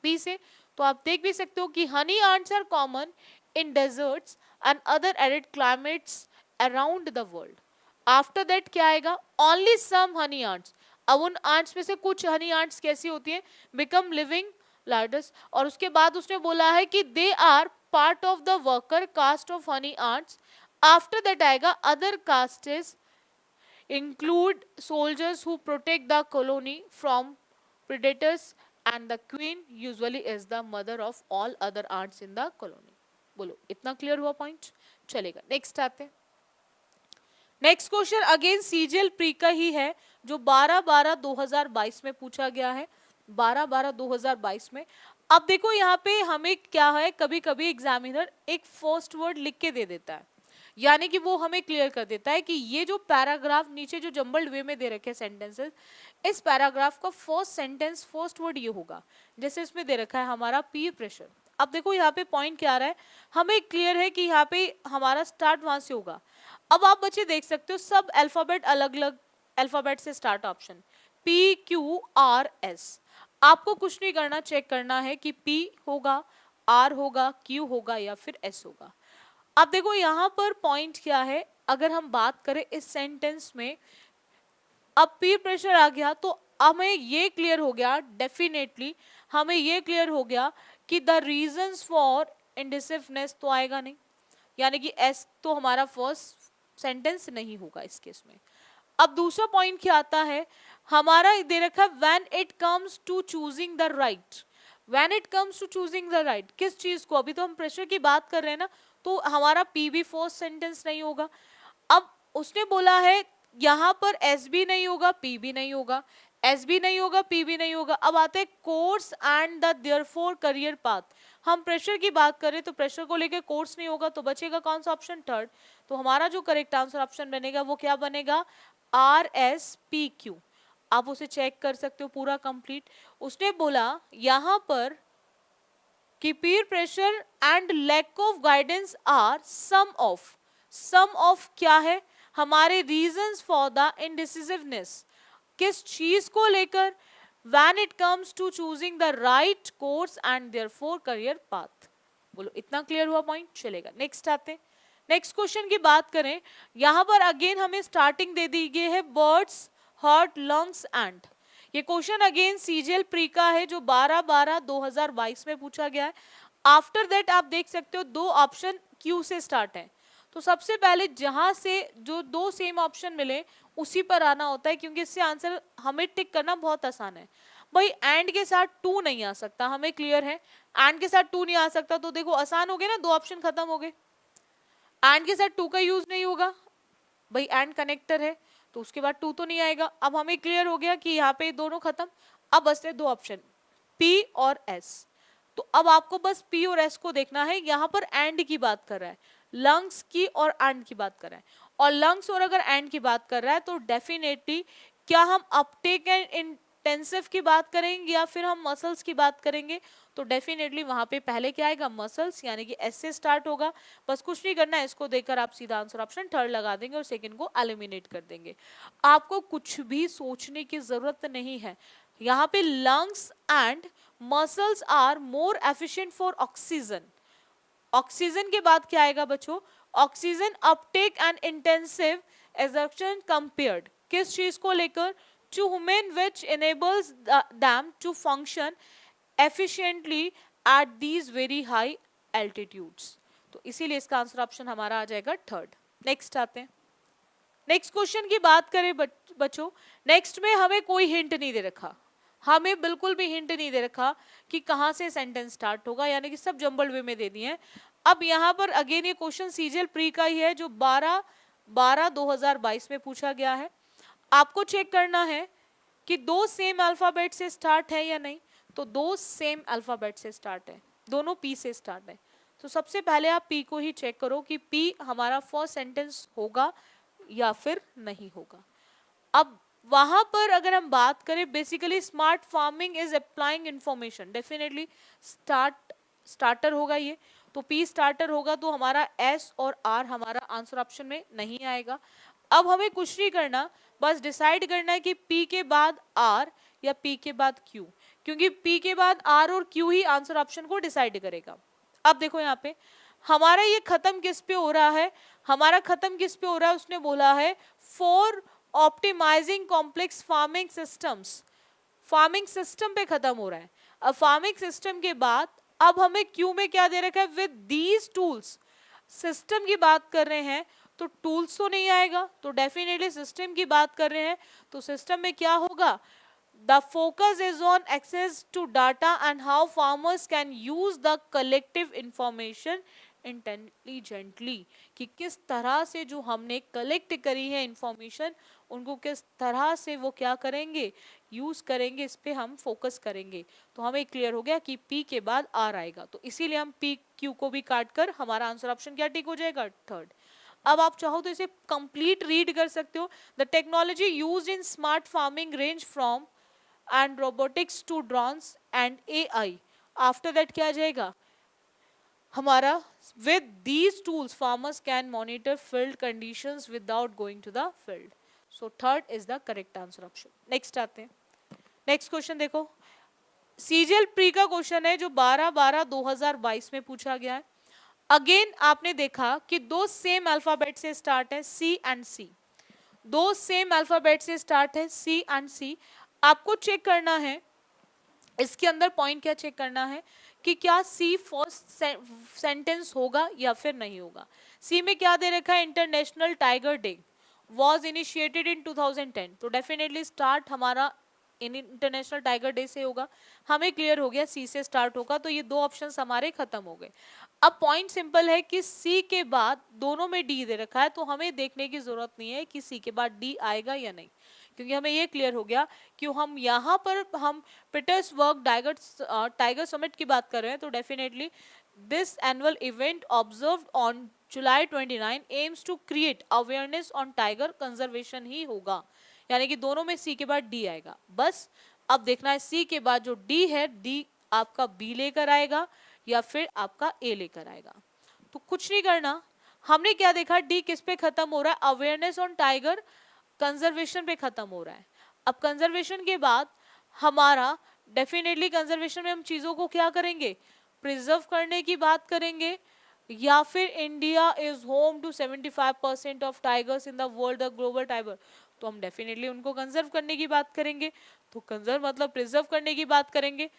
बी से। तो आप देख भी सकते हो कि honey ants are common in deserts and other arid climates around the world. After that क्या आएगा, ओनली सम हनी आंट्स। अब उन आंट्स में से कुछ हनी आंट्स कैसी होती हैं, बिकम लिविंग लार्डस, और उसके बाद उसने बोला है कि they are part of the worker caste of honey ants. After that आएगा other castes include soldiers who protect the colony from predators, and the queen usually is the mother of all other ants in the colony। बोलो इतना क्लियर हुआ पॉइंट, चलेगा नेक्स्ट आते हैं। Next question again CGL pre का ही है, जो 12/12/2022 में पूछा गया है, 12/12/2022 में। अब देखो यहाँ पे हमें क्या है, कभी कभी एग्जामिनर एक फर्स्ट वर्ड लिख के दे देता है, यानी कि वो हमें क्लियर कर देता है कि ये जो पैराग्राफ नीचे जो जंबल्ड वे में दे रखे हैं सेंटेंसेस, इस पैराग्राफ का फर्स्ट सेंटेंस फर्स्ट वर्ड ये होगा। जैसे इसमें दे रखा है हमारा पीयर प्रेशर। अब देखो यहाँ पे पॉइंट क्या आ रहा है, हमें क्लियर है कि यहाँ पे हमारा स्टार्ट वहां से होगा। अब आप बच्चे देख सकते हो सब अल्फाबेट अलग अलग अल्फाबेट से start, option P Q R S. आपको कुछ नहीं करना, चेक करना है कि पी होगा, आर होगा, क्यू होगा या फिर एस होगा। अब देखो यहां पर पॉइंट क्या है, अगर हम बात करें इस सेंटेंस में, अब पीयर प्रेशर आ गया तो हमें ये क्लियर हो गया, डेफिनेटली हमें ये क्लियर हो गया कि द रीजंस फॉर इंडिसिवनेस तो आएगा नहीं, यानी कि एस तो हमारा फर्स्ट सेंटेंस नहीं होगा इस केस में। अब दूसरा पॉइंट क्या आता है, हमारा दे रखा है when it comes to choosing the right. When it comes to choosing the right, किस चीज को, अभी तो हम प्रेशर की बात कर रहे हैं ना, तो हमारा पी भी फर्स्ट सेंटेंस नहीं होगा। अब उसने बोला है यहां पर एस भी नहीं होगा, पी भी नहीं होगा, एस भी नहीं होगा, पी भी नहीं होगा। अब आते हैं course and the therefore career path. हम प्रेशर की बात करें तो प्रेशर को लेकर कोर्स नहीं होगा, तो बचेगा कौन सा ऑप्शन, थर्ड। तो हमारा जो करेक्ट आंसर ऑप्शन बनेगा वो क्या बनेगा, आर एस पी क्यू। आप उसे चेक कर सकते हो पूरा कंप्लीट। उसने बोला यहां पर कि peer pressure and lack of guidance are some of क्या है, हमारे रीजंस फॉर द इनडिसिसिवनेस। किस चीज को लेकर, when it comes to choosing the right course and therefore career path. बोलो इतना क्लियर हुआ पॉइंट, चलेगा नेक्स्ट आते हैं। नेक्स्ट क्वेश्चन की बात करें, यहां पर अगेन हमें स्टार्टिंग दे दी गई है बर्ड्स, हार्ट, लंग्स एंड। ये क्वेश्चन अगेन सीजीएल प्री का है, जो 12/12/2022 में पूछा गया है। आफ्टर दैट आप देख सकते हो दो ऑप्शन क्यू से स्टार्ट है, तो सबसे पहले जहां से जो दो सेम ऑप्शन मिले उसी पर आना होता है, क्योंकि इससे आंसर हमें टिक करना बहुत आसान है। भाई एंड के साथ टू नहीं आ सकता, हमें क्लियर है, एंड के साथ टू नहीं आ सकता, तो देखो आसान हो गया ना, दो ऑप्शन खत्म हो गए। एंड के साथ टू का यूज नहीं होगा, भाई एंड कनेक्टर है तो उसके बाद टू तो नहीं आएगा। अब हमें क्लियर हो गया कि यहाँ पे दोनों खत्म। अब बचते दो ऑप्शन, पी और एस। तो अब आपको बस पी और एस को देखना है, यहाँ पर एंड की बात कर रहा है, लंग्स की और एंड की बात कर रहा है, और लंग्स और अगर एंड की बात कर रहा है तो डेफिनेटली क्या हम अपटेक एंड इंटेंसिव की बात करेंगे या फिर हम मसल्स की बात करेंगे, तो डेफिनेटली वहां पे पहले क्या आएगा, मसल्स, यानी कि एस से स्टार्ट होगा। बस कुछ नहीं करना है, इसको देखकर आप सीधा आंसर ऑप्शन थर्ड लगा देंगे और सेकंड को एलिमिनेट कर देंगे। आपको कुछ भी सोचने की जरूरत नहीं है, यहाँ पे lungs and muscles are more efficient for oxygen. Oxygen के बाद क्या आएगा बच्चों, oxygen uptake and intensive exertion compared, किस चीज को लेकर, to human which enables them to function efficiently at these very high altitudes। तो इसीलिए इसका आंसर ऑप्शन हमारा आ जाएगा थर्ड। नेक्स्ट आते हैं, नेक्स्ट क्वेश्चन की बात करें बच्चों, नेक्स्ट में हमें कोई हिंट नहीं दे रखा, हमें बिल्कुल भी हिंट नहीं दे रखा कि कहां से सेंटेंस स्टार्ट होगा, यानी कि सब जंबल्ड वे में दे दिए हैं। अब यहाँ पर अगेन ये क्वेश्चन सीजीएल प्री का ही है जो 12/2022 में पूछा गया है। आपको चेक करना है कि दो सेम अल्फाबेट से स्टार्ट है या नहीं, तो दो सेम अल्फाबेट से स्टार्ट है, दोनों पी से स्टार्ट है। तो सबसे पहले आप पी को ही चेक करो कि पी हमारा फर्स्ट सेंटेंस होगा या फिर नहीं होगा। अब वहां पर अगर हम बात करें, basically smart farming is applying information, definitely starter होगा ये, तो पी स्टार्टर होगा, तो हमारा एस और आर हमारा आंसर ऑप्शन में नहीं आएगा। अब हमें कुछ नहीं करना, बस डिसाइड करना है कि पी के बाद आर या पी के बाद क्यू, क्योंकि पी के बाद आर और क्यू ही आंसर ऑप्शन को डिसाइड करेगा। अब देखो यहाँ पे हमारा ये खत्म किस पे हो रहा है, हमारा खत्म किस पे हो रहा है, उसने बोला है for optimising complex farming systems, farming system पे खत्म हो रहा है। अब फार्मिंग सिस्टम के बाद अब हमें क्यू में क्या दे रखा है, विद दीज टूल्स, सिस्टम की बात कर रहे हैं तो टूल्स तो नहीं आएगा, तो डेफिनेटली सिस्टम की बात कर रहे हैं तो सिस्टम में क्या होगा, the focus is on access to data and how farmers can use the collective information intelligently, कि किस तरह से जो हमने कलेक्ट करी है इंफॉर्मेशन उनको किस तरह से वो क्या करेंगे, यूज करेंगे, इस पे हम फोकस करेंगे। तो हमें क्लियर हो गया कि पी के बाद आर आएगा, तो इसीलिए हम पी क्यू को भी काट कर हमारा आंसर ऑप्शन क्या टिक हो जाएगा, थर्ड। अब आप चाहो तो इसे कंप्लीट रीड कर सकते हो, the technology used in smart farming range from and robotics to drones and AI. After that क्या आ जाएगा हमारा, with these tools farmers can monitor field conditions without going to the field. So third is the correct answer option. Next आते हैं, नेक्स्ट क्वेश्चन देखो, सीजीएल प्री का क्वेश्चन है जो 12/12/2022 में पूछा गया है। अगेन आपने देखा कि दो सेम अल्फाबेट से स्टार्ट है, सी एंड सी, दो सेम अल्फाबेट से स्टार्ट है, सी एंड सी। आपको चेक करना है इसके अंदर पॉइंट क्या चेक करना है कि क्या सी फर्स्ट सेंटेंस होगा या फिर नहीं होगा। सी में क्या दे रखा है, international tiger day was initiated in 2010, तो डेफिनेटली स्टार्ट हमारा इंटरनेशनल टाइगर डे से होगा। हमें क्लियर हो गया सी से स्टार्ट होगा, तो ये दो ऑप्शंस हमारे खत्म हो गए। अब पॉइंट सिंपल है कि सी के बाद दोनों में डी दे रखा है, तो हमें देखने की जरूरत नहीं है कि सी के बाद डी आएगा या नहीं, क्योंकि हमें ये क्लियर हो गया कि हम यहाँ पर हम पीटर्सबर्ग टाइगर समिट की बात कर रहे हैं, तो definitely this annual event observed on July 29 aims to create awareness on tiger conservation ही होगा, यानी कि दोनों में सी के बाद डी आएगा। बस अब देखना है सी के बाद जो डी है, डी आपका बी लेकर आएगा या फिर आपका ए लेकर आएगा। तो कुछ नहीं करना, हमने क्या देखा, डी किस पे खत्म हो रहा है, अवेयरनेस ऑन टाइगर कंजर्वेशन पे खत्म हो रहा है। अब कंजर्वेशन के बाद हमारा डेफिनेटली कंजर्वेशन में हम चीजों को क्या करेंगे, प्रिजर्व करने की बात करेंगे, या फिर India is home to 75% of tigers in the world, the global tiger, तो हम डेफिनेटली उनको कंजर्व करने की बात करेंगे, तो कंजर्व मतलब प्रिजर्व करने की बात करेंगे।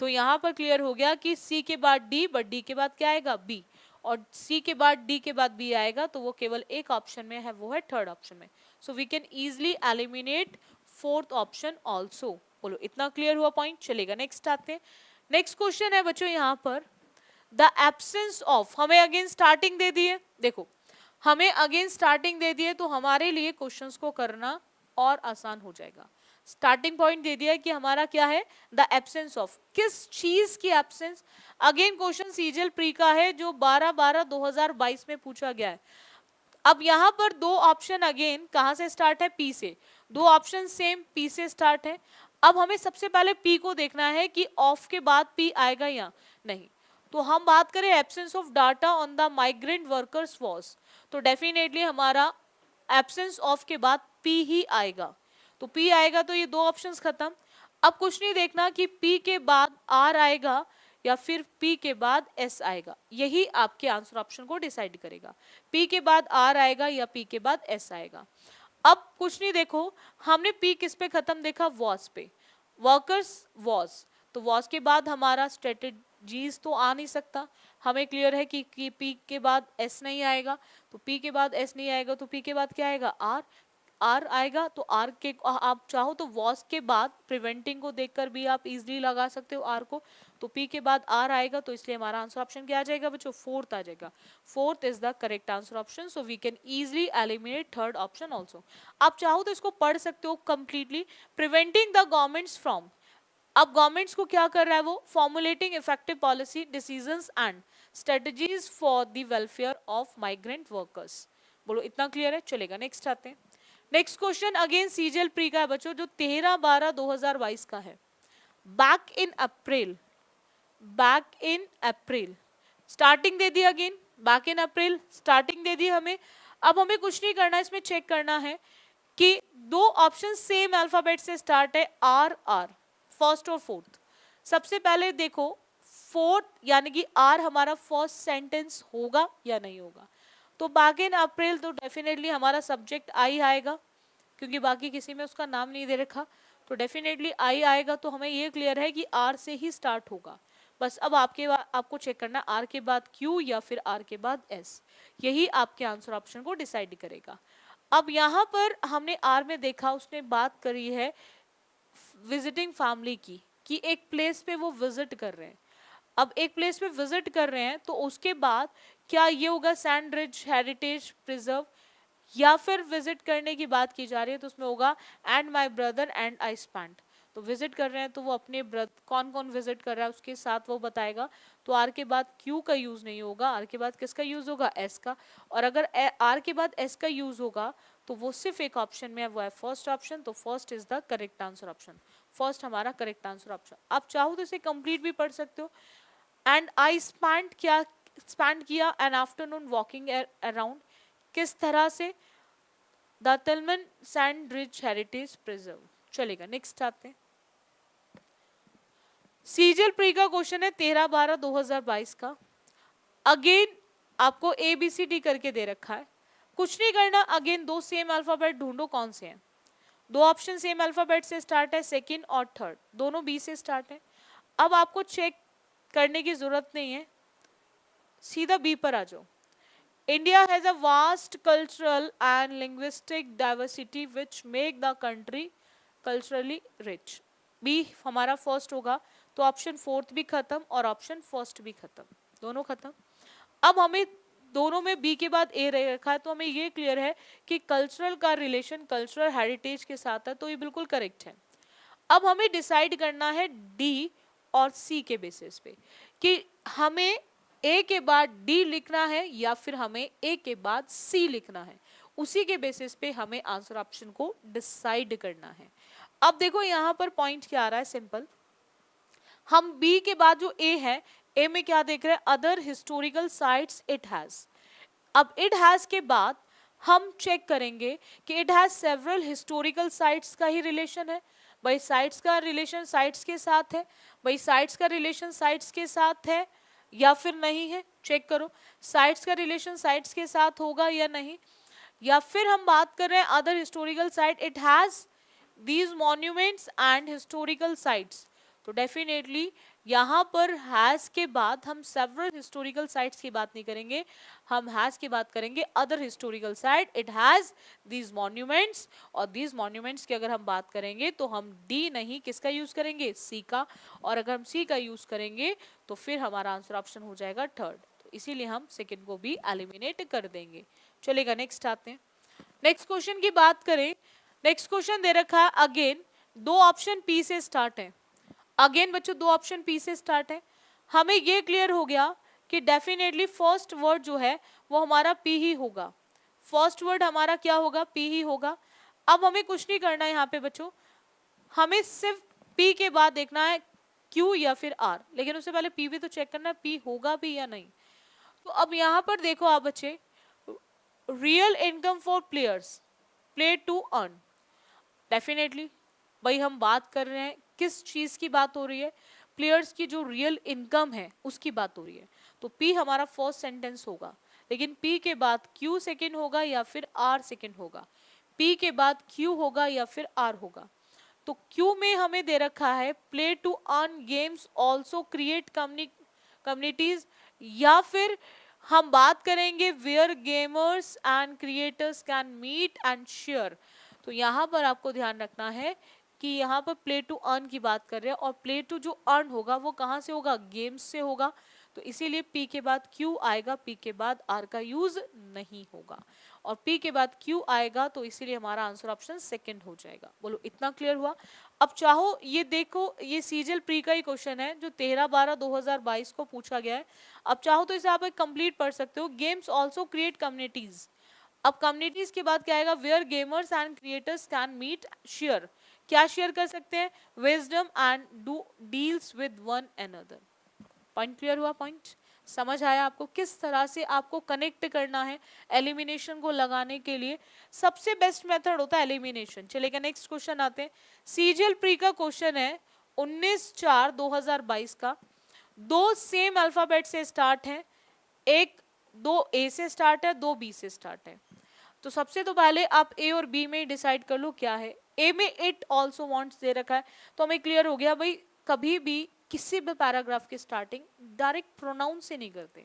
तो यहाँ पर क्लियर हो गया कि सी के बाद डी, बट डी के बाद क्या आएगा, बी, और सी के बाद डी के बाद बी आएगा तो वो केवल एक ऑप्शन में है, वो है थर्ड ऑप्शन में. So we can easily eliminate fourth option also. बोलो इतना क्लियर हुआ पॉइंट. चलेगा नेक्स्ट आते हैं. नेक्स्ट क्वेश्चन है बच्चों यहाँ पर द एब्सेंस ऑफ. हमें अगेन स्टार्टिंग दे दी है. देखो हमें अगेन स्टार्टिंग दे दी है तो हमारे लिए क्वेश्चंस को करना और आसान हो जाएगा. स्टार्टिंग पॉइंट दे दिया है कि हमारा क्या है, द एब्सेंस ऑफ. किस चीज की absence. Again question CGL pre का है जो 12/12/2022 में पूछा गया है. अब यहाँ पर दो ऑप्शन अगेन कहाँ से स्टार्ट है, पी से. दो ऑप्शन सेम पी से स्टार्ट है. अब हमें सबसे पहले पी को देखना है कि ऑफ के बाद पी आएगा या नहीं. तो हम बात करें absence of data on the migrant workers was, तो डेफिनेटली हमारा एब्सेंस ऑफ के बाद पी ही आएगा. तो पी आएगा तो ये दो ऑप्शंस खत्म. अब कुछ नहीं देखना कि पी के बाद आर आएगा या फिर पी के बाद एस आएगा. यही आपके आंसर ऑप्शन को डिसाइड करेगा. पी के बाद आर आएगा या पी के बाद एस आएगा. अब कुछ नहीं देखो, हमने पी किस पे खत्म देखा, वॉज पे. वर्कर्स वॉज, तो वॉज के बाद हमारा स्ट्रेटेजीज तो आ नहीं सकता. हमें क्लियर है कि पी के बाद एस नहीं आएगा. तो पी के बाद एस नहीं आएगा तो पी के बाद क्या आएगा, आर. आर आएगा तो आर के आप चाहो तो वॉज के बाद प्रिवेंटिंग को देखकर भी आप इजीली लगा सकते हो आर को. तो पी के बाद आर आएगा तो इसलिए हमारा आंसर ऑप्शन क्या आ जाएगा बच्चों, फोर्थ आ जाएगा. Fourth is the correct answer option. So we can easily eliminate third option also. आप चाहो तो इसको पढ़ सकते हो completely. Preventing the governments from. अब गवर्नमेंट्स को क्या कर रहा है वो, formulating effective policy decisions and strategies for the welfare of migrant workers. बोलो इतना क्लियर है. चलेगा नेक्स्ट आते हैं. Next question again CGL pre का है बच्चों जो 13/12/2022 का है. Back in April, back in April starting दे दी. Again back in April starting दे दी हमें. अब हमें कुछ नहीं करना, इसमें चेक करना है कि दो ऑप्शन सेम अल्फाबेट से स्टार्ट है, आर आर, फर्स्ट और फोर्थ. सबसे पहले देखो फोर्थ यानी कि आर हमारा फर्स्ट सेंटेंस होगा या नहीं होगा. तो बैक इन अप्रैल तो डेफिनेटली हमारा सब्जेक्ट आई आएगा क्योंकि बाकी किसी में उसका नाम नहीं दे रखा. तो डेफिनेटली आई आएगा. तो हमें ये क्लियर है कि आर से ही स्टार्ट होगा. बस अब आपको चेक करना आर के बाद क्यू या फिर आर के बाद एस. यही आपके आंसर ऑप्शन को डिसाइड करेगा. अब यहाँ पर हमने आर में देखा उसने बात करी है विजिटिंग फैमिली की, कि एक प्लेस पे वो विजिट कर रहे हैं. अब एक प्लेस पे विजिट कर रहे हैं तो उसके बाद क्या ये होगा सैंड रिज हेरिटेज प्रिजर्व, या फिर विजिट करने की बात की जा रही है तो उसमें होगा and my brother and I spend. तो विजिट कर रहे हैं तो वो अपने कौन कौन विजिट कर रहा है उसके साथ वो बताएगा. तो आर के बाद क्यू का यूज नहीं होगा, आर के बाद किसका यूज होगा, एस का. और अगर आर के बाद एस का यूज होगा तो वो सिर्फ एक ऑप्शन में है, वो है फर्स्ट ऑप्शन. तो first is the correct answer option. First हमारा करेक्ट आंसर ऑप्शन. आप चाहो तो इसे कंप्लीट भी पढ़ सकते हो. एंड आई स्पेंड क्या स्पेंड किया एन आफ्टरनून वॉकिंग अराउंड, किस तरह से, the तिलमन sand ridge heritage preserve. चलेगा नेक्स्ट आते हैं. सीजीएल प्री का क्वेश्चन है 13/12/2022 का. अगेन आपको ABCD करके दे रखा है. कुछ नहीं करना, अगेन दो सेम अल्फाबेट ढूंढो कौन से हैं. दो ऑप्शन सेम अल्फाबेट से स्टार्ट है, सेकंड और थर्ड दोनों बी से स्टार्ट है. अब आपको चेक करने की जरूरत नहीं है, सीधा बी पर आ जाओ. India has a vast cultural and linguistic diversity which make the country culturally rich. B हमारा फर्स्ट होगा. तो ऑप्शन फोर्थ भी खत्म और ऑप्शन फर्स्ट भी खत्म, दोनों खत्म. अब हमें दोनों में बी के बाद ए रखा है तो हमें ये क्लियर है कि कल्चरल का रिलेशन कल्चरल हेरिटेज के साथ है, तो ये बिल्कुल करेक्ट है. अब हमें डिसाइड करना है डी और सी के बेसिस पे कि हमें ए के बाद डी लिखना है या फिर हमें ए के बाद सी लिखना है. उसी के बेसिस पे हमें आंसर ऑप्शन को डिसाइड करना है. अब देखो यहाँ पर पॉइंट क्या आ रहा है, सिंपल. हम बी के बाद जो ए है, ए में क्या देख रहे हैं, other historical sites it has. अब इट हैज के बाद हम चेक करेंगे कि it has several historical sites का ही रिलेशन है. भाई साइट्स का रिलेशन साइट्स के साथ है, भाई साइट्स का रिलेशन साइट्स के साथ है या फिर नहीं है. चेक करो साइट्स का रिलेशन साइट्स के साथ होगा या नहीं. या फिर हम बात कर रहे हैं other historical site, it has these monuments and historical sites. तो डेफिनेटली यहाँ पर हैज के बाद हम सेवरल हिस्टोरिकल साइट्स की बात नहीं करेंगे, हम हैज की बात करेंगे other historical site. It has these monuments, और दीज मॉन्यूमेंट्स की अगर हम बात करेंगे तो हम डी नहीं किसका यूज करेंगे, सी का, और अगर हम सी का यूज करेंगे तो फिर हमारा आंसर ऑप्शन हो जाएगा थर्ड, तो इसीलिए हम सेकेंड को भी एलिमिनेट कर देंगे। चलेगा, नेक्स्ट आते हैं। नेक्स्ट क्वेश्चन की बात करें, नेक्स्ट क्वेश्चन दे रखा है अगेन, दो ऑप्शन पी से स्टार्ट है। अगेन बच्चों दो ऑप्शन पी से स्टार्ट है। हमें ये क्लियर हो गया कि डेफिनेटली फर्स्ट वर्ड जो है वो हमारा पी ही होगा, फर्स्ट वर्ड हमारा क्या होगा, पी ही होगा। अब हमें कुछ नहीं करना है यहाँ पे बच्चों, हमें सिर्फ पी के बाद देखना है क्यू या फिर आर, लेकिन उससे पहले पी भी तो चेक करना है पी होगा भी या नहीं। तो अब यहाँ पर देखो आप बच्चे, real income for players, play to earn, definitely भाई हम बात कर रहे हैं किस चीज की बात हो रही है, प्लेयर्स की जो रियल इनकम है उसकी बात हो रही है, तो पी हमारा फर्स्ट सेंटेंस होगा, लेकिन पी के बाद क्यू सेकंड होगा या फिर आर सेकंड होगा, पी के बाद क्यू होगा या फिर आर होगा। तो क्यू में हमें दे रखा है play to earn games also create communities, या फिर हम बात करेंगे where gamers and creators can meet and share. तो यहाँ पर आपको ध्यान रखना है कि यहाँ पर प्ले टू अर्न की बात कर रहे हैं, और प्ले टू जो अर्न होगा वो कहाँ से होगा, गेम्स से होगा, तो इसीलिए पी के बाद क्यू आएगा, पी के बाद आर का यूज नहीं होगा, और पी के बाद क्यू आएगा, तो इसीलिए हमारा आंसर ऑप्शन सेकंड हो जाएगा। बोलो इतना क्लियर हुआ। अब चाहो ये देखो, ये सीजल प्री का ही क्वेश्चन है जो 13/12/2022 को पूछा गया है। अब चाहो तो इसे आप एक कंप्लीट पढ़ सकते हो, गेम्स ऑल्सो क्रिएट कम्युनिटीज। अब कम्युनिटीज के बाद क्या आएगा, where gamers and creators can meet share, क्या शेयर कर सकते हैं, wisdom and do deals with one another. Point clear हुआ, पॉइंट समझ आया आपको किस तरह से आपको कनेक्ट करना है एलिमिनेशन को लगाने के लिए। सबसे बेस्ट मेथड होता है एलिमिनेशन। चलेगा, नेक्स्ट क्वेश्चन आते हैं। सीजीएल प्री का क्वेश्चन है 19/4/2022 का, दो सेम अल्फाबेट से स्टार्ट है, एक दो ए से स्टार्ट है, दो बी से स्टार्ट है। तो सबसे तो पहले आप ए और बी में डिसाइड कर लो क्या है। ए में इट ऑल्सो वांट्स दे रखा है, तो हमें क्लियर हो गया भाई कभी भी किसी भी पैराग्राफ की स्टार्टिंग डायरेक्ट प्रोनाउन से नहीं करते।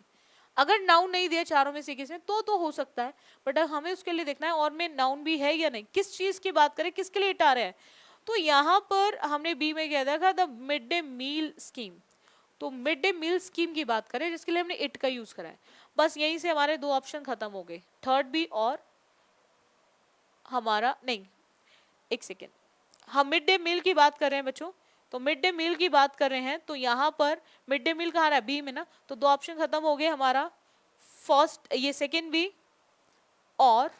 अगर नाउन नहीं दिया चारों में से किसी में तो हो सकता है, बट हमें उसके लिए देखना है और में नाउन भी है या नहीं, किस चीज की बात करें, किसके लिए इट आ रहा है। तो यहाँ पर हमने बी में क्या देखा, the mid day meal scheme, तो मिड डे मील स्कीम की बात करें जिसके लिए हमने इट का यूज करा है। बस यहीं से हमारे दो ऑप्शन खत्म हो गए, थर्ड बी और हमारा नहीं, एक सेकेंड, हम मिड डे मील की बात कर रहे हैं बच्चों, तो मिड डे मील की बात कर रहे हैं, तो यहाँ पर मिड डे मील कहाँ रहा है, बी में ना, तो दो ऑप्शन खत्म हो गए हमारा, फर्स्ट ये सेकेंड बी और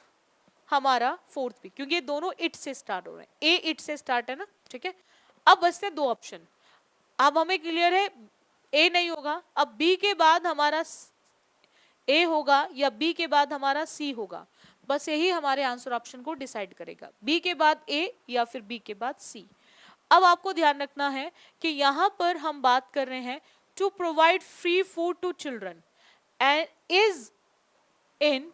हमारा फोर्थ बी, क्योंकि ये दोनों इट से स्टार्ट हो रहे हैं, ए इट से स्टार्ट है ना, ठीक है। अब बचते दो ऑप्शन, अब हमें क्लियर है ए नहीं होगा, अब बी के बाद हमारा ए होगा या बी के बाद हमारा सी होगा, बस यही हमारे आंसर ऑप्शन को डिसाइड करेगा, बी के बाद ए या फिर बी के बाद सी। अब आपको ध्यान रखना है कि यहाँ पर हम बात कर रहे हैं to provide free food to children and is in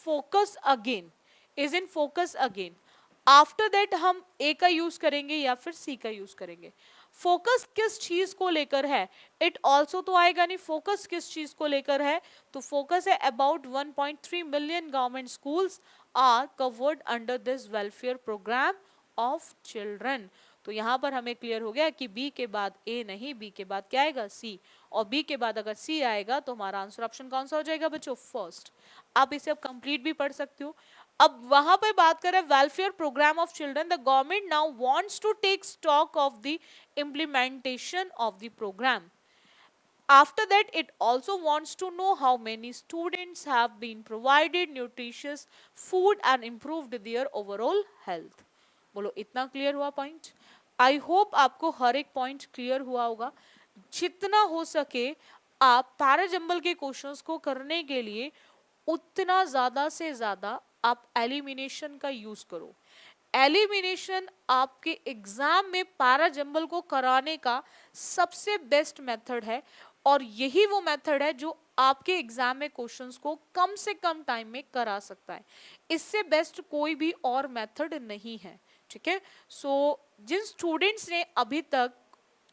focus again, is in focus again. After that हम ए का यूज करेंगे या फिर सी का यूज करेंगे। फोकस किस चीज को लेकर है, इट ऑल्सो तो आएगा नहीं, फोकस किस चीज को लेकर है, तो फोकस है about 1.3 million government schools are covered under this welfare programme of children. तो यहाँ पर हमें क्लियर हो गया कि बी के बाद ए नहीं, बी के बाद क्या आएगा, सी, और बी के बाद अगर सी आएगा तो हमारा आंसर ऑप्शन कौन सा हो जाएगा बच्चों, फर्स्ट। आप इसे अब कंप्लीट भी पढ़ सकते हो। अब वहां पर बात करें welfare programme of children, the government now wants to take stock of the implementation of the program. After that, it also wants to know how many students have been provided nutritious food and improved their overall health. बोलो इतना क्लियर हुआ पॉइंट? आई होप आपको हर एक पॉइंट क्लियर हुआ होगा। जितना हो सके आप पैराजंबल के क्वेश्चंस को करने के लिए उतना ज्यादा से ज्यादा आप एलिमिनेशन का यूज करो। एलिमिनेशन आपके एग्जाम में पैराजंबल को कराने का सबसे बेस्ट मेथड है, और यही वो मेथड है जो आपके एग्जाम में क्वेश्चंस को कम से कम टाइम में करा सकता है। इससे बेस्ट कोई भी और मेथड नहीं है, ठीक है। सो जिन स्टूडेंट्स ने अभी तक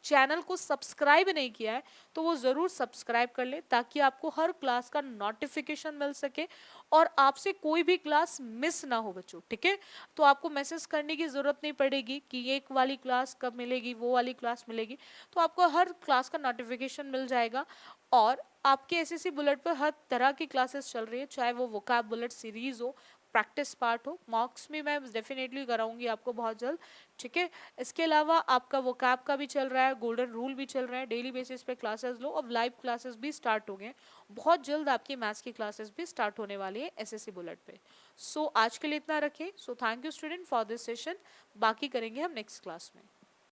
चैनल को सब्सक्राइब नहीं किया है तो वो ज़रूर सब्सक्राइब कर ले, ताकि आपको हर क्लास का नोटिफिकेशन मिल सके और आपसे कोई भी क्लास मिस ना हो बच्चों, ठीक है। तो आपको मैसेज करने की ज़रूरत नहीं पड़ेगी कि ये वाली क्लास कब मिलेगी, वो वाली क्लास मिलेगी, तो आपको हर क्लास का नोटिफिकेशन मिल जाएगा। और आपके एसएससी बुलेट पर हर तरह की क्लासेस चल रही है, चाहे वो वोकैब बुलेट सीरीज हो, प्रैक्टिस पार्ट हो, मॉक्स में मैं डेफिनेटली कराऊंगी आपको बहुत जल्द, ठीक है। इसके अलावा आपका वोकैब का भी चल रहा है, गोल्डन रूल भी चल रहा है, डेली बेसिस पे क्लासेस लो, अब लाइव क्लासेस भी स्टार्ट हो गए हैं, बहुत जल्द आपकी मैथ्स की क्लासेस भी स्टार्ट होने वाली है एसएससी बुलेट पे। सो आज के लिए इतना रखें। So thank you student for this session, बाकी करेंगे हम नेक्स्ट क्लास में।